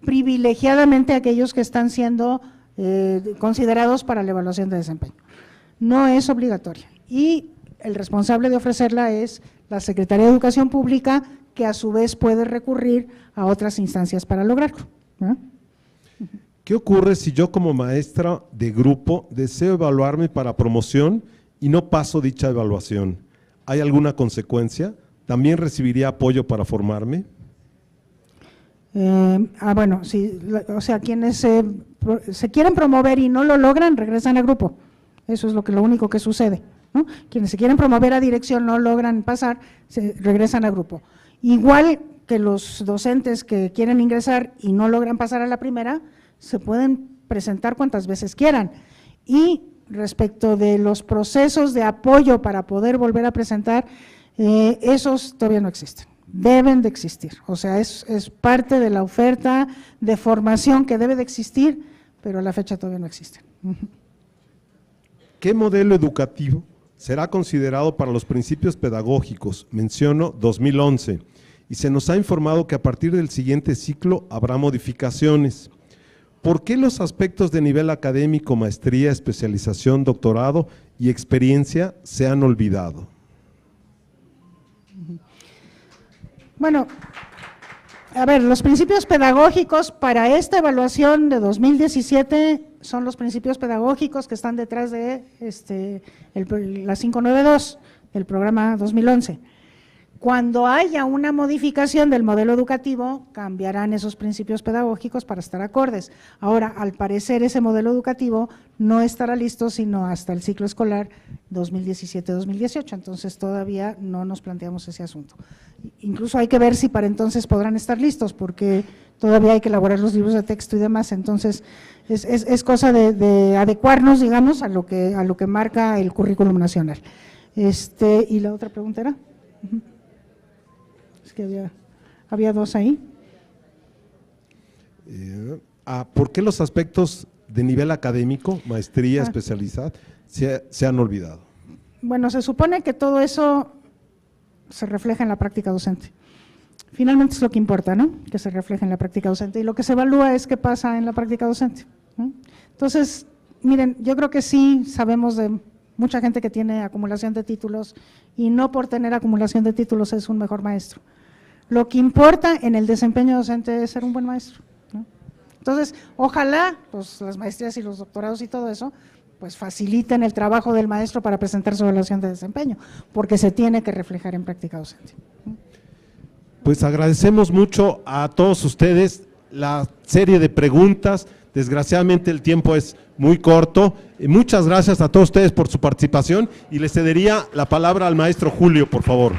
privilegiadamente aquellos que están siendo considerados para la evaluación de desempeño. No es obligatoria y el responsable de ofrecerla es la Secretaría de Educación Pública, que a su vez puede recurrir a otras instancias para lograrlo, ¿no? ¿Qué ocurre si yo como maestra de grupo deseo evaluarme para promoción y no paso dicha evaluación? ¿Hay alguna consecuencia? ¿También recibiría apoyo para formarme? Bueno, sí, o sea, quienes se quieren promover y no lo logran, regresan al grupo. Eso es lo único que sucede, ¿no? Quienes se quieren promover a dirección no logran pasar, regresan al grupo. Igual que los docentes que quieren ingresar y no logran pasar a la primera, se pueden presentar cuantas veces quieran. Y respecto de los procesos de apoyo para poder volver a presentar, esos todavía no existen, deben de existir. O sea, es parte de la oferta de formación que debe de existir, pero a la fecha todavía no existen. ¿Qué modelo educativo será considerado para los principios pedagógicos? Menciono 2011, y se nos ha informado que a partir del siguiente ciclo habrá modificaciones. ¿Por qué los aspectos de nivel académico, maestría, especialización, doctorado y experiencia se han olvidado? Bueno, a ver, los principios pedagógicos para esta evaluación de 2017 son los principios pedagógicos que están detrás de la 592, el programa 2011. Cuando haya una modificación del modelo educativo, cambiarán esos principios pedagógicos para estar acordes. Ahora, al parecer, ese modelo educativo no estará listo sino hasta el ciclo escolar 2017-2018, entonces todavía no nos planteamos ese asunto. Incluso hay que ver si para entonces podrán estar listos, porque todavía hay que elaborar los libros de texto y demás, entonces es cosa de adecuarnos, digamos, a lo que marca el currículum nacional. ¿Y la otra pregunta era? Es que había dos ahí. ¿Por qué los aspectos de nivel académico, maestría, especialidad, se han olvidado? Bueno, se supone que todo eso se refleja en la práctica docente. Finalmente es lo que importa, ¿no? Que se refleje en la práctica docente, y lo que se evalúa es qué pasa en la práctica docente, ¿no? Entonces, miren, yo creo que sí sabemos de mucha gente que tiene acumulación de títulos y no por tener acumulación de títulos es un mejor maestro. Lo que importa en el desempeño docente es ser un buen maestro, ¿no? Entonces, ojalá pues, las maestrías y los doctorados y todo eso pues faciliten el trabajo del maestro para presentar su evaluación de desempeño, porque se tiene que reflejar en práctica docente. Pues agradecemos mucho a todos ustedes la serie de preguntas. Desgraciadamente el tiempo es muy corto. Muchas gracias a todos ustedes por su participación y les cedería la palabra al maestro Julio, por favor.